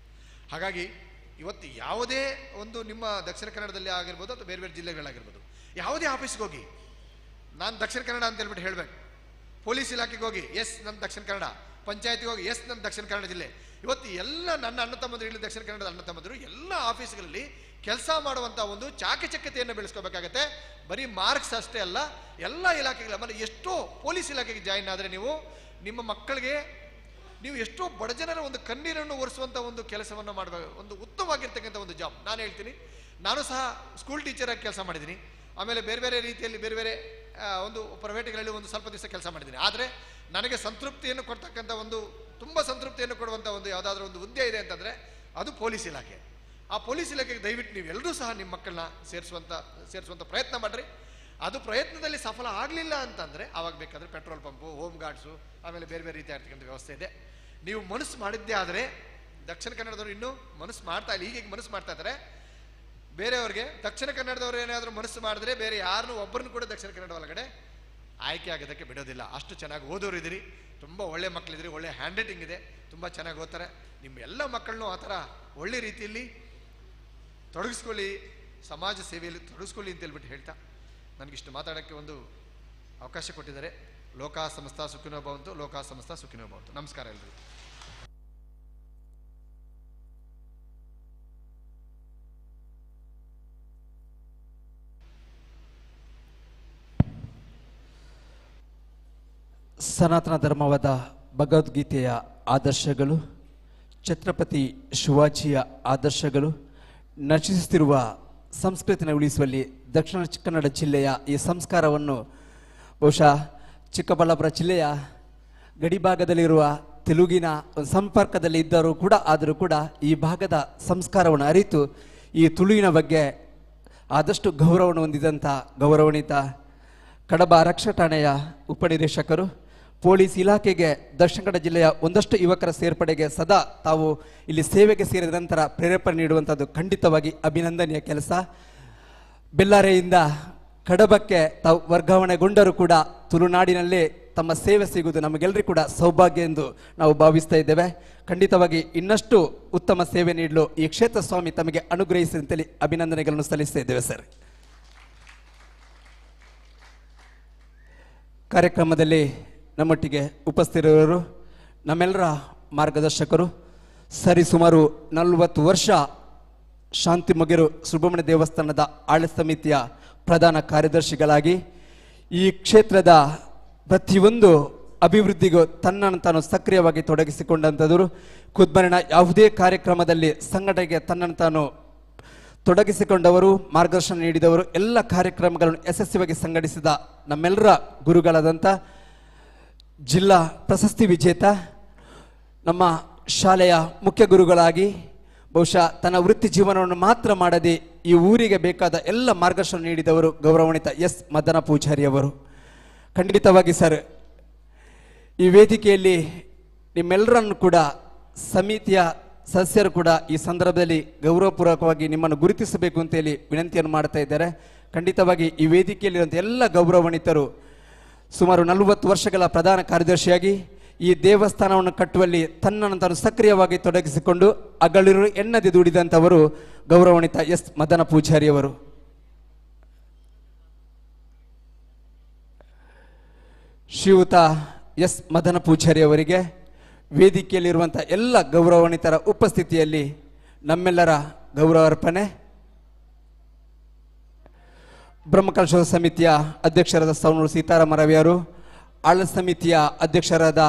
ಹಾಗಾಗಿ ಇವತ್ತು ಯಾವುದೇ ಒಂದು ನಿಮ್ಮ ದಕ್ಷಿಣ ಕನ್ನಡದಲ್ಲಿ ಆಗಿರ್ಬೋದು ಅಥವಾ ಬೇರೆ ಬೇರೆ ಜಿಲ್ಲೆಗಳಾಗಿರ್ಬೋದು, ಯಾವುದೇ ಆಫೀಸ್ಗೆ ಹೋಗಿ ನಾನು ದಕ್ಷಿಣ ಕನ್ನಡ ಅಂತ ಹೇಳ್ಬಿಟ್ಟು ಹೇಳಬೇಕು. ಪೊಲೀಸ್ ಇಲಾಖೆಗೆ ಹೋಗಿ ಎಸ್ ನನ್ನ ದಕ್ಷಿಣ ಕನ್ನಡ, ಪಂಚಾಯತಿಗೆ ಹೋಗಿ ಎಸ್ ನನ್ನ ದಕ್ಷಿಣ ಕನ್ನಡ ಜಿಲ್ಲೆ. ಇವತ್ತು ಎಲ್ಲ ನನ್ನ ಅಣ್ಣ ತಮ್ಮಂದರು, ಇಲ್ಲಿ ದಕ್ಷಿಣ ಕನ್ನಡದ ಅಣ್ಣ ತಮ್ಮಂದರು ಎಲ್ಲ ಆಫೀಸ್ಗಳಲ್ಲಿ ಕೆಲಸ ಮಾಡುವಂಥ ಒಂದು ಚಾಕಚಕ್ಯತೆಯನ್ನು ಬೆಳೆಸ್ಕೋಬೇಕಾಗತ್ತೆ. ಬರೀ ಮಾರ್ಕ್ಸ್ ಅಷ್ಟೇ ಅಲ್ಲ, ಎಲ್ಲ ಇಲಾಖೆಗಳ ಆಮೇಲೆ ಎಷ್ಟೋ ಪೊಲೀಸ್ ಇಲಾಖೆಗೆ ಜಾಯಿನ್ ಆದರೆ ನಿಮ್ಮ ಮಕ್ಕಳಿಗೆ ನೀವು ಎಷ್ಟೋ ಬಡಜನರ ಒಂದು ಕಣ್ಣೀರನ್ನು ಒರೆಸುವಂಥ ಒಂದು ಕೆಲಸವನ್ನು ಮಾಡಬೇಕು. ಒಂದು ಉತ್ತಮವಾಗಿರ್ತಕ್ಕಂಥ ಒಂದು ಜಾಬ್. ನಾನು ಹೇಳ್ತೀನಿ, ನಾನು ಸಹ ಸ್ಕೂಲ್ ಟೀಚರಾಗಿ ಕೆಲಸ ಮಾಡಿದ್ದೀನಿ, ಆಮೇಲೆ ಬೇರೆ ಬೇರೆ ರೀತಿಯಲ್ಲಿ ಬೇರೆ ಬೇರೆ ಒಂದು ಪ್ರೈವೇಟ್ಗಳಲ್ಲಿ ಒಂದು ಸ್ವಲ್ಪ ದಿವಸ ಕೆಲಸ ಮಾಡಿದ್ದೀನಿ. ಆದರೆ ನನಗೆ ಸಂತೃಪ್ತಿಯನ್ನು ಕೊಡ್ತಕ್ಕಂಥ ಒಂದು, ತುಂಬ ಸಂತೃಪ್ತಿಯನ್ನು ಕೊಡುವಂಥ ಒಂದು ಯಾವುದಾದ್ರೂ ಒಂದು ಹುದ್ದೆ ಇದೆ ಅಂತಂದರೆ ಅದು ಪೊಲೀಸ್ ಇಲಾಖೆ. ಆ ಪೊಲೀಸ್ ಇಲಾಖೆಗೆ ದಯವಿಟ್ಟು ನೀವು ಎಲ್ಲರೂ ಸಹ ನಿಮ್ಮ ಮಕ್ಕಳನ್ನ ಸೇರಿಸುವಂಥ ಪ್ರಯತ್ನ ಮಾಡಿರಿ. ಅದು ಪ್ರಯತ್ನದಲ್ಲಿ ಸಫಲ ಆಗಲಿಲ್ಲ ಅಂತಂದರೆ ಆವಾಗ ಬೇಕಾದರೆ ಪೆಟ್ರೋಲ್ ಪಂಪು, ಹೋಮ್ ಗಾರ್ಡ್ಸು, ಆಮೇಲೆ ಬೇರೆ ಬೇರೆ ರೀತಿಯಾಗಿರ್ತಕ್ಕಂಥ ವ್ಯವಸ್ಥೆ ಇದೆ. ನೀವು ಮನಸ್ಸು ಮಾಡಿದ್ದೇ ಆದರೆ, ದಕ್ಷಿಣ ಕನ್ನಡದವರು ಇನ್ನೂ ಮನಸ್ಸು ಮಾಡ್ತಾ ಇಲ್ಲ, ಈಗ ಮನಸ್ಸು ಮಾಡ್ತಾ ಇದ್ದಾರೆ. ಬೇರೆಯವ್ರಿಗೆ ದಕ್ಷಿಣ ಕನ್ನಡದವ್ರು ಏನಾದರೂ ಮನಸ್ಸು ಮಾಡಿದ್ರೆ ಬೇರೆ ಯಾರನ್ನೂ ಒಬ್ಬರನ್ನು ಕೂಡ ದಕ್ಷಿಣ ಕನ್ನಡ ಒಳಗಡೆ ಆಯ್ಕೆ ಆಗೋದಕ್ಕೆ ಬಿಡೋದಿಲ್ಲ. ಅಷ್ಟು ಚೆನ್ನಾಗಿ ಓದೋರು ಇದ್ದೀರಿ, ತುಂಬ ಒಳ್ಳೆ ಮಕ್ಕಳಿದ್ದೀರಿ, ಒಳ್ಳೆ ಹ್ಯಾಂಡ್ ರೈಟಿಂಗ್ ಇದೆ, ತುಂಬ ಚೆನ್ನಾಗಿ ಓದ್ತಾರೆ. ನಿಮ್ಮ ಎಲ್ಲ ಮಕ್ಕಳನ್ನೂ ಆ ಥರ ಒಳ್ಳೆ ರೀತಿಯಲ್ಲಿ ತೊಡಗಿಸ್ಕೊಳ್ಳಿ, ಸಮಾಜ ಸೇವೆಯಲ್ಲಿ ತೊಡಗಿಸ್ಕೊಳ್ಳಿ ಅಂತ ಹೇಳ್ಬಿಟ್ಟು ಹೇಳ್ತಾ ನನಗಿಷ್ಟು ಮಾತಾಡೋಕ್ಕೆ ಒಂದು ಅವಕಾಶ ಕೊಟ್ಟಿದ್ದಾರೆ. ಲೋಕ ಸಂಸ್ಥಾ ಸುಖಿನೋ ಭವಂತು, ಲೋಕ ಸಂಸ್ಥಾ ಸುಖಿನೋ ಭವಂತು. ನಮಸ್ಕಾರ ಎಲ್ರಿಗೂ. ಸನಾತನ ಧರ್ಮವಾದ ಭಗವದ್ಗೀತೆಯ ಆದರ್ಶಗಳು, ಛತ್ರಪತಿ ಶಿವಾಜಿಯ ಆದರ್ಶಗಳು, ನಶಿಸುತ್ತಿರುವ ಸಂಸ್ಕೃತಿಯನ್ನು ಉಳಿಸುವಲ್ಲಿ ದಕ್ಷಿಣ ಕನ್ನಡ ಜಿಲ್ಲೆಯ ಈ ಸಂಸ್ಕಾರವನ್ನು ಬಹುಶಃ ಚಿಕ್ಕಬಳ್ಳಾಪುರ ಜಿಲ್ಲೆಯ ಗಡಿಭಾಗದಲ್ಲಿರುವ ತೆಲುಗಿನ ಸಂಪರ್ಕದಲ್ಲಿ ಇದ್ದರೂ ಕೂಡ, ಆದರೂ ಕೂಡ ಈ ಭಾಗದ ಸಂಸ್ಕಾರವನ್ನು ಅರಿತು ಈ ತುಳುವಿನ ಬಗ್ಗೆ ಆದಷ್ಟು ಗೌರವವನ್ನು ಹೊಂದಿದಂಥ ಗೌರವಾನ್ವಿತ ಕಡಬ ಆರಕ್ಷಕ ಠಾಣೆಯ ಉಪನಿರೀಕ್ಷಕರು, ಪೊಲೀಸ್ ಇಲಾಖೆಗೆ ದಕ್ಷಿಣ ಕನ್ನಡ ಜಿಲ್ಲೆಯ ಒಂದಷ್ಟು ಯುವಕರ ಸೇರ್ಪಡೆಗೆ ಸದಾ ತಾವು ಇಲ್ಲಿ ಸೇವೆಗೆ ಸೇರಿದ ನಂತರ ಪ್ರೇರೇಪಣೆ ನೀಡುವಂಥದ್ದು ಖಂಡಿತವಾಗಿ ಅಭಿನಂದನೀಯ ಕೆಲಸ. ಬೆಲ್ಲಾರೆಯಿಂದ ಕಡಬಕ್ಕೆ ತಾವು ವರ್ಗಾವಣೆಗೊಂಡರೂ ಕೂಡ ತುಳುನಾಡಿನಲ್ಲೇ ತಮ್ಮ ಸೇವೆ ಸಿಗುವುದು ನಮಗೆಲ್ಲರಿಗೂ ಕೂಡ ಸೌಭಾಗ್ಯ ಎಂದು ನಾವು ಭಾವಿಸ್ತಾ ಇದ್ದೇವೆ. ಖಂಡಿತವಾಗಿ ಇನ್ನಷ್ಟು ಉತ್ತಮ ಸೇವೆ ನೀಡಲು ಈ ಕ್ಷೇತ್ರ ಸ್ವಾಮಿ ತಮಗೆ ಅನುಗ್ರಹಿಸಿದಂತೇಳಿ ಅಭಿನಂದನೆಗಳನ್ನು ಸಲ್ಲಿಸ್ತಾ ಇದ್ದೇವೆ ಸರ್. ಕಾರ್ಯಕ್ರಮದಲ್ಲಿ ನಮ್ಮೊಟ್ಟಿಗೆ ಉಪಸ್ಥಿತರಿರುವವರು ನಮ್ಮೆಲ್ಲರ ಮಾರ್ಗದರ್ಶಕರು, ಸರಿಸುಮಾರು 40 ವರ್ಷ ಶಾಂತಿಮೊಗೆರು ಸುಬ್ರಹ್ಮಣ್ಯ ದೇವಸ್ಥಾನದ ಆಡಳಿತ ಸಮಿತಿಯ ಪ್ರಧಾನ ಕಾರ್ಯದರ್ಶಿಗಳಾಗಿ ಈ ಕ್ಷೇತ್ರದ ಪ್ರತಿಯೊಂದು ಅಭಿವೃದ್ಧಿಗೂ ತನ್ನನ್ನು ತಾನು ಸಕ್ರಿಯವಾಗಿ ತೊಡಗಿಸಿಕೊಂಡಂಥವರು. ಖುದ್ಮರಿನ ಯಾವುದೇ ಕಾರ್ಯಕ್ರಮದಲ್ಲಿ ಸಂಘಟನೆಗೆ ತನ್ನನ್ನು ತಾನು ತೊಡಗಿಸಿಕೊಂಡವರು, ಮಾರ್ಗದರ್ಶನ ನೀಡಿದವರು, ಎಲ್ಲ ಕಾರ್ಯಕ್ರಮಗಳನ್ನು ಯಶಸ್ವಿಯಾಗಿ ಸಂಘಟಿಸಿದ ನಮ್ಮೆಲ್ಲರ ಗುರುಗಳಾದಂಥ ಜಿಲ್ಲಾ ಪ್ರಶಸ್ತಿ ವಿಜೇತ, ನಮ್ಮ ಶಾಲೆಯ ಮುಖ್ಯ ಗುರುಗಳಾಗಿ ಬಹುಶಃ ತನ್ನ ವೃತ್ತಿ ಜೀವನವನ್ನು ಮಾತ್ರ ಮಾಡದೆ ಈ ಊರಿಗೆ ಬೇಕಾದ ಎಲ್ಲ ಮಾರ್ಗದರ್ಶನ ನೀಡಿದವರು ಗೌರವಾನ್ವಿತ ಎಸ್ ಮದನ ಪೂಜಾರಿ ಅವರು. ಖಂಡಿತವಾಗಿ ಸರ್, ಈ ವೇದಿಕೆಯಲ್ಲಿ ನಿಮ್ಮೆಲ್ಲರನ್ನು ಕೂಡ ಸಮಿತಿಯ ಸದಸ್ಯರು ಕೂಡ ಈ ಸಂದರ್ಭದಲ್ಲಿ ಗೌರವಪೂರ್ವಕವಾಗಿ ನಿಮ್ಮನ್ನು ಗುರುತಿಸಬೇಕು ಅಂತೇಳಿ ವಿನಂತಿಯನ್ನು ಮಾಡ್ತಾ ಇದ್ದಾರೆ. ಖಂಡಿತವಾಗಿ ಈ ವೇದಿಕೆಯಲ್ಲಿರುವಂಥ ಎಲ್ಲ ಗೌರವಾನ್ವಿತರು ಸುಮಾರು 40 ವರ್ಷಗಳ ಪ್ರಧಾನ ಕಾರ್ಯದರ್ಶಿಯಾಗಿ ಈ ದೇವಸ್ಥಾನವನ್ನು ಕಟ್ಟುವಲ್ಲಿ ತನ್ನನ್ನು ತಾನು ಸಕ್ರಿಯವಾಗಿ ತೊಡಗಿಸಿಕೊಂಡು ಹಗಲಿರುಳು ಎನ್ನದೆ ದುಡಿದಂಥವರು ಗೌರವಾನ್ವಿತ ಎಸ್ ಮದನ ಪೂಜಾರಿಯವರು. ಶ್ರೀಯುತ ಎಸ್ ಮದನ ಪೂಜಾರಿಯವರಿಗೆ ವೇದಿಕೆಯಲ್ಲಿರುವಂಥ ಎಲ್ಲ ಗೌರವಾನ್ವಿತರ ಉಪಸ್ಥಿತಿಯಲ್ಲಿ ನಮ್ಮೆಲ್ಲರ ಗೌರವಾರ್ಪಣೆ. ಬ್ರಹ್ಮಕಲಶೋತ್ಸವ ಸಮಿತಿಯ ಅಧ್ಯಕ್ಷರಾದ ಸೌನೂರು ಸೀತಾರಾಮ ರವಿಯವರು, ಆಡಳಿತ ಸಮಿತಿಯ ಅಧ್ಯಕ್ಷರಾದ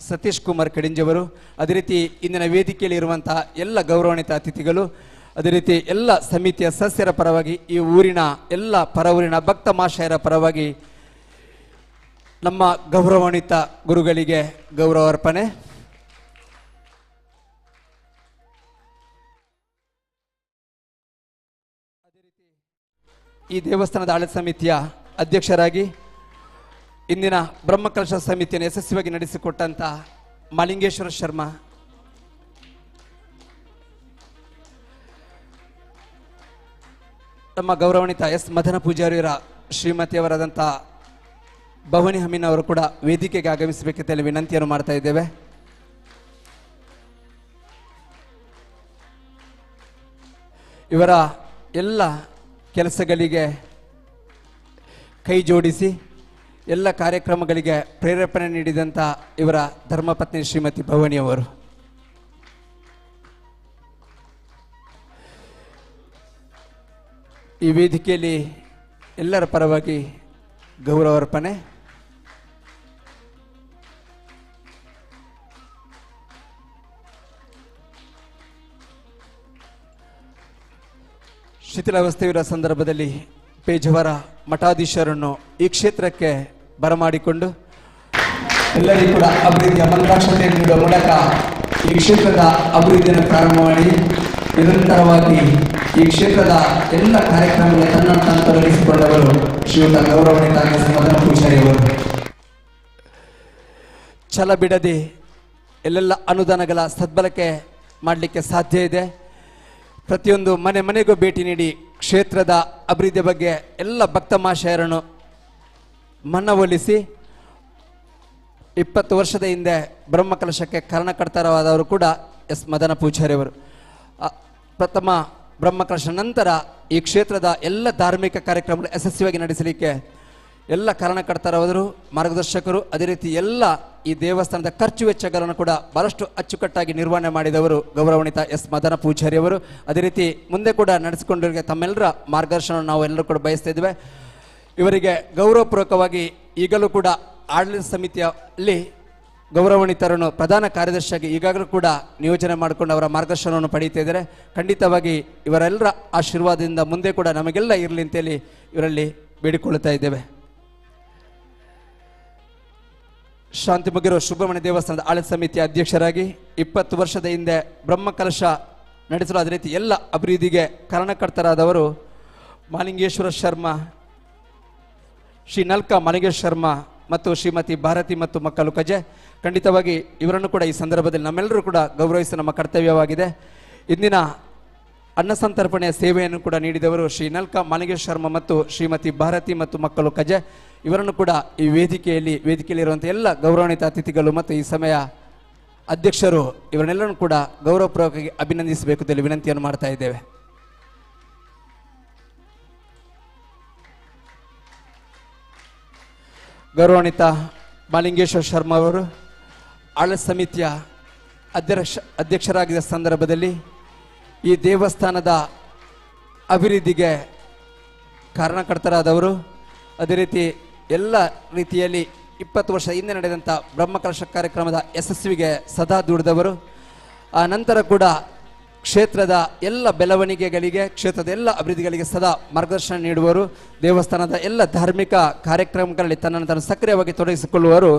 ಸತೀಶ್ ಕುಮಾರ್ ಕಡಿಂಜವರು, ಅದೇ ರೀತಿ ಇಂದಿನ ವೇದಿಕೆಯಲ್ಲಿ ಇರುವಂತಹ ಎಲ್ಲ ಗೌರವಾನ್ವಿತ ಅತಿಥಿಗಳು, ಅದೇ ರೀತಿ ಎಲ್ಲ ಸಮಿತಿಯ ಸದಸ್ಯರ ಪರವಾಗಿ, ಈ ಊರಿನ ಎಲ್ಲ ಪರವೂರಿನ ಭಕ್ತ ಮಹಾಶಯರ ಪರವಾಗಿ ನಮ್ಮ ಗೌರವಾನ್ವಿತ ಗುರುಗಳಿಗೆ ಗೌರವಾರ್ಪಣೆ. ಈ ದೇವಸ್ಥಾನದ ಆಡಳಿತ ಸಮಿತಿಯ ಅಧ್ಯಕ್ಷರಾಗಿ ಇಂದಿನ ಬ್ರಹ್ಮಕಲಶ ಸಮಿತಿಯನ್ನು ಯಶಸ್ವಿಯಾಗಿ ನಡೆಸಿಕೊಟ್ಟಂತ ಮಾಲಿಂಗೇಶ್ವರ ಶರ್ಮಾ, ನಮ್ಮ ಗೌರವಾನ್ವಿತ ಎಸ್ ಮದನ ಪೂಜಾರಿಯವರ ಶ್ರೀಮತಿಯವರಾದಂಥ ಭವಾನಿ ಹಮೀನ್ ಅವರು ಕೂಡ ವೇದಿಕೆಗೆ ಆಗಮಿಸಬೇಕಂತೇಳಿ ವಿನಂತಿಯನ್ನು ಮಾಡ್ತಾ ಇದ್ದೇವೆ. ಇವರ ಎಲ್ಲ ಕೆಲಸಗಳಿಗೆ ಕೈ ಜೋಡಿಸಿ ಎಲ್ಲ ಕಾರ್ಯಕ್ರಮಗಳಿಗೆ ಪ್ರೇರೇಪಣೆ ನೀಡಿದಂಥ ಇವರ ಧರ್ಮಪತ್ನಿ ಶ್ರೀಮತಿ ಭವಾನಿಯವರು. ಈ ವೇದಿಕೆಯಲ್ಲಿ ಎಲ್ಲರ ಪರವಾಗಿ ಗೌರವಾರ್ಪಣೆ. ಶಿಥಿಲಾವಸ್ಥೆಯಿರುವ ಸಂದರ್ಭದಲ್ಲಿ ಪೇಜಾವರ ಮಠಾಧೀಶರನ್ನು ಈ ಕ್ಷೇತ್ರಕ್ಕೆ ಬರಮಾಡಿಕೊಂಡು ಎಲ್ಲರಿಗೂ ಕೂಡ ಅಭಿವೃದ್ಧಿಯ ಮಂತ್ರಾಕ್ಷತೆ ನೀಡುವ ಮೂಲಕ ಈ ಕ್ಷೇತ್ರದ ಅಭಿವೃದ್ಧಿಯನ್ನು ಪ್ರಾರಂಭ ಮಾಡಿ ನಿರಂತರವಾಗಿ ಈ ಕ್ಷೇತ್ರದ ಎಲ್ಲ ಕಾರ್ಯಕ್ರಮಗಳಿಗೆ ತನ್ನನ್ನು ತಾನು ತೊಡಗಿಸಿಕೊಂಡವರು ಶ್ರೀಯುತ ಗೌರವಾನ್ವಿತ ಎಸ್ ಮದನ ಪೂಜಾರಿಯವರು. ಛಲ ಬಿಡದೆ ಎಲ್ಲೆಲ್ಲ ಅನುದಾನಗಳ ಸದ್ಬಳಕೆ ಮಾಡಲಿಕ್ಕೆ ಸಾಧ್ಯ ಇದೆ. ಪ್ರತಿಯೊಂದು ಮನೆ ಮನೆಗೂ ಭೇಟಿ ನೀಡಿ ಕ್ಷೇತ್ರದ ಅಭಿವೃದ್ಧಿಯ ಬಗ್ಗೆ ಎಲ್ಲ ಭಕ್ತ ಮಹಾಶಯರನ್ನು ಮನವೊಲಿಸಿ 20 ವರ್ಷದ ಹಿಂದೆ ಬ್ರಹ್ಮಕಲಶಕ್ಕೆ ಕಾರಣಕರ್ತರವಾದವರು ಕೂಡ ಎಸ್ ಮದನ ಪೂಜಾರಿಯವರು. ಪ್ರಥಮ ಬ್ರಹ್ಮಕಲಶ ನಂತರ ಈ ಕ್ಷೇತ್ರದ ಎಲ್ಲ ಧಾರ್ಮಿಕ ಕಾರ್ಯಕ್ರಮಗಳು ಯಶಸ್ವಿಯಾಗಿ ನಡೆಸಲಿಕ್ಕೆ ಎಲ್ಲ ಕಾರಣಕರ್ತರವಾದರು, ಮಾರ್ಗದರ್ಶಕರು. ಅದೇ ರೀತಿ ಎಲ್ಲ ಈ ದೇವಸ್ಥಾನದ ಖರ್ಚು ವೆಚ್ಚಗಳನ್ನು ಕೂಡ ಬಹಳಷ್ಟು ಅಚ್ಚುಕಟ್ಟಾಗಿ ನಿರ್ವಹಣೆ ಮಾಡಿದವರು ಗೌರವಾನ್ವಿತ ಎಸ್ ಮದನ ಪೂಜಾರಿಯವರು. ಅದೇ ರೀತಿ ಮುಂದೆ ಕೂಡ ನಡೆಸಿಕೊಂಡಿರುವ ತಮ್ಮೆಲ್ಲರ ಮಾರ್ಗದರ್ಶನವನ್ನು ನಾವು ಎಲ್ಲರೂ ಕೂಡ ಬಯಸ್ತಾ ಇದ್ದೇವೆ. ಇವರಿಗೆ ಗೌರವಪೂರ್ವಕವಾಗಿ ಈಗಲೂ ಕೂಡ ಆಡಳಿತ ಸಮಿತಿಯಲ್ಲಿ ಗೌರವಾನ್ವಿತರನ್ನು ಪ್ರಧಾನ ಕಾರ್ಯದರ್ಶಿಯಾಗಿ ಈಗಾಗಲೂ ಕೂಡ ನಿಯೋಜನೆ ಮಾಡಿಕೊಂಡು ಅವರ ಮಾರ್ಗದರ್ಶನವನ್ನು ಪಡೆಯುತ್ತಾ ಇದ್ದಾರೆ. ಖಂಡಿತವಾಗಿ ಇವರೆಲ್ಲರ ಆಶೀರ್ವಾದದಿಂದ ಮುಂದೆ ಕೂಡ ನಮಗೆಲ್ಲ ಇರಲಿ ಅಂತೇಳಿ ಇವರಲ್ಲಿ ಬೇಡಿಕೊಳ್ಳುತ್ತಾ ಇದ್ದೇವೆ. ಶಾಂತಿಮೊಗೆರು ಸುಬ್ರಹ್ಮಣ್ಯ ದೇವಸ್ಥಾನದ ಆಡಳಿತ ಸಮಿತಿಯ ಅಧ್ಯಕ್ಷರಾಗಿ 20 ವರ್ಷದ ಹಿಂದೆ ಬ್ರಹ್ಮಕಲಶ ನಡೆಸಲು ಅದೇ ರೀತಿ ಎಲ್ಲ ಅಭಿವೃದ್ಧಿಗೆ ಕಾರಣಕರ್ತರಾದವರು ಮಾಲಿಂಗೇಶ್ವರ ಶರ್ಮಾ, ಶ್ರೀ ನಲ್ಕ ಮಾಲಿಂಗೇಶ್ವರ ಶರ್ಮಾ ಮತ್ತು ಶ್ರೀಮತಿ ಭಾರತಿ ಮತ್ತು ಮಕ್ಕಳು ಕಜೆ. ಖಂಡಿತವಾಗಿ ಇವರನ್ನು ಕೂಡ ಈ ಸಂದರ್ಭದಲ್ಲಿ ನಮ್ಮೆಲ್ಲರೂ ಕೂಡ ಗೌರವಿಸಿ ನಮ್ಮ ಕರ್ತವ್ಯವಾಗಿದೆ. ಇಂದಿನ ಅನ್ನ ಸಂತರ್ಪಣೆಯ ಸೇವೆಯನ್ನು ಕೂಡ ನೀಡಿದವರು ಶ್ರೀ ನಲ್ಕ ಮಾಲಿಂಗೇಶ್ವರ ಶರ್ಮ ಮತ್ತು ಶ್ರೀಮತಿ ಭಾರತಿ ಮತ್ತು ಮಕ್ಕಳು ಕಜೆ. ಇವರನ್ನು ಕೂಡ ಈ ವೇದಿಕೆಯಲ್ಲಿರುವಂಥ ಎಲ್ಲ ಗೌರವಾನ್ವಿತ ಅತಿಥಿಗಳು ಮತ್ತು ಈ ಸಮಯ ಅಧ್ಯಕ್ಷರು ಇವರನ್ನೆಲ್ಲರೂ ಕೂಡ ಗೌರವಪೂರ್ವಕವಾಗಿ ಅಭಿನಂದಿಸಬೇಕು ಅಂತ ವಿನಂತಿಯನ್ನು ಮಾಡ್ತಾ ಇದ್ದೇವೆ. ಗೌರವಾನ್ವಿತ ಮಾಲಿಂಗೇಶ್ವರ ಶರ್ಮ ಅವರು ಆಡಳಿತ ಸಮಿತಿಯ ಅಧ್ಯಕ್ಷರಾಗಿದ್ದ ಸಂದರ್ಭದಲ್ಲಿ ಈ ದೇವಸ್ಥಾನದ ಅಭಿವೃದ್ಧಿಗೆ ಕಾರಣಕರ್ತರಾದವರು. ಅದೇ ರೀತಿ ಎಲ್ಲ ರೀತಿಯಲ್ಲಿ 20 ವರ್ಷ ಹಿಂದೆ ನಡೆದಂಥ ಬ್ರಹ್ಮಕಲಶ ಕಾರ್ಯಕ್ರಮದ ಯಶಸ್ವಿಗೆ ಸದಾ ದುಡಿದವರು. ಆ ನಂತರ ಕೂಡ ಕ್ಷೇತ್ರದ ಎಲ್ಲ ಬೆಳವಣಿಗೆಗಳಿಗೆ, ಕ್ಷೇತ್ರದ ಎಲ್ಲ ಅಭಿವೃದ್ಧಿಗಳಿಗೆ ಸದಾ ಮಾರ್ಗದರ್ಶನ ನೀಡುವರು. ದೇವಸ್ಥಾನದ ಎಲ್ಲ ಧಾರ್ಮಿಕ ಕಾರ್ಯಕ್ರಮಗಳಲ್ಲಿ ತನ್ನನ್ನು ತಾನು ಸಕ್ರಿಯವಾಗಿ ತೊಡಗಿಸಿಕೊಳ್ಳುವರು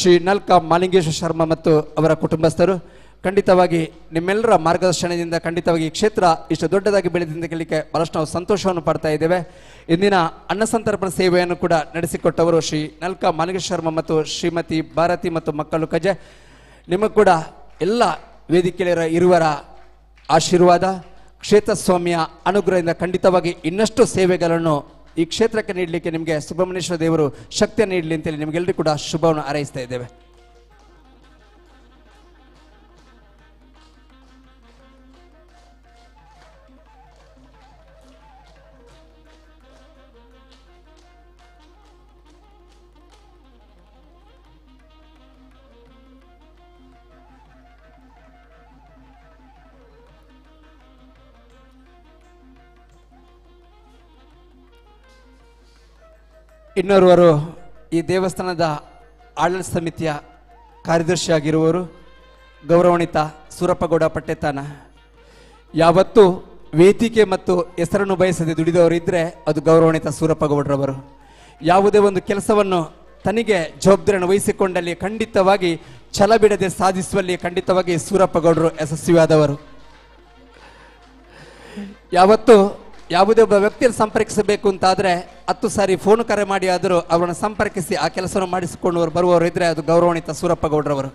ಶ್ರೀ ನಲ್ಕ ಮಾಲಿಂಗೇಶ್ವರ ಶರ್ಮ ಮತ್ತು ಅವರ ಕುಟುಂಬಸ್ಥರು. ಖಂಡಿತವಾಗಿ ನಿಮ್ಮೆಲ್ಲರ ಮಾರ್ಗದರ್ಶನದಿಂದ ಖಂಡಿತವಾಗಿ ಈ ಕ್ಷೇತ್ರ ಇಷ್ಟು ದೊಡ್ಡದಾಗಿ ಬೆಳೆದಿಂದ ಕೇಳಲಿಕ್ಕೆ ಬಹಳಷ್ಟು ನಾವು ಸಂತೋಷವನ್ನು ಪಡ್ತಾ ಇದ್ದೇವೆ. ಇಂದಿನ ಅನ್ನ ಸಂತರ್ಪಣಾ ಸೇವೆಯನ್ನು ಕೂಡ ನಡೆಸಿಕೊಟ್ಟವರು ಶ್ರೀ ನಲ್ಕ ಮಾಲಿಂಗೇಶ್ವರ ಶರ್ಮ ಮತ್ತು ಶ್ರೀಮತಿ ಭಾರತಿ ಮತ್ತು ಮಕ್ಕಳು ಕಜೆ. ನಿಮಗೆ ಕೂಡ ಎಲ್ಲ ವೇದಿಕೆಯಲ್ಲಿರೋ ಇರುವರ ಆಶೀರ್ವಾದ, ಕ್ಷೇತ್ರ ಸ್ವಾಮಿಯ ಅನುಗ್ರಹದಿಂದ ಖಂಡಿತವಾಗಿ ಇನ್ನಷ್ಟು ಸೇವೆಗಳನ್ನು ಈ ಕ್ಷೇತ್ರಕ್ಕೆ ನೀಡಲಿಕ್ಕೆ ನಿಮಗೆ ಸುಬ್ರಹ್ಮಣ್ಯೇಶ್ವರ ದೇವರು ಶಕ್ತಿಯನ್ನು ನೀಡಲಿ ಅಂತೇಳಿ ನಿಮಗೆಲ್ಲರಿಗೂ ಕೂಡ ಶುಭವನ್ನು ಹಾರೈಸ್ತಾ ಇದ್ದೇವೆ. ಇನ್ನೋರ್ವರು ಈ ದೇವಸ್ಥಾನದ ಆಡಳಿತ ಸಮಿತಿಯ ಕಾರ್ಯದರ್ಶಿಯಾಗಿರುವವರು ಗೌರವಾನ್ವಿತ ಸೂರಪ್ಪಗೌಡ ಪಟ್ಟೆತಾನ. ಯಾವತ್ತೂ ವೇದಿಕೆ ಮತ್ತು ಹೆಸರನ್ನು ಬಯಸದೆ ದುಡಿದವರಿದ್ದರೆ ಅದು ಗೌರವಾನ್ವಿತ ಸೂರಪ್ಪಗೌಡರವರು. ಯಾವುದೇ ಒಂದು ಕೆಲಸವನ್ನು ತನಗೆ ಜವಾಬ್ದಾರಿಯನ್ನು ವಹಿಸಿಕೊಂಡಲ್ಲಿ ಖಂಡಿತವಾಗಿ ಛಲ ಬಿಡದೆ ಸಾಧಿಸುವಲ್ಲಿ ಖಂಡಿತವಾಗಿ ಸೂರಪ್ಪಗೌಡರು ಯಶಸ್ವಿಯಾದವರು. ಯಾವತ್ತೂ ಯಾವುದೇ ಒಬ್ಬ ವ್ಯಕ್ತಿಯನ್ನು ಸಂಪರ್ಕಿಸಬೇಕು ಅಂತಾದರೆ 10 ಸಾರಿ ಫೋನ್ ಕರೆ ಮಾಡಿ ಆದರೂ ಅವರನ್ನು ಸಂಪರ್ಕಿಸಿ ಆ ಕೆಲಸವನ್ನು ಮಾಡಿಸಿಕೊಂಡು ಬರುವವರು ಇದ್ದರೆ ಅದು ಗೌರವಾನ್ವಿತ ಸೂರಪ್ಪಗೌಡರವರು.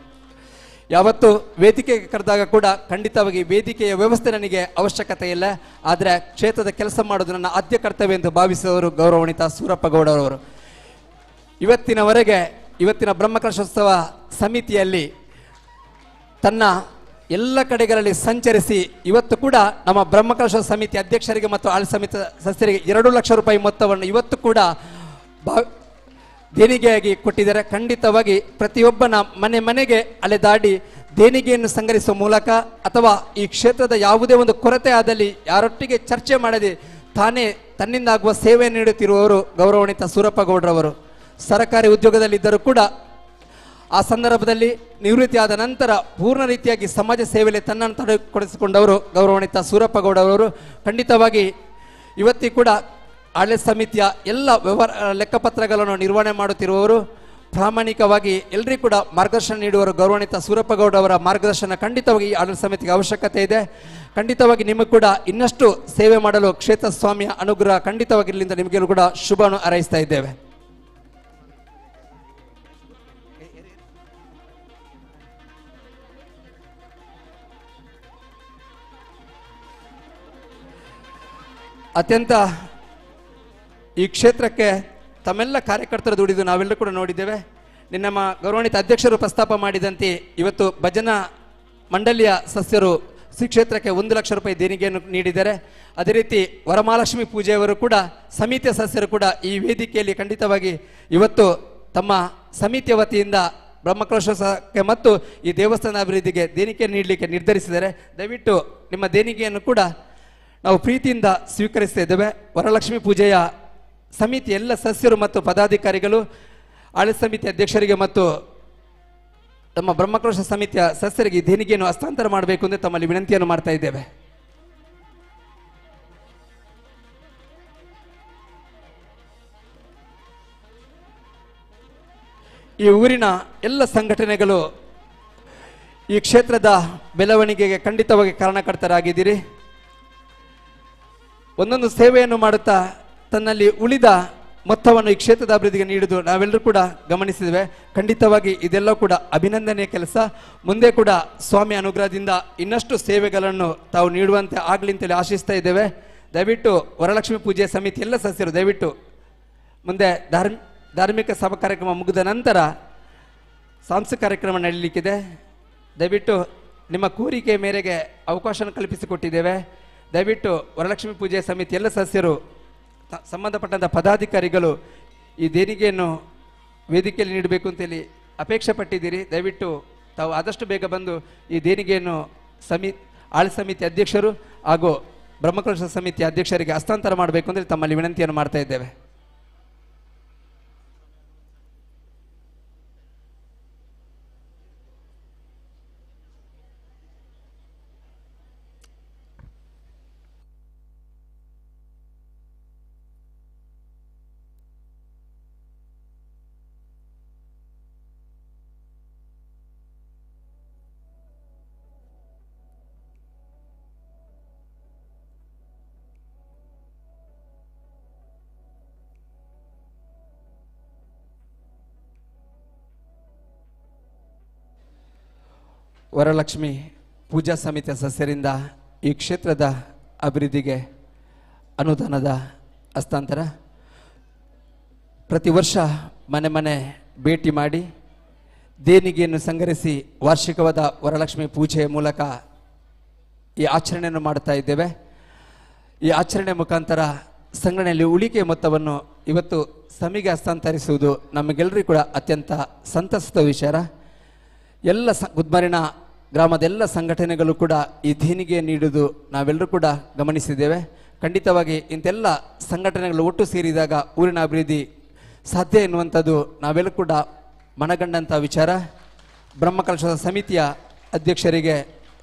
ಯಾವತ್ತು ವೇದಿಕೆಗೆ ಕರೆದಾಗ ಕೂಡ ಖಂಡಿತವಾಗಿ ವೇದಿಕೆಯ ವ್ಯವಸ್ಥೆ ನನಗೆ ಅವಶ್ಯಕತೆ ಇಲ್ಲ, ಆದರೆ ಕ್ಷೇತ್ರದ ಕೆಲಸ ಮಾಡೋದು ನನ್ನ ಆದ್ಯ ಕರ್ತವ್ಯ ಎಂದು ಭಾವಿಸಿದವರು ಗೌರವಾನ್ವಿತ ಸೂರಪ್ಪಗೌಡರವರು. ಇವತ್ತಿನ ಬ್ರಹ್ಮಕಲಶೋತ್ಸವ ಸಮಿತಿಯಲ್ಲಿ ತನ್ನ ಎಲ್ಲ ಕಡೆಗಳಲ್ಲಿ ಸಂಚರಿಸಿ ಇವತ್ತು ಕೂಡ ನಮ್ಮ ಬ್ರಹ್ಮಕಲಶ ಸಮಿತಿ ಅಧ್ಯಕ್ಷರಿಗೆ ಮತ್ತು ಆಡಳಿತ ಸಮಿತಿ ಸದಸ್ಯರಿಗೆ 2 ಲಕ್ಷ ರೂಪಾಯಿ ಮೊತ್ತವನ್ನು ಇವತ್ತು ಕೂಡ ದೇಣಿಗೆಯಾಗಿ ಕೊಟ್ಟಿದ್ದಾರೆ. ಖಂಡಿತವಾಗಿ ಪ್ರತಿಯೊಬ್ಬನ ಮನೆಗೆ ಅಲೆದಾಡಿ ದೇಣಿಗೆಯನ್ನು ಸಂಗ್ರಹಿಸುವ ಮೂಲಕ ಅಥವಾ ಈ ಕ್ಷೇತ್ರದ ಯಾವುದೇ ಒಂದು ಕೊರತೆ ಆದಲ್ಲಿ ಯಾರೊಟ್ಟಿಗೆ ಚರ್ಚೆ ಮಾಡದೆ ತನ್ನಿಂದ ಆಗುವ ಸೇವೆ ನೀಡುತ್ತಿರುವವರು ಗೌರವಾನ್ವಿತ ಸೂರಪ್ಪಗೌಡರವರು. ಸರ್ಕಾರಿ ಉದ್ಯೋಗದಲ್ಲಿದ್ದರೂ ಕೂಡ ಆ ಸಂದರ್ಭದಲ್ಲಿ ನಿವೃತ್ತಿಯಾದ ನಂತರ ಪೂರ್ಣ ರೀತಿಯಾಗಿ ಸಮಾಜ ಸೇವೆಯಲ್ಲಿ ತನ್ನನ್ನು ತೊಡಗಿಸಿಕೊಂಡವರು ಗೌರವಾನ್ವಿತ ಸೂರಪ್ಪಗೌಡರವರು. ಖಂಡಿತವಾಗಿ ಇವತ್ತಿ ಕೂಡ ಆಡಳಿತ ಸಮಿತಿಯ ಎಲ್ಲ ಲೆಕ್ಕಪತ್ರಗಳನ್ನು ನಿರ್ವಹಣೆ ಮಾಡುತ್ತಿರುವವರು. ಪ್ರಾಮಾಣಿಕವಾಗಿ ಎಲ್ಲರಿಗೂ ಕೂಡ ಮಾರ್ಗದರ್ಶನ ನೀಡುವರು ಗೌರವಾನ್ವಿತ ಸೂರಪ್ಪಗೌಡರವರ ಮಾರ್ಗದರ್ಶನ ಖಂಡಿತವಾಗಿ ಈ ಆಡಳಿತ ಸಮಿತಿಗೆ ಅವಶ್ಯಕತೆ ಇದೆ. ಖಂಡಿತವಾಗಿ ನಿಮಗೆ ಕೂಡ ಇನ್ನಷ್ಟು ಸೇವೆ ಮಾಡಲು ಕ್ಷೇತ್ರ ಸ್ವಾಮಿಯ ಅನುಗ್ರಹ ಖಂಡಿತವಾಗಿ ಇಲ್ಲಿಂದ ನಿಮಗೆಲ್ಲೂ ಕೂಡ ಶುಭವನ್ನು ಹಾರೈಸ್ತಾ ಇದ್ದೇವೆ. ಅತ್ಯಂತ ಈ ಕ್ಷೇತ್ರಕ್ಕೆ ತಮ್ಮೆಲ್ಲ ಕಾರ್ಯಕರ್ತರು ದುಡಿದು ನಾವೆಲ್ಲರೂ ಕೂಡ ನೋಡಿದ್ದೇವೆ. ನಮ್ಮ ಗೌರವಾನ್ವಿತ ಅಧ್ಯಕ್ಷರು ಪ್ರಸ್ತಾಪ ಮಾಡಿದಂತೆ ಇವತ್ತು ಭಜನಾ ಮಂಡಳಿಯ ಸದಸ್ಯರು ಶ್ರೀ ಕ್ಷೇತ್ರಕ್ಕೆ 1 ಲಕ್ಷ ರೂಪಾಯಿ ದೇಣಿಗೆಯನ್ನು ನೀಡಿದ್ದಾರೆ. ಅದೇ ರೀತಿ ವರಮಹಾಲಕ್ಷ್ಮಿ ಪೂಜೆಯವರು ಕೂಡ ಸಮಿತಿಯ ಸದಸ್ಯರು ಕೂಡ ಈ ವೇದಿಕೆಯಲ್ಲಿ ಖಂಡಿತವಾಗಿ ಇವತ್ತು ತಮ್ಮ ಸಮಿತಿಯ ವತಿಯಿಂದ ಬ್ರಹ್ಮಕಲಶೋತ್ಸವಕ್ಕೆ ಮತ್ತು ಈ ದೇವಸ್ಥಾನ ಅಭಿವೃದ್ಧಿಗೆ ದೇಣಿಗೆ ನೀಡಲಿಕ್ಕೆ ನಿರ್ಧರಿಸಿದ್ದಾರೆ. ದಯವಿಟ್ಟು ನಿಮ್ಮ ದೇಣಿಗೆಯನ್ನು ಕೂಡ ನಾವು ಪ್ರೀತಿಯಿಂದ ಸ್ವೀಕರಿಸ್ತಾ ಇದ್ದೇವೆ. ವರಲಕ್ಷ್ಮಿ ಪೂಜೆಯ ಸಮಿತಿ ಎಲ್ಲ ಸದಸ್ಯರು ಮತ್ತು ಪದಾಧಿಕಾರಿಗಳು, ಆಡಳಿತ ಸಮಿತಿ ಅಧ್ಯಕ್ಷರಿಗೆ ಮತ್ತು ನಮ್ಮ ಬ್ರಹ್ಮಕಲಶ ಸಮಿತಿಯ ಸದಸ್ಯರಿಗೆ ದೇಣಿಗೆಯನ್ನು ಹಸ್ತಾಂತರ ಮಾಡಬೇಕು ಎಂದು ತಮ್ಮಲ್ಲಿ ವಿನಂತಿಯನ್ನು ಮಾಡ್ತಾ ಇದ್ದೇವೆ. ಈ ಊರಿನ ಎಲ್ಲ ಸಂಘಟನೆಗಳು ಈ ಕ್ಷೇತ್ರದ ಬೆಳವಣಿಗೆಗೆ ಖಂಡಿತವಾಗಿ ಕಾರಣಕರ್ತರಾಗಿದ್ದೀರಿ. ಒಂದೊಂದು ಸೇವೆಯನ್ನು ಮಾಡುತ್ತಾ ತನ್ನಲ್ಲಿ ಉಳಿದ ಮೊತ್ತವನ್ನು ಈ ಕ್ಷೇತ್ರದ ಅಭಿವೃದ್ಧಿಗೆ ನೀಡುವುದು ನಾವೆಲ್ಲರೂ ಕೂಡ ಗಮನಿಸಿದ್ದೇವೆ. ಖಂಡಿತವಾಗಿ ಇದೆಲ್ಲ ಕೂಡ ಅಭಿನಂದನೆಯ ಕೆಲಸ. ಮುಂದೆ ಕೂಡ ಸ್ವಾಮಿ ಅನುಗ್ರಹದಿಂದ ಇನ್ನಷ್ಟು ಸೇವೆಗಳನ್ನು ತಾವು ನೀಡುವಂತೆ ಆಗಲಿ ಅಂತೇಳಿ ಆಶಿಸ್ತಾ ಇದ್ದೇವೆ. ದಯವಿಟ್ಟು ವರಲಕ್ಷ್ಮಿ ಪೂಜೆ ಸಮಿತಿ ಎಲ್ಲ ಸದಸ್ಯರು ದಯವಿಟ್ಟು ಮುಂದೆ ಧಾರ್ಮಿಕ ಸಭಾ ಕಾರ್ಯಕ್ರಮ ಮುಗಿದ ನಂತರ ಸಾಂಸ್ಕೃತಿಕ ಕಾರ್ಯಕ್ರಮ ನಡೆಯಲಿಕ್ಕಿದೆ. ದಯವಿಟ್ಟು ನಿಮ್ಮ ಕೋರಿಕೆ ಮೇರೆಗೆ ಅವಕಾಶ ಕಲ್ಪಿಸಿಕೊಟ್ಟಿದ್ದೇವೆ. ದಯವಿಟ್ಟು ವರಲಕ್ಷ್ಮಿ ಪೂಜೆ ಸಮಿತಿ ಎಲ್ಲ ಸದಸ್ಯರು ಸಂಬಂಧಪಟ್ಟಂಥ ಪದಾಧಿಕಾರಿಗಳು ಈ ದೇಣಿಗೆಯನ್ನು ವೇದಿಕೆಯಲ್ಲಿ ನೀಡಬೇಕು ಅಂತೇಳಿ ಅಪೇಕ್ಷೆ ಪಟ್ಟಿದ್ದೀರಿ. ದಯವಿಟ್ಟು ತಾವು ಆದಷ್ಟು ಬೇಗ ಬಂದು ಈ ದೇಣಿಗೆಯನ್ನು ಆಳಿ ಸಮಿತಿ ಅಧ್ಯಕ್ಷರು ಹಾಗೂ ಬ್ರಹ್ಮಕಲಶ ಸಮಿತಿ ಅಧ್ಯಕ್ಷರಿಗೆ ಹಸ್ತಾಂತರ ಮಾಡಬೇಕು ಅಂದರೆ ತಮ್ಮಲ್ಲಿ ವಿನಂತಿಯನ್ನು ಮಾಡ್ತಾ ಇದ್ದೇವೆ. ವರಲಕ್ಷ್ಮಿ ಪೂಜಾ ಸಮಿತಿಯ ಸದಸ್ಯರಿಂದ ಈ ಕ್ಷೇತ್ರದ ಅಭಿವೃದ್ಧಿಗೆ ಅನುದಾನದ ಹಸ್ತಾಂತರ. ಪ್ರತಿ ವರ್ಷ ಮನೆ ಮನೆ ಭೇಟಿ ಮಾಡಿ ದೇಣಿಗೆಯನ್ನು ಸಂಗ್ರಹಿಸಿ ವಾರ್ಷಿಕವಾದ ವರಲಕ್ಷ್ಮಿ ಪೂಜೆಯ ಮೂಲಕ ಈ ಆಚರಣೆಯನ್ನು ಮಾಡ್ತಾ ಇದ್ದೇವೆ. ಈ ಆಚರಣೆ ಮುಖಾಂತರ ಸಂಗ್ರಹಣೆಯಲ್ಲಿ ಉಳಿಕೆ ಮೊತ್ತವನ್ನು ಇವತ್ತು ಸಮಿಗೆ ಹಸ್ತಾಂತರಿಸುವುದು ನಮಗೆಲ್ಲರಿಗೂ ಕೂಡ ಅತ್ಯಂತ ಸಂತಸದ ವಿಚಾರ. ಎಲ್ಲ ಗುದ್ಮರಿನ ಗ್ರಾಮದ ಎಲ್ಲ ಸಂಘಟನೆಗಳು ಕೂಡ ಈ ದೇಣಿಗೆ ನೀಡುವುದು ನಾವೆಲ್ಲರೂ ಕೂಡ ಗಮನಿಸಿದ್ದೇವೆ. ಖಂಡಿತವಾಗಿ ಇಂತೆಲ್ಲ ಸಂಘಟನೆಗಳು ಒಟ್ಟು ಸೇರಿದಾಗ ಊರಿನ ಅಭಿವೃದ್ಧಿ ಸಾಧ್ಯ ಎನ್ನುವಂಥದ್ದು ನಾವೆಲ್ಲರೂ ಕೂಡ ಮನಗಂಡಂಥ ವಿಚಾರ. ಬ್ರಹ್ಮಕಲಶದ ಸಮಿತಿಯ ಅಧ್ಯಕ್ಷರಿಗೆ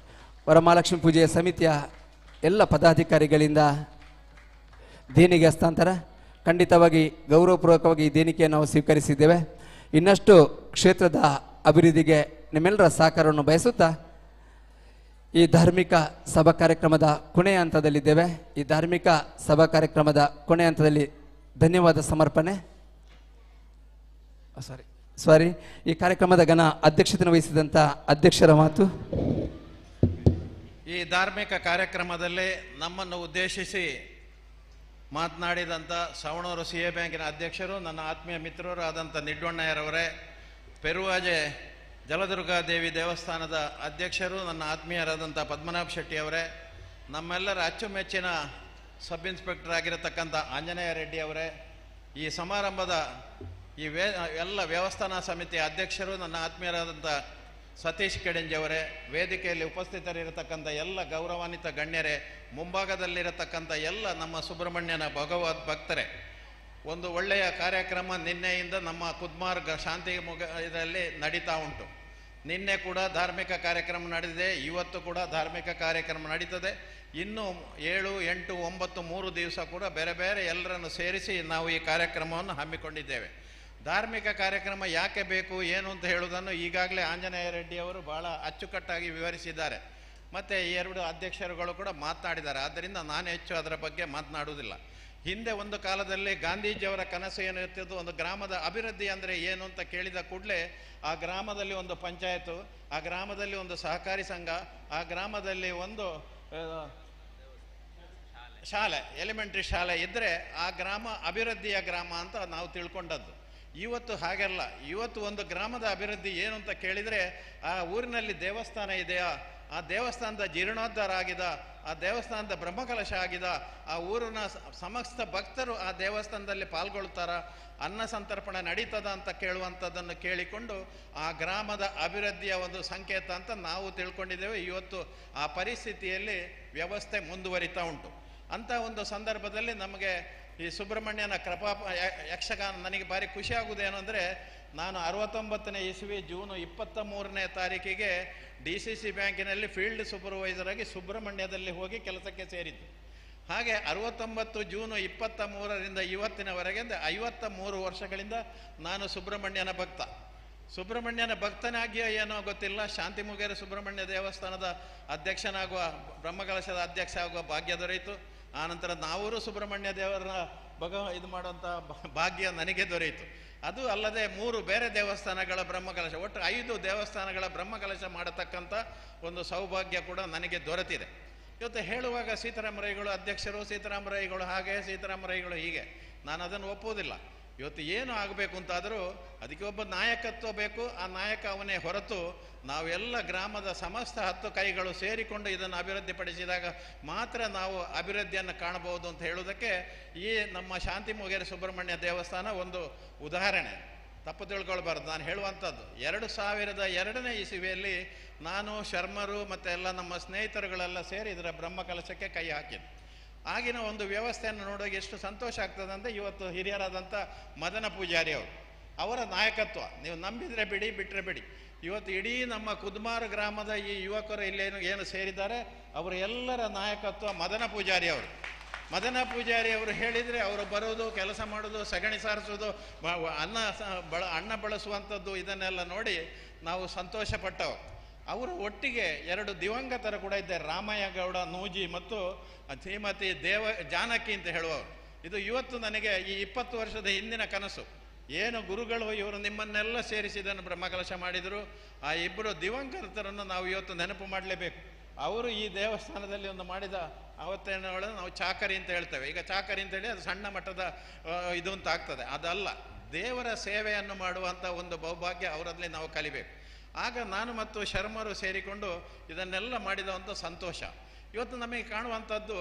ವರಮಹಾಲಕ್ಷ್ಮಿ ಪೂಜೆಯ ಸಮಿತಿಯ ಎಲ್ಲ ಪದಾಧಿಕಾರಿಗಳಿಂದ ದೇಣಿಗೆ ಹಸ್ತಾಂತರ. ಖಂಡಿತವಾಗಿ ಗೌರವಪೂರ್ವಕವಾಗಿ ಈ ದೇಣಿಗೆಯನ್ನು ನಾವು ಸ್ವೀಕರಿಸಿದ್ದೇವೆ. ಇನ್ನಷ್ಟು ಕ್ಷೇತ್ರದ ಅಭಿವೃದ್ಧಿಗೆ ನಿಮ್ಮೆಲ್ಲರ ಸಹಕಾರವನ್ನು ಬಯಸುತ್ತಾ ಈ ಧಾರ್ಮಿಕ ಸಭಾ ಕಾರ್ಯಕ್ರಮದ ಕೊನೆಯ ಹಂತದಲ್ಲಿದ್ದೇವೆ. ಈ ಧಾರ್ಮಿಕ ಸಭಾ ಕಾರ್ಯಕ್ರಮದ ಕೊನೆಯ ಹಂತದಲ್ಲಿ ಧನ್ಯವಾದ ಸಮರ್ಪಣೆ. ಈ ಕಾರ್ಯಕ್ರಮದ ಘನ ಅಧ್ಯಕ್ಷತೆ ವಹಿಸಿದಂಥ ಅಧ್ಯಕ್ಷರ ಮಾತು. ಈ ಧಾರ್ಮಿಕ ಕಾರ್ಯಕ್ರಮದಲ್ಲಿ ನಮ್ಮನ್ನು ಉದ್ದೇಶಿಸಿ ಮಾತನಾಡಿದಂಥ ಸವಣೂರು CA ಬ್ಯಾಂಕಿನ ಅಧ್ಯಕ್ಷರು, ನನ್ನ ಆತ್ಮೀಯ ಮಿತ್ರರು ಆದಂಥ ನಿಡ್ವಣ್ಣಯ್ಯರವರೇ, ಪೆರುವಾಜೆ ಜಲದುರ್ಗಾದೇವಿ ದೇವಸ್ಥಾನದ ಅಧ್ಯಕ್ಷರು, ನನ್ನ ಆತ್ಮೀಯರಾದಂಥ ಪದ್ಮನಾಭ ಶೆಟ್ಟಿಯವರೇ, ನಮ್ಮೆಲ್ಲರ ಅಚ್ಚುಮೆಚ್ಚಿನ ಸಬ್ ಇನ್ಸ್ಪೆಕ್ಟರ್ ಆಗಿರತಕ್ಕಂಥ ಆಂಜನೇಯ ರೆಡ್ಡಿ ಅವರೇ, ಈ ಸಮಾರಂಭದ ಎಲ್ಲ ವ್ಯವಸ್ಥಾನಾ ಸಮಿತಿಯ ಅಧ್ಯಕ್ಷರು, ನನ್ನ ಆತ್ಮೀಯರಾದಂಥ ಸತೀಶ್ ಕೆಡೆಂಜಿ ಅವರೇ, ವೇದಿಕೆಯಲ್ಲಿ ಉಪಸ್ಥಿತರಿರತಕ್ಕಂಥ ಎಲ್ಲ ಗೌರವಾನ್ವಿತ ಗಣ್ಯರೇ, ಮುಂಭಾಗದಲ್ಲಿರತಕ್ಕಂಥ ಎಲ್ಲ ನಮ್ಮ ಸುಬ್ರಹ್ಮಣ್ಯನ ಭಗವದ್ ಭಕ್ತರೇ, ಒಂದು ಒಳ್ಳೆಯ ಕಾರ್ಯಕ್ರಮ ನಿನ್ನೆಯಿಂದ ನಮ್ಮ ಕುದ್ಮಾರ್ ಶಾಂತಿ ಇದರಲ್ಲಿ ನಡೀತಾ ಉಂಟು. ನಿನ್ನೆ ಕೂಡ ಧಾರ್ಮಿಕ ಕಾರ್ಯಕ್ರಮ ನಡೆದಿದೆ, ಇವತ್ತು ಕೂಡ ಧಾರ್ಮಿಕ ಕಾರ್ಯಕ್ರಮ ನಡೀತದೆ. ಇನ್ನು 7, 8, 9 3 ದಿವಸ ಕೂಡ ಬೇರೆ ಬೇರೆ ಎಲ್ಲರನ್ನು ಸೇರಿಸಿ ನಾವು ಈ ಕಾರ್ಯಕ್ರಮವನ್ನು ಹಮ್ಮಿಕೊಂಡಿದ್ದೇವೆ. ಧಾರ್ಮಿಕ ಕಾರ್ಯಕ್ರಮ ಯಾಕೆ ಬೇಕು ಏನು ಅಂತ ಹೇಳುವುದನ್ನು ಈಗಾಗಲೇ ಆಂಜನೇಯ ರೆಡ್ಡಿ ಅವರು ಭಾಳ ಅಚ್ಚುಕಟ್ಟಾಗಿ ವಿವರಿಸಿದ್ದಾರೆ. ಮತ್ತು ಈ 2 ಅಧ್ಯಕ್ಷರುಗಳು ಕೂಡ ಮಾತನಾಡಿದ್ದಾರೆ. ಆದ್ದರಿಂದ ನಾನು ಹೆಚ್ಚು ಅದರ ಬಗ್ಗೆ ಮಾತನಾಡುವುದಿಲ್ಲ. ಹಿಂದೆ ಒಂದು ಕಾಲದಲ್ಲಿ ಗಾಂಧೀಜಿಯವರ ಕನಸು ಏನು ಇರ್ತಿದ್ದು, ಒಂದು ಗ್ರಾಮದ ಅಭಿವೃದ್ಧಿ ಅಂದರೆ ಏನು ಅಂತ ಕೇಳಿದ ಕೂಡಲೇ ಆ ಗ್ರಾಮದಲ್ಲಿ ಒಂದು ಪಂಚಾಯತು, ಆ ಗ್ರಾಮದಲ್ಲಿ ಒಂದು ಸಹಕಾರಿ ಸಂಘ, ಆ ಗ್ರಾಮದಲ್ಲಿ ಒಂದು ಶಾಲೆ, ಎಲಿಮೆಂಟ್ರಿ ಶಾಲೆ ಇದ್ದರೆ ಆ ಗ್ರಾಮ ಅಭಿವೃದ್ಧಿಯ ಗ್ರಾಮ ಅಂತ ನಾವು ತಿಳ್ಕೊಂಡದ್ದು. ಇವತ್ತು ಹಾಗೆಲ್ಲ. ಇವತ್ತು ಒಂದು ಗ್ರಾಮದ ಅಭಿವೃದ್ಧಿ ಏನು ಅಂತ ಕೇಳಿದರೆ, ಆ ಊರಿನಲ್ಲಿ ದೇವಸ್ಥಾನ ಇದೆಯಾ, ಆ ದೇವಸ್ಥಾನದ ಜೀರ್ಣೋದ್ಧಾರ ಆಗಿದ, ಆ ದೇವಸ್ಥಾನದ ಬ್ರಹ್ಮಕಲಶ ಆಗಿದ, ಆ ಊರಿನ ಸಮಸ್ತ ಭಕ್ತರು ಆ ದೇವಸ್ಥಾನದಲ್ಲಿ ಪಾಲ್ಗೊಳ್ತಾರ, ಅನ್ನ ಸಂತರ್ಪಣೆ ನಡೀತದ ಅಂತ ಕೇಳುವಂಥದ್ದನ್ನು ಕೇಳಿಕೊಂಡು ಆ ಗ್ರಾಮದ ಅಭಿವೃದ್ಧಿಯ ಒಂದು ಸಂಕೇತ ಅಂತ ನಾವು ತಿಳ್ಕೊಂಡಿದ್ದೇವೆ. ಇವತ್ತು ಆ ಪರಿಸ್ಥಿತಿಯಲ್ಲಿ ವ್ಯವಸ್ಥೆ ಮುಂದುವರಿತಾ ಉಂಟು. ಅಂಥ ಒಂದು ಸಂದರ್ಭದಲ್ಲಿ ನಮಗೆ ಈ ಸುಬ್ರಹ್ಮಣ್ಯನ ಯಕ್ಷಗಾನ ನನಗೆ ಭಾರಿ ಖುಷಿ ಆಗುವುದೇನು ಅಂದರೆ, ನಾನು 69ನೇ ಇಸ್ವಿ ಜೂನ್ 23ನೇ ತಾರೀಕಿಗೆ DCC ಬ್ಯಾಂಕಿನಲ್ಲಿ ಫೀಲ್ಡ್ ಸೂಪರ್ವೈಸರ್ ಆಗಿ ಸುಬ್ರಹ್ಮಣ್ಯದಲ್ಲಿ ಹೋಗಿ ಕೆಲಸಕ್ಕೆ ಸೇರಿದ್ದು. ಹಾಗೆ 69 ಜೂನ್ 23ರಿಂದ ಇವತ್ತಿನವರೆಗೆ 53 ವರ್ಷಗಳಿಂದ ನಾನು ಸುಬ್ರಹ್ಮಣ್ಯನ ಭಕ್ತ. ಸುಬ್ರಹ್ಮಣ್ಯನ ಭಕ್ತನಾಗಿಯೋ ಏನೋ ಗೊತ್ತಿಲ್ಲ, ಶಾಂತಿಮುಗೇರ ಸುಬ್ರಹ್ಮಣ್ಯ ದೇವಸ್ಥಾನದ ಅಧ್ಯಕ್ಷನಾಗುವ, ಬ್ರಹ್ಮಕಲಶದ ಅಧ್ಯಕ್ಷ ಆಗುವ ಭಾಗ್ಯ ದೊರೆಯಿತು. ಆನಂತರ ನಾವೂರು ಸುಬ್ರಹ್ಮಣ್ಯ ದೇವರ ಇದು ಮಾಡುವಂಥ ಭಾಗ್ಯ ನನಗೆ ದೊರೆಯಿತು. ಅದು ಅಲ್ಲದೆ 3 ಬೇರೆ ದೇವಸ್ಥಾನಗಳ ಬ್ರಹ್ಮಕಲಶ, ಒಟ್ಟು 5 ದೇವಸ್ಥಾನಗಳ ಬ್ರಹ್ಮಕಲಶ ಮಾಡತಕ್ಕಂಥ ಒಂದು ಸೌಭಾಗ್ಯ ಕೂಡ ನನಗೆ ದೊರೆತಿದೆ. ಇವತ್ತು ಹೇಳುವಾಗ ಸೀತಾರಾಮರೈಗಳು ಅಧ್ಯಕ್ಷರು, ಸೀತಾರಾಮರೈಗಳು ಹಾಗೆ, ಸೀತಾರಾಮರೈಗಳು ಹೀಗೆ, ನಾನು ಅದನ್ನು ಒಪ್ಪುವುದಿಲ್ಲ. ಇವತ್ತು ಏನು ಆಗಬೇಕು ಅಂತಾದರೂ ಅದಕ್ಕೆ ಒಬ್ಬ ನಾಯಕತ್ವ ಬೇಕು. ಆ ನಾಯಕ ಅವನೇ ಹೊರತು ನಾವೆಲ್ಲ ಗ್ರಾಮದ ಸಮಸ್ತ 10 ಕೈಗಳು ಸೇರಿಕೊಂಡು ಇದನ್ನು ಅಭಿವೃದ್ಧಿಪಡಿಸಿದಾಗ ಮಾತ್ರ ನಾವು ಅಭಿವೃದ್ಧಿಯನ್ನು ಕಾಣಬಹುದು ಅಂತ ಹೇಳುವುದಕ್ಕೆ ಈ ನಮ್ಮ ಶಾಂತಿ ಮೊಗೇರಿ ಸುಬ್ರಹ್ಮಣ್ಯ ದೇವಸ್ಥಾನ ಒಂದು ಉದಾಹರಣೆ. ತಪ್ಪು ತಿಳ್ಕೊಳ್ಬಾರ್ದು ನಾನು ಹೇಳುವಂಥದ್ದು. 2002ನೇ ಇಸವಿಯಲ್ಲಿ ನಾನು, ಶರ್ಮರು ಮತ್ತು ಎಲ್ಲ ನಮ್ಮ ಸ್ನೇಹಿತರುಗಳೆಲ್ಲ ಸೇರಿ ಇದರ ಬ್ರಹ್ಮಕಲಶಕ್ಕೆ ಕೈ ಹಾಕಿದ್ದು. ಆಗಿನ ಒಂದು ವ್ಯವಸ್ಥೆಯನ್ನು ನೋಡುವಾಗ ಎಷ್ಟು ಸಂತೋಷ ಆಗ್ತದೆ ಅಂದರೆ, ಇವತ್ತು ಹಿರಿಯರಾದಂಥ ಮದನ ಪೂಜಾರಿ ಅವರ ನಾಯಕತ್ವ ನೀವು ನಂಬಿದರೆ ಬಿಡಿ, ಬಿಟ್ಟರೆ ಬಿಡಿ. ಇವತ್ತು ಇಡೀ ನಮ್ಮ ಕುದ್ಮಾರ ಗ್ರಾಮದ ಈ ಯುವಕರು ಏನು ಸೇರಿದ್ದಾರೆ, ಅವರ ಎಲ್ಲರ ನಾಯಕತ್ವ ಮದನ ಪೂಜಾರಿ ಅವರು. ಮದನ ಪೂಜಾರಿ ಅವರು ಹೇಳಿದರೆ ಅವರು ಬರೋದು, ಕೆಲಸ ಮಾಡೋದು, ಸಗಣಿ ಸಾರಿಸೋದು, ಅನ್ನ ಬಳಸುವಂಥದ್ದು, ಇದನ್ನೆಲ್ಲ ನೋಡಿ ನಾವು ಸಂತೋಷಪಟ್ಟವು. ಅವರು ಒಟ್ಟಿಗೆ 2 ದಿವಂಗತರು ಕೂಡ ಇದ್ದಾರೆ, ರಾಮಯ್ಯ ಗೌಡ ನೂಜಿ ಮತ್ತು ಶ್ರೀಮತಿ ಜಾನಕಿ ಅಂತ ಹೇಳುವವರು. ಇದು ಇವತ್ತು ನನಗೆ ಈ 20 ವರ್ಷದ ಹಿಂದಿನ ಕನಸು. ಏನು ಗುರುಗಳು ಇವರು ನಿಮ್ಮನ್ನೆಲ್ಲ ಸೇರಿಸಿದನ್ನು ಬ್ರಹ್ಮಕಲಶ ಮಾಡಿದರು. ಆ 2 ದಿವಂಗತರನ್ನು ನಾವು ಇವತ್ತು ನೆನಪು ಮಾಡಲೇಬೇಕು. ಅವರು ಈ ದೇವಸ್ಥಾನದಲ್ಲಿ ಒಂದು ಮಾಡಿದ ಅವತ್ತೇನುಗಳನ್ನು ನಾವು ಚಾಕರಿ ಅಂತ ಹೇಳ್ತೇವೆ. ಈಗ ಚಾಕರಿ ಅಂತೇಳಿ ಅದು ಸಣ್ಣ ಮಟ್ಟದ ಇದು ಅಂತ ಆಗ್ತದೆ. ಅದಲ್ಲ, ದೇವರ ಸೇವೆಯನ್ನು ಮಾಡುವಂಥ ಒಂದು ಸೌಭಾಗ್ಯ ಅವರಲ್ಲಿ ನಾವು ಕಲಿಬೇಕು. ಆಗ ನಾನು ಮತ್ತು ಶರ್ಮರು ಸೇರಿಕೊಂಡು ಇದನ್ನೆಲ್ಲ ಮಾಡಿದ ಒಂದು ಸಂತೋಷ ಇವತ್ತು ನಮಗೆ ಕಾಣುವಂಥದ್ದು.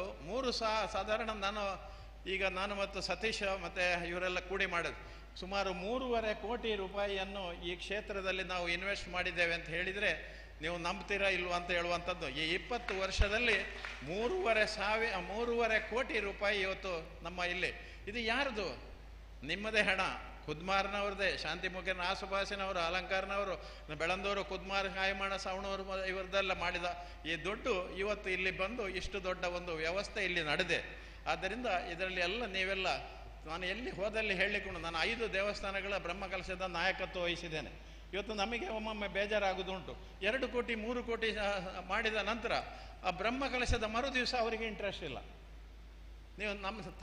ಸಾಧಾರಣ ನಾನು ಮತ್ತು ಸತೀಶ್ ಮತ್ತು ಇವರೆಲ್ಲ ಕೂಡಿ ಮಾಡೋದು ಸುಮಾರು 3.5 ಕೋಟಿ ರೂಪಾಯಿಯನ್ನು ಈ ಕ್ಷೇತ್ರದಲ್ಲಿ ನಾವು ಇನ್ವೆಸ್ಟ್ ಮಾಡಿದ್ದೇವೆ ಅಂತ ಹೇಳಿದರೆ ನೀವು ನಂಬ್ತೀರಾ ಇಲ್ವಾ ಅಂತ ಹೇಳುವಂಥದ್ದು. ಈ 20 ವರ್ಷದಲ್ಲಿ 3.5 ಕೋಟಿ ರೂಪಾಯಿ ಇವತ್ತು ನಮ್ಮ ಇಲ್ಲಿ. ಇದು ಯಾರ್ದು? ನಿಮ್ಮದೇ ಹಣ, ಕುದ್ಮಾರ್ನವ್ರದ್ದೇ, ಶಾಂತಿ ಮುಖೇನ ಆಸುಪಾಸಿನವರು, ಅಲಂಕಾರನವರು, ಬೆಳಂದವರು, ಕುದ್ಮಾರ್, ಕಾಯಮಾಣ, ಸವಣವರು ಇವರದೆಲ್ಲ ಮಾಡಿದ ಈ ದುಡ್ಡು ಇವತ್ತು ಇಲ್ಲಿ ಬಂದು ಇಷ್ಟು ದೊಡ್ಡ ಒಂದು ವ್ಯವಸ್ಥೆ ಇಲ್ಲಿ ನಡೆದೆ. ಆದ್ದರಿಂದ ಇದರಲ್ಲಿ ಎಲ್ಲ ನೀವೆಲ್ಲ, ನಾನು ಎಲ್ಲಿ ಹೋದಲ್ಲಿ ಹೇಳಿಕೊಂಡು ನಾನು 5 ದೇವಸ್ಥಾನಗಳ ಬ್ರಹ್ಮಕಲಶದ ನಾಯಕತ್ವ ವಹಿಸಿದ್ದೇನೆ. ಇವತ್ತು ನಮಗೆ ಒಮ್ಮೊಮ್ಮೆ ಬೇಜಾರಾಗುವುದುಂಟು. 2 ಕೋಟಿ 3 ಕೋಟಿ ಮಾಡಿದ ನಂತರ ಆ ಬ್ರಹ್ಮಕಲಶದ ಮರು ದಿವಸ ಅವರಿಗೆ ಇಂಟ್ರೆಸ್ಟ್ ಇಲ್ಲ. ನೀವು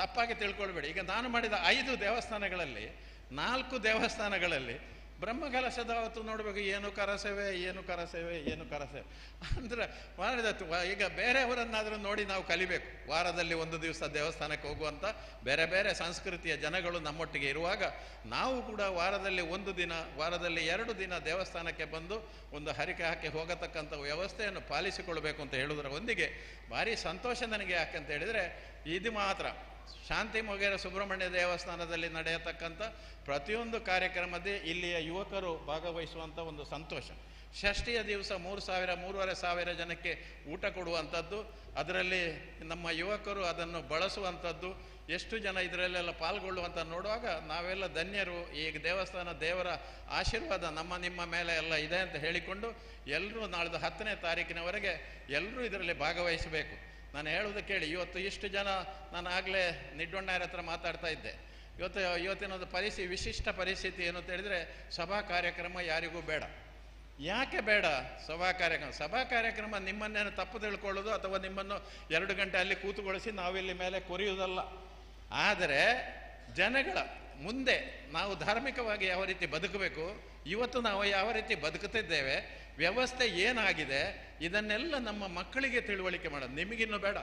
ತಪ್ಪಾಗಿ ತಿಳ್ಕೊಳ್ಬೇಡಿ. ಈಗ ನಾನು ಮಾಡಿದ 5 ದೇವಸ್ಥಾನಗಳಲ್ಲಿ 4 ದೇವಸ್ಥಾನಗಳಲ್ಲಿ ಬ್ರಹ್ಮಕಲಶದ ಅವತ್ತು ನೋಡಬೇಕು, ಏನು ಕರಸೇವೆ ಅಂದರೆ ಮಾಡಿದ. ಈಗ ಬೇರೆಯವರನ್ನಾದರೂ ನೋಡಿ ನಾವು ಕಲಿಬೇಕು. ವಾರದಲ್ಲಿ 1 ದಿವಸ ದೇವಸ್ಥಾನಕ್ಕೆ ಹೋಗುವಂಥ ಬೇರೆ ಬೇರೆ ಸಂಸ್ಕೃತಿಯ ಜನಗಳು ನಮ್ಮೊಟ್ಟಿಗೆ ಇರುವಾಗ ನಾವು ಕೂಡ ವಾರದಲ್ಲಿ 1 ದಿನ, ವಾರದಲ್ಲಿ 2 ದಿನ ದೇವಸ್ಥಾನಕ್ಕೆ ಬಂದು ಒಂದು ಹರಿಕೆ ಹಾಕಿ ಹೋಗತಕ್ಕಂಥ ವ್ಯವಸ್ಥೆಯನ್ನು ಪಾಲಿಸಿಕೊಳ್ಬೇಕು ಅಂತ ಹೇಳುವುದರ ಒಂದಿಗೆ ಭಾರಿ ಸಂತೋಷ ನನಗೆ. ಯಾಕಂತ ಹೇಳಿದರೆ ಇದು ಮಾತ್ರ ಶಾಂತಿ ಮೊಗೇರ ಸುಬ್ರಹ್ಮಣ್ಯ ದೇವಸ್ಥಾನದಲ್ಲಿ ನಡೆಯತಕ್ಕಂಥ ಪ್ರತಿಯೊಂದು ಕಾರ್ಯಕ್ರಮದಲ್ಲಿ ಇಲ್ಲಿಯ ಯುವಕರು ಭಾಗವಹಿಸುವಂಥ ಒಂದು ಸಂತೋಷ. ಷಷ್ಠಿಯ ದಿವಸ 3,000-3,500 ಜನಕ್ಕೆ ಊಟ ಕೊಡುವಂಥದ್ದು, ಅದರಲ್ಲಿ ನಮ್ಮ ಯುವಕರು ಅದನ್ನು ಬಳಸುವಂಥದ್ದು, ಎಷ್ಟು ಜನ ಇದರಲ್ಲೆಲ್ಲ ಪಾಲ್ಗೊಳ್ಳುವಂಥ ನೋಡುವಾಗ ನಾವೆಲ್ಲ ಧನ್ಯರು. ಈ ದೇವಸ್ಥಾನ ದೇವರ ಆಶೀರ್ವಾದ ನಿಮ್ಮ ಮೇಲೆ ಎಲ್ಲ ಇದೆ ಅಂತ ಹೇಳಿಕೊಂಡು ಎಲ್ಲರೂ ನಾಳ್ದು 10ನೇ ತಾರೀಕಿನವರೆಗೆ ಎಲ್ಲರೂ ಇದರಲ್ಲಿ ಭಾಗವಹಿಸಬೇಕು. ನಾನು ಹೇಳುವುದು ಕೇಳಿ. ಇವತ್ತು ಇಷ್ಟು ಜನ, ನಾನು ಆಗಲೇ ನಿಡ್ವಣ್ಣಯ್ಯರ ಹತ್ರ ಮಾತಾಡ್ತಾ ಇದ್ದೆ. ಇವತ್ತಿನೊಂದು ವಿಶಿಷ್ಟ ಪರಿಸ್ಥಿತಿ ಏನು ಅಂತ ಹೇಳಿದರೆ, ಸಭಾ ಕಾರ್ಯಕ್ರಮ ಯಾರಿಗೂ ಬೇಡ. ಯಾಕೆ ಬೇಡ ಸಭಾ ಕಾರ್ಯಕ್ರಮ? ನಿಮ್ಮನ್ನೇನು ತಪ್ಪು ತಿಳ್ಕೊಳ್ಳೋದು ಅಥವಾ ನಿಮ್ಮನ್ನು 2 ಗಂಟೆ ಅಲ್ಲಿ ಕೂತುಗೊಳಿಸಿ ನಾವಿಲ್ಲಿ ಮೇಲೆ ಕೊರಿಯುವುದಲ್ಲ. ಆದರೆ ಜನಗಳ ಮುಂದೆ ನಾವು ಧಾರ್ಮಿಕವಾಗಿ ಯಾವ ರೀತಿ ಬದುಕಬೇಕು, ಇವತ್ತು ನಾವು ಯಾವ ರೀತಿ ಬದುಕುತ್ತಿದ್ದೇವೆ, ವ್ಯವಸ್ಥೆ ಏನಾಗಿದೆ, ಇದನ್ನೆಲ್ಲ ನಮ್ಮ ಮಕ್ಕಳಿಗೆ ತಿಳುವಳಿಕೆ ಮಾಡೋದು. ನಿಮಗಿನ್ನೂ ಬೇಡ,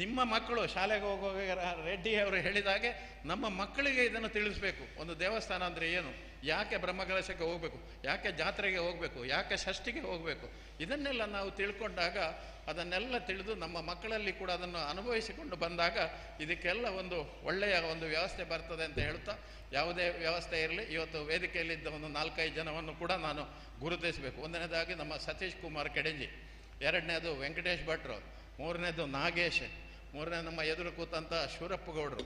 ನಿಮ್ಮ ಮಕ್ಕಳು ಶಾಲೆಗೆ ಹೋಗುವಾಗ ರೆಡ್ಡಿ ಅವರು ಹೇಳಿದಾಗೆ ನಮ್ಮ ಮಕ್ಕಳಿಗೆ ಇದನ್ನು ತಿಳಿಸ್ಬೇಕು. ಒಂದು ದೇವಸ್ಥಾನ ಅಂದರೆ ಏನು, ಯಾಕೆ ಬ್ರಹ್ಮಕಲಶಕ್ಕೆ ಹೋಗಬೇಕು, ಯಾಕೆ ಜಾತ್ರೆಗೆ ಹೋಗಬೇಕು, ಯಾಕೆ ಷಷ್ಠಿಗೆ ಹೋಗಬೇಕು, ಇದನ್ನೆಲ್ಲ ನಾವು ತಿಳ್ಕೊಂಡಾಗ, ಅದನ್ನೆಲ್ಲ ತಿಳಿದು ನಮ್ಮ ಮಕ್ಕಳಲ್ಲಿ ಕೂಡ ಅದನ್ನು ಅನುಭವಿಸಿಕೊಂಡು ಬಂದಾಗ ಇದಕ್ಕೆಲ್ಲ ಒಂದು ಒಳ್ಳೆಯ ಒಂದು ವ್ಯವಸ್ಥೆ ಬರ್ತದೆ ಅಂತ ಹೇಳ್ತಾ, ಯಾವುದೇ ವ್ಯವಸ್ಥೆ ಇರಲಿ ಇವತ್ತು ವೇದಿಕೆಯಲ್ಲಿದ್ದ ಒಂದು 4-5 ಜನವನ್ನು ಕೂಡ ನಾನು ಗುರುತಿಸಬೇಕು. ಒಂದನೇದಾಗಿ ನಮ್ಮ ಸತೀಶ್ ಕುಮಾರ್ ಕೆಡೆಂಜಿ, 2ನೇದು ವೆಂಕಟೇಶ್ ಭಟ್ರು, 3ನೇದು ನಾಗೇಶ್, 3ನೇ ನಮ್ಮ ಎದುರು ಕೂತಂಥ ಶಿವರಪ್ಪಗೌಡರು.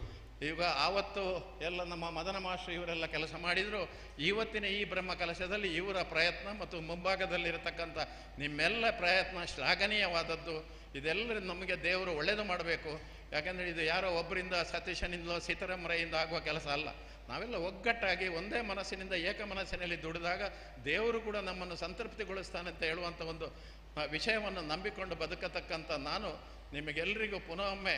ಈಗ ಆವತ್ತು ಎಲ್ಲ ನಮ್ಮ ಮದನ ಮಾಸ್ಟರ್ ಇವರೆಲ್ಲ ಕೆಲಸ ಮಾಡಿದರು. ಇವತ್ತಿನ ಈ ಬ್ರಹ್ಮಕಲಶದಲ್ಲಿ ಇವರ ಪ್ರಯತ್ನ ಮತ್ತು ಮುಂಭಾಗದಲ್ಲಿರತಕ್ಕಂಥ ನಿಮ್ಮೆಲ್ಲ ಪ್ರಯತ್ನ ಶ್ಲಾಘನೀಯವಾದದ್ದು. ಇದೆಲ್ಲರೂ ನಮಗೆ ದೇವರು ಒಳ್ಳೆಯದು ಮಾಡಬೇಕು. ಯಾಕೆಂದರೆ ಇದು ಯಾರೋ ಒಬ್ಬರಿಂದ, ಸತೀಶನಿಂದಲೋ ಸೀತಾರಾಮರೈಯಿಂದ ಆಗುವ ಕೆಲಸ ಅಲ್ಲ. ನಾವೆಲ್ಲ ಒಗ್ಗಟ್ಟಾಗಿ ಒಂದೇ ಮನಸ್ಸಿನಿಂದ ಏಕ ಮನಸ್ಸಿನಲ್ಲಿ ದುಡಿದಾಗ ದೇವರು ಕೂಡ ನಮ್ಮನ್ನು ಸಂತೃಪ್ತಿಗೊಳಿಸ್ತಾನೆ ಅಂತ ಹೇಳುವಂಥ ಒಂದು ವಿಷಯವನ್ನು ನಂಬಿಕೊಂಡು ಬದುಕತಕ್ಕಂಥ ನಾನು ನಿಮಗೆಲ್ಲರಿಗೂ ಪುನಃ ಒಮ್ಮೆ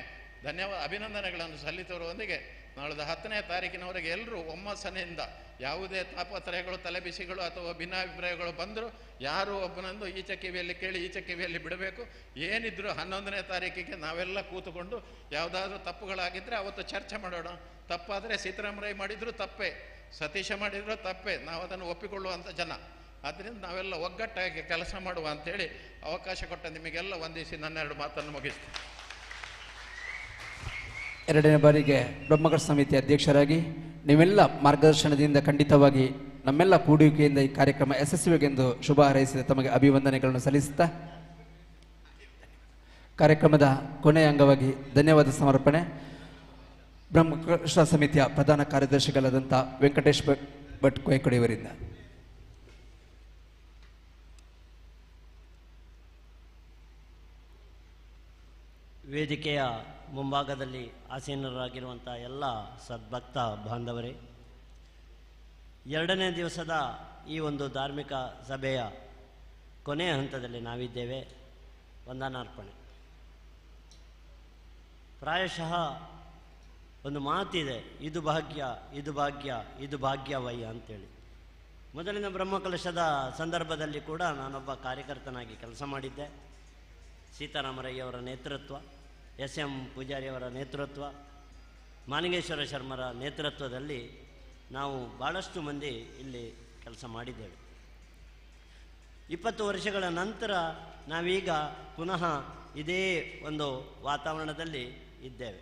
ಅಭಿನಂದನೆಗಳನ್ನು ಸಲ್ಲಿಸುವುದರೊಂದಿಗೆ ನಾಳೆದ 10ನೇ ತಾರೀಕಿನವರೆಗೆ ಎಲ್ಲರೂ ಒಮ್ಮಸನೆಯಿಂದ ಯಾವುದೇ ತಾಪತ್ರಯಗಳು ತಲೆಬಿಸಿಗಳು ಅಥವಾ ಭಿನ್ನಾಭಿಪ್ರಾಯಗಳು ಬಂದರೂ ಯಾರು ಒಬ್ಬನೊಂದು ಈಚೆ ಕಿವಿಯಲ್ಲಿ ಕೇಳಿ ಈಚೆ ಕಿವಿಯಲ್ಲಿ ಬಿಡಬೇಕು. ಏನಿದ್ರು 11ನೇ ತಾರೀಕಿಗೆ ನಾವೆಲ್ಲ ಕೂತುಕೊಂಡು ಯಾವುದಾದ್ರೂ ತಪ್ಪುಗಳಾಗಿದ್ದರೆ ಅವತ್ತು ಚರ್ಚೆ ಮಾಡೋಣ. ತಪ್ಪಾದರೆ ಸೀತಾರಾಮರೈ ಮಾಡಿದ್ರು ತಪ್ಪೇ, ಸತೀಶ ಮಾಡಿದ್ರು ತಪ್ಪೇ, ನಾವು ಅದನ್ನು ಒಪ್ಪಿಕೊಳ್ಳುವಂಥ ಜನ. ಆದ್ದರಿಂದ ನಾವೆಲ್ಲ ಒಗ್ಗಟ್ಟಾಗಿ ಕೆಲಸ ಮಾಡುವ ಅಂಥೇಳಿ ಅವಕಾಶ ಕೊಟ್ಟ ನಿಮಗೆಲ್ಲ ವಂದಿಸಿ ನನ್ನ 2 ಮಾತನ್ನು ಮುಗಿಸ್ತೀನಿ. ಎರಡನೇ ಬಾರಿಗೆ ಬ್ರಹ್ಮಕಲ ಸಮಿತಿ ಅಧ್ಯಕ್ಷರಾಗಿ ನೀವೆಲ್ಲ ಮಾರ್ಗದರ್ಶನದಿಂದ ಖಂಡಿತವಾಗಿ ನಮ್ಮೆಲ್ಲ ಕೂಡುವಿಕೆಯಿಂದ ಈ ಕಾರ್ಯಕ್ರಮ ಯಶಸ್ವಿಯಾಗೆಂದು ಶುಭ ಹಾರೈಸಿದ ತಮಗೆ ಅಭಿವಂದನೆಗಳನ್ನು ಸಲ್ಲಿಸುತ್ತಾ ಕಾರ್ಯಕ್ರಮದ ಕೊನೆಯ ಅಂಗವಾಗಿ ಧನ್ಯವಾದ ಸಮರ್ಪಣೆ ಬ್ರಹ್ಮಕಲ ಸಮಿತಿಯ ಪ್ರಧಾನ ಕಾರ್ಯದರ್ಶಿಗಳಾದಂಥ ವೆಂಕಟೇಶ್ ಭಟ್ ಕೊಯ್ಕೊಡಿಯವರಿಂದ. ವೇದಿಕೆಯ ಮುಂಭಾಗದಲ್ಲಿ ಆಸೀನರಾಗಿರುವಂಥ ಎಲ್ಲ ಸದ್ಭಕ್ತ ಬಾಂಧವರೇ, 2ನೇ ದಿವಸದ ಈ ಒಂದು ಧಾರ್ಮಿಕ ಸಭೆಯ ಕೊನೆಯ ಹಂತದಲ್ಲಿ ನಾವಿದ್ದೇವೆ. ವಂದನಾರ್ಪಣೆ. ಪ್ರಾಯಶಃ ಒಂದು ಮಾತಿದೆ, ಇದು ಭಾಗ್ಯ ಇದು ಭಾಗ್ಯ ಇದು ಭಾಗ್ಯವಯ್ಯ ಅಂತೇಳಿ. ಮೊದಲಿನ ಬ್ರಹ್ಮಕಲಶದ ಸಂದರ್ಭದಲ್ಲಿ ಕೂಡ ನಾನೊಬ್ಬ ಕಾರ್ಯಕರ್ತನಾಗಿ ಕೆಲಸ ಮಾಡಿದ್ದೆ. ಸೀತಾರಾಮರಯ್ಯವರ ನೇತೃತ್ವ, SM ಪೂಜಾರಿಯವರ ನೇತೃತ್ವ, ಮಾಲಿಂಗೇಶ್ವರ ಶರ್ಮರ ನೇತೃತ್ವದಲ್ಲಿ ನಾವು ಭಾಳಷ್ಟು ಮಂದಿ ಇಲ್ಲಿ ಕೆಲಸ ಮಾಡಿದ್ದೇವೆ. 20 ವರ್ಷಗಳ ನಂತರ ನಾವೀಗ ಪುನಃ ಇದೇ ಒಂದು ವಾತಾವರಣದಲ್ಲಿ ಇದ್ದೇವೆ.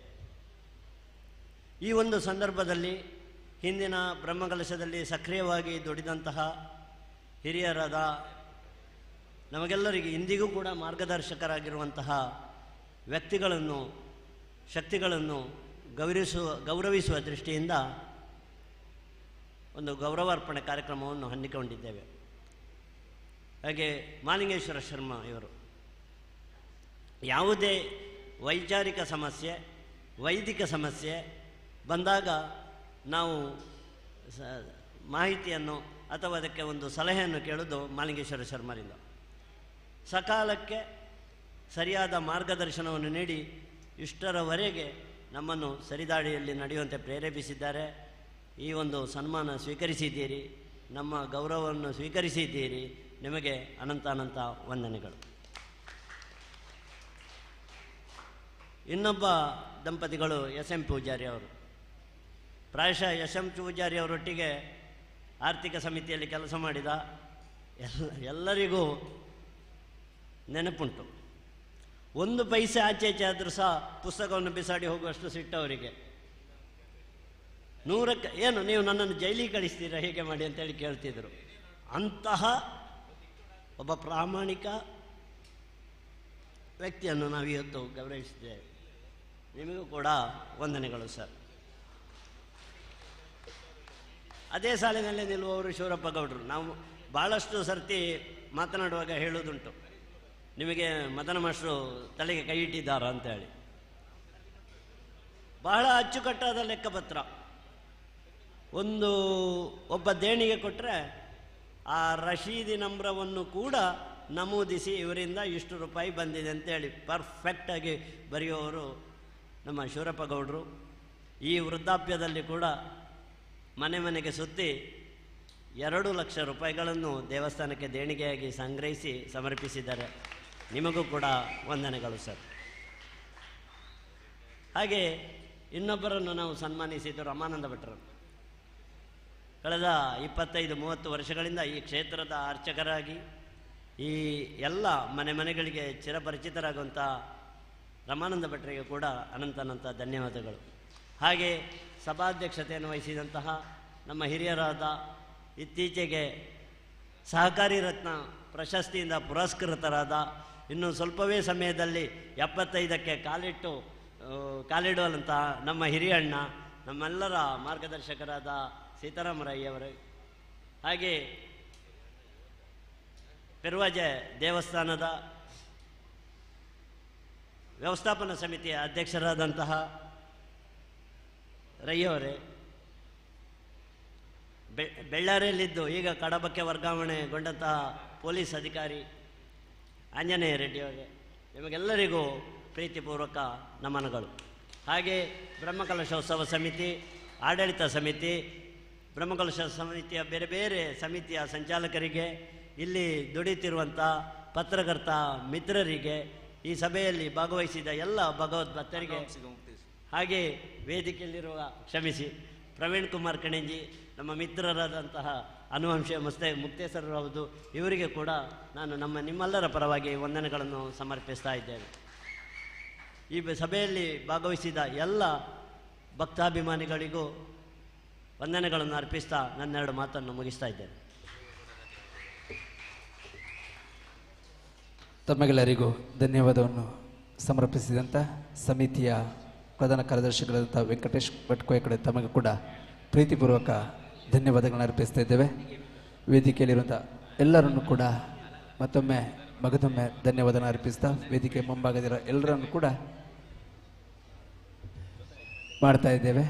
ಈ ಒಂದು ಸಂದರ್ಭದಲ್ಲಿ ಹಿಂದಿನ ಬ್ರಹ್ಮಕಲಶದಲ್ಲಿ ಸಕ್ರಿಯವಾಗಿ ದುಡಿದಂತಹ ಹಿರಿಯರಾದ ನಮಗೆಲ್ಲರಿಗೆ ಇಂದಿಗೂ ಕೂಡ ಮಾರ್ಗದರ್ಶಕರಾಗಿರುವಂತಹ ವ್ಯಕ್ತಿಗಳನ್ನು, ಶಕ್ತಿಗಳನ್ನು ಗೌರವಿಸುವ ದೃಷ್ಟಿಯಿಂದ ಒಂದು ಗೌರವಾರ್ಪಣೆ ಕಾರ್ಯಕ್ರಮವನ್ನು ಹಮ್ಮಿಕೊಂಡಿದ್ದೇವೆ. ಹಾಗೆ ಮಾಲಿಂಗೇಶ್ವರ ಶರ್ಮಾ ಇವರು ಯಾವುದೇ ವೈಚಾರಿಕ ಸಮಸ್ಯೆ, ವೈದಿಕ ಸಮಸ್ಯೆ ಬಂದಾಗ ನಾವು ಮಾಹಿತಿಯನ್ನು ಅಥವಾ ಅದಕ್ಕೆ ಒಂದು ಸಲಹೆಯನ್ನು ಕೇಳೋದು ಮಾಲಿಂಗೇಶ್ವರ ಶರ್ಮರಿಂದ. ಸಕಾಲಕ್ಕೆ ಸರಿಯಾದ ಮಾರ್ಗದರ್ಶನವನ್ನು ನೀಡಿ ಇಷ್ಟರವರೆಗೆ ನಮ್ಮನ್ನು ಸರಿದಾಡಿಯಲ್ಲಿ ನಡೆಯುವಂತೆ ಪ್ರೇರೇಪಿಸಿದ್ದಾರೆ. ಈ ಒಂದು ಸನ್ಮಾನ ಸ್ವೀಕರಿಸಿದ್ದೀರಿ, ನಮ್ಮ ಗೌರವವನ್ನು ಸ್ವೀಕರಿಸಿದ್ದೀರಿ, ನಿಮಗೆ ಅನಂತ ವಂದನೆಗಳು. ಇನ್ನೊಬ್ಬ ದಂಪತಿಗಳು SM ಪೂಜಾರಿ ಅವರು. ಪ್ರಾಯಶಃ SM ಪೂಜಾರಿ ಅವರೊಟ್ಟಿಗೆ ಆರ್ಥಿಕ ಸಮಿತಿಯಲ್ಲಿ ಕೆಲಸ ಮಾಡಿದ ಎಲ್ಲರಿಗೂ ನೆನಪುಂಟು. 1 ಪೈಸೆ ಆಚೆ ಆದರೂ ಸಹ ಪುಸ್ತಕವನ್ನು ಬಿಸಾಡಿ ಹೋಗುವಷ್ಟು ಸಿಟ್ಟವರಿಗೆ. 100ಕ್ಕೆ ಏನು ನೀವು ನನ್ನನ್ನು ಜೈಲಿಗೆ ಕಳಿಸ್ತೀರಾ ಹೀಗೆ ಮಾಡಿ ಅಂತೇಳಿ ಕೇಳ್ತಿದ್ರು. ಅಂತಹ ಒಬ್ಬ ಪ್ರಾಮಾಣಿಕ ವ್ಯಕ್ತಿಯನ್ನು ನಾವು ಇವತ್ತು ಗೌರವಿಸಿದ್ದೇವೆ. ನಿಮಗೂ ಕೂಡ ವಂದನೆಗಳು ಸರ್. ಅದೇ ಸಾಲಿನಲ್ಲೇ ನಿಲ್ಲುವವರು ಶಿವರಪ್ಪ ಗೌಡರು. ನಾವು ಭಾಳಷ್ಟು ಸರ್ತಿ ಮಾತನಾಡುವಾಗ ಹೇಳೋದುಂಟು, ನಿಮಗೆ ಮದನ ಮಾಸ್ಟ್ರು ತಲೆಗೆ ಕೈ ಇಟ್ಟಿದ್ದಾರ ಅಂತೇಳಿ. ಬಹಳ ಅಚ್ಚುಕಟ್ಟಾದ ಲೆಕ್ಕಪತ್ರ. ಒಬ್ಬ ದೇಣಿಗೆ ಕೊಟ್ಟರೆ ಆ ರಶೀದಿ ನಂಬರವನ್ನು ಕೂಡ ನಮೂದಿಸಿ ಇವರಿಂದ ಇಷ್ಟು ರೂಪಾಯಿ ಬಂದಿದೆ ಅಂತೇಳಿ ಪರ್ಫೆಕ್ಟಾಗಿ ಬರೆಯುವವರು ನಮ್ಮ ಶಿವರಪ್ಪ ಗೌಡರು. ಈ ವೃದ್ಧಾಪ್ಯದಲ್ಲಿ ಕೂಡ ಮನೆ ಮನೆಗೆ ಸುತ್ತಿ 2 ಲಕ್ಷ ರೂಪಾಯಿಗಳನ್ನು ದೇವಸ್ಥಾನಕ್ಕೆ ದೇಣಿಗೆಯಾಗಿ ಸಂಗ್ರಹಿಸಿ ಸಮರ್ಪಿಸಿದ್ದಾರೆ. ನಿಮಗೂ ಕೂಡ ವಂದನೆಗಳು ಸರ್. ಹಾಗೆ ಇನ್ನೊಬ್ಬರನ್ನು ನಾವು ಸನ್ಮಾನಿಸಿದ್ದು ರಮಾನಂದ ಭಟ್ರು. ಕಳೆದ 25-30 ವರ್ಷಗಳಿಂದ ಈ ಕ್ಷೇತ್ರದ ಅರ್ಚಕರಾಗಿ ಈ ಎಲ್ಲ ಮನೆಗಳಿಗೆ ಚಿರಪರಿಚಿತರಾಗುವಂಥ ರಮಾನಂದ ಭಟ್ರಿಗೆ ಕೂಡ ಅನಂತ ಧನ್ಯವಾದಗಳು. ಹಾಗೆ ಸಭಾಧ್ಯಕ್ಷತೆಯನ್ನು ವಹಿಸಿದಂತಹ ನಮ್ಮ ಹಿರಿಯರಾದ ಇತ್ತೀಚೆಗೆ ಸಹಕಾರಿ ರತ್ನ ಪ್ರಶಸ್ತಿಯಿಂದ ಪುರಸ್ಕೃತರಾದ, ಇನ್ನು ಸ್ವಲ್ಪವೇ ಸಮಯದಲ್ಲಿ 75ಕ್ಕೆ ಕಾಲಿಡುವಂತಹ ನಮ್ಮ ಹಿರಿಯಣ್ಣ, ನಮ್ಮೆಲ್ಲರ ಮಾರ್ಗದರ್ಶಕರಾದ ಸೀತಾರಾಮರಯ್ಯವರು, ಹಾಗೆ ಪೆರುವಾಜೆ ದೇವಸ್ಥಾನದ ವ್ಯವಸ್ಥಾಪನಾ ಸಮಿತಿಯ ಅಧ್ಯಕ್ಷರಾದಂತಹ ರಯ್ಯವರೇ, ಬೆಳ್ಳಾರಿಯಲ್ಲಿದ್ದು ಈಗ ಕಡಬಕ್ಕೆ ವರ್ಗಾವಣೆಗೊಂಡಂತಹ ಪೊಲೀಸ್ ಅಧಿಕಾರಿ ಆಂಜನೇಯ ರೆಡ್ಡಿಯವರೇ, ನಿಮಗೆಲ್ಲರಿಗೂ ಪ್ರೀತಿಪೂರ್ವಕ ನಮನಗಳು. ಹಾಗೆ ಬ್ರಹ್ಮಕಲಶೋತ್ಸವ ಸಮಿತಿ, ಆಡಳಿತ ಸಮಿತಿ, ಬ್ರಹ್ಮಕಲಶ ಸಮಿತಿಯ ಬೇರೆ ಬೇರೆ ಸಮಿತಿಯ ಸಂಚಾಲಕರಿಗೆ, ಇಲ್ಲಿ ದುಡಿತಿರುವಂಥ ಪತ್ರಕರ್ತ ಮಿತ್ರರಿಗೆ, ಈ ಸಭೆಯಲ್ಲಿ ಭಾಗವಹಿಸಿದ ಎಲ್ಲ ಭಗವದ್ಭಕ್ತರಿಗೆ, ಹಾಗೆ ವೇದಿಕೆಯಲ್ಲಿರುವ ಕ್ಷಮಿಸಿ ಪ್ರವೀಣ್ ಕುಮಾರ್ ಕಣಿಂಜಿ, ನಮ್ಮ ಮಿತ್ರರಾದಂತಹ ಅನುವಂಶ ಮುಕ್ತೇಶ್ವರರವರು, ಇವರಿಗೆ ಕೂಡ ನಾನು ನಿಮ್ಮೆಲ್ಲರ ಪರವಾಗಿ ವಂದನೆಗಳನ್ನು ಸಮರ್ಪಿಸ್ತಾ ಇದ್ದೇನೆ. ಈ ಸಭೆಯಲ್ಲಿ ಭಾಗವಹಿಸಿದ ಎಲ್ಲ ಭಕ್ತಾಭಿಮಾನಿಗಳಿಗೂ ವಂದನೆಗಳನ್ನು ಅರ್ಪಿಸ್ತಾ ನನ್ನೆರಡು ಮಾತನ್ನು ಮುಗಿಸ್ತಾ ಇದ್ದೇನೆ. ತಮ್ಮೆಲ್ಲರಿಗೂ ಧನ್ಯವಾದವನ್ನು ಸಮರ್ಪಿಸಿದಂಥ ಸಮಿತಿಯ ಪ್ರಧಾನ ಕಾರ್ಯದರ್ಶಿಗಳಾದಂಥ ವೆಂಕಟೇಶ್ ಭಟ್ಕೋಯ ಕಡೆ ತಮಗೆ ಕೂಡ ಪ್ರೀತಿಪೂರ್ವಕ ಧನ್ಯವಾದಗಳನ್ನು ಅರ್ಪಿಸ್ತಾ ಇದ್ದೇವೆ. ವೇದಿಕೆಯಲ್ಲಿರುವಂಥ ಎಲ್ಲರನ್ನು ಕೂಡ ಮತ್ತೊಮ್ಮೆ ಧನ್ಯವಾದನ ಅರ್ಪಿಸ್ತಾ ವೇದಿಕೆ ಮುಂಭಾಗದಿರೋ ಎಲ್ಲರನ್ನು ಕೂಡ ಮಾಡ್ತಾ ಇದ್ದೇವೆ.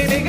Ni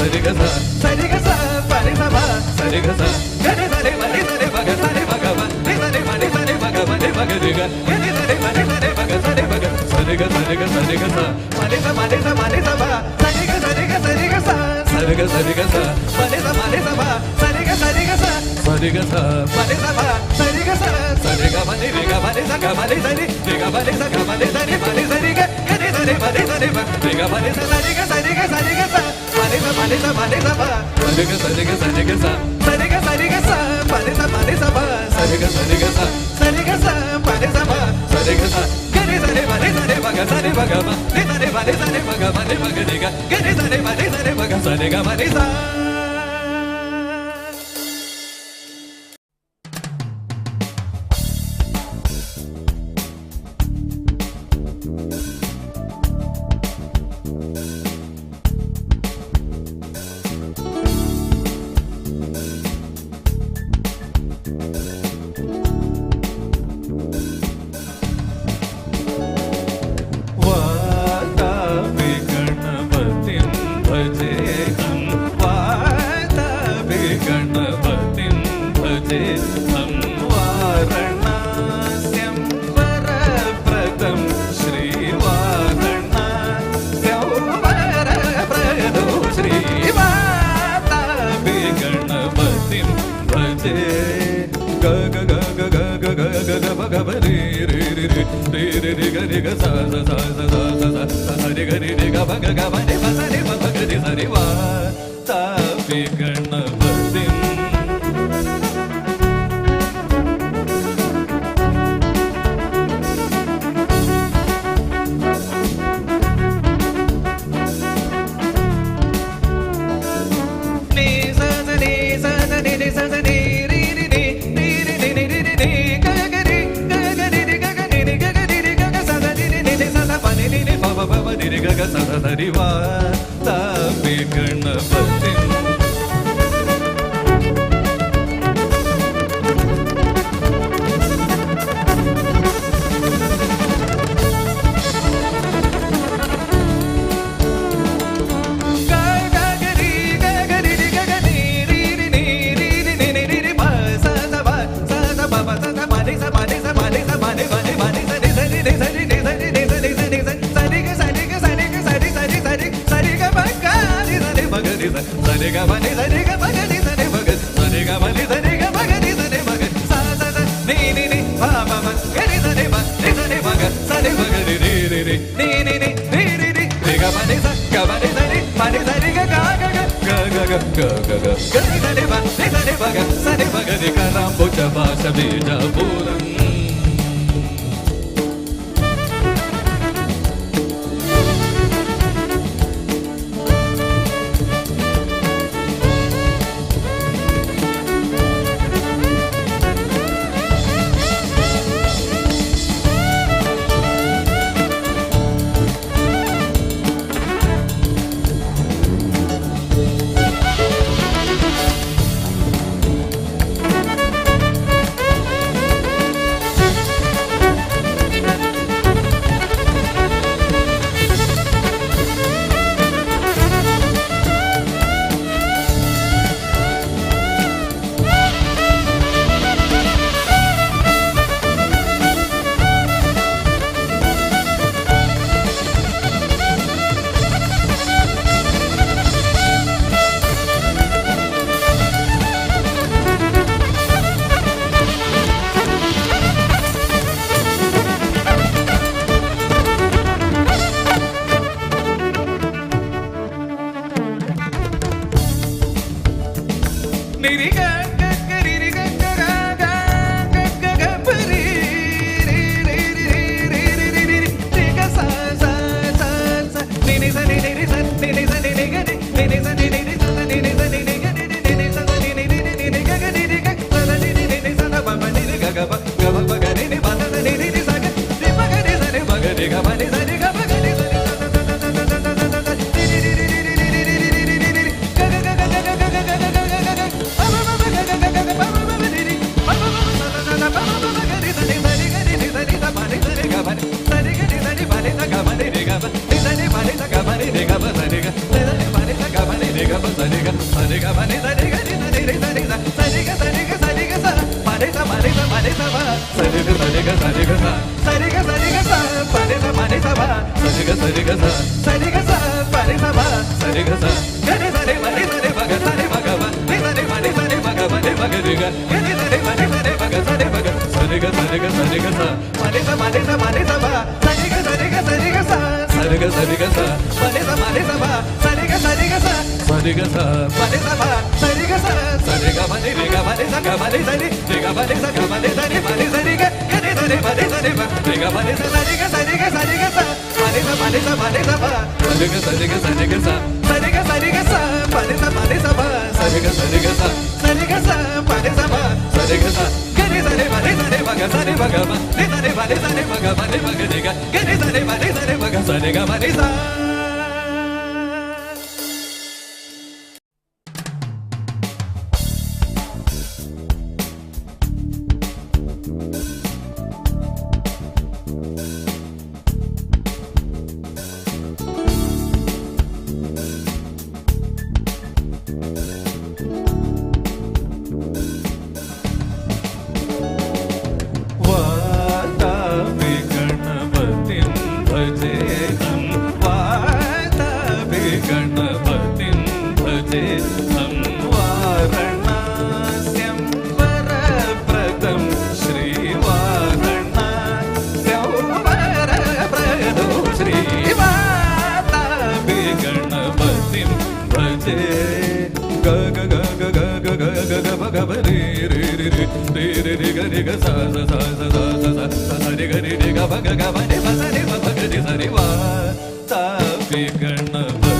సరి గ సరి గ పని సమ సరి గ గని సరి మని సరి మగ సరి మగ ని సరి మని సరి మగ మని మగ రి గ గని సరి మని సరి మగ సరి మగ సరి గ సరి గ సరి గ మని స మని స మని సమ సరి గ సరి గ సరి గ సరి గ సరి గ మని స మని సమ సరి గ సరి గ సరి గ మని సమ సరి గ సరి గ మని రి గ మని స గ మని సరి రి గ మని స గ మని సరి మని సరి గ గని సరి మని సరి మ రి గ మని స సరి గ సరి గ సరి గ మని స మని స మని సమ సరి గ సరి గ సరి గ సరి గ సరి గ మని స మని సమ సరి గ సరి గ సరి గ మని సమ సరి గ గని సరి మని సరి మగ సరి మగ మ ని సరి మని సరి మగ మని మగ రి గ గని సరి మని సరి మగ సరి గ మని స Gaba sa mani sa mani sa mani sa ba sari ga sa sari ga sa mani sa ba sari ga sa mani sa ba sari ga sa mani re ga mani sa ga mani sari re ga mani sa ga mani sari mani sari ga ni sari mani sari ba re ga mani sa sari ga sa mani sa ba sari ga sa mani sa ba mani sa mani sa mani sa ba sari ga sa ga ni sari mani ba ga sari ba ga ma ni sari ba ga mani ba ga ni ga ni sari ba ga sari ga mani sa. Gana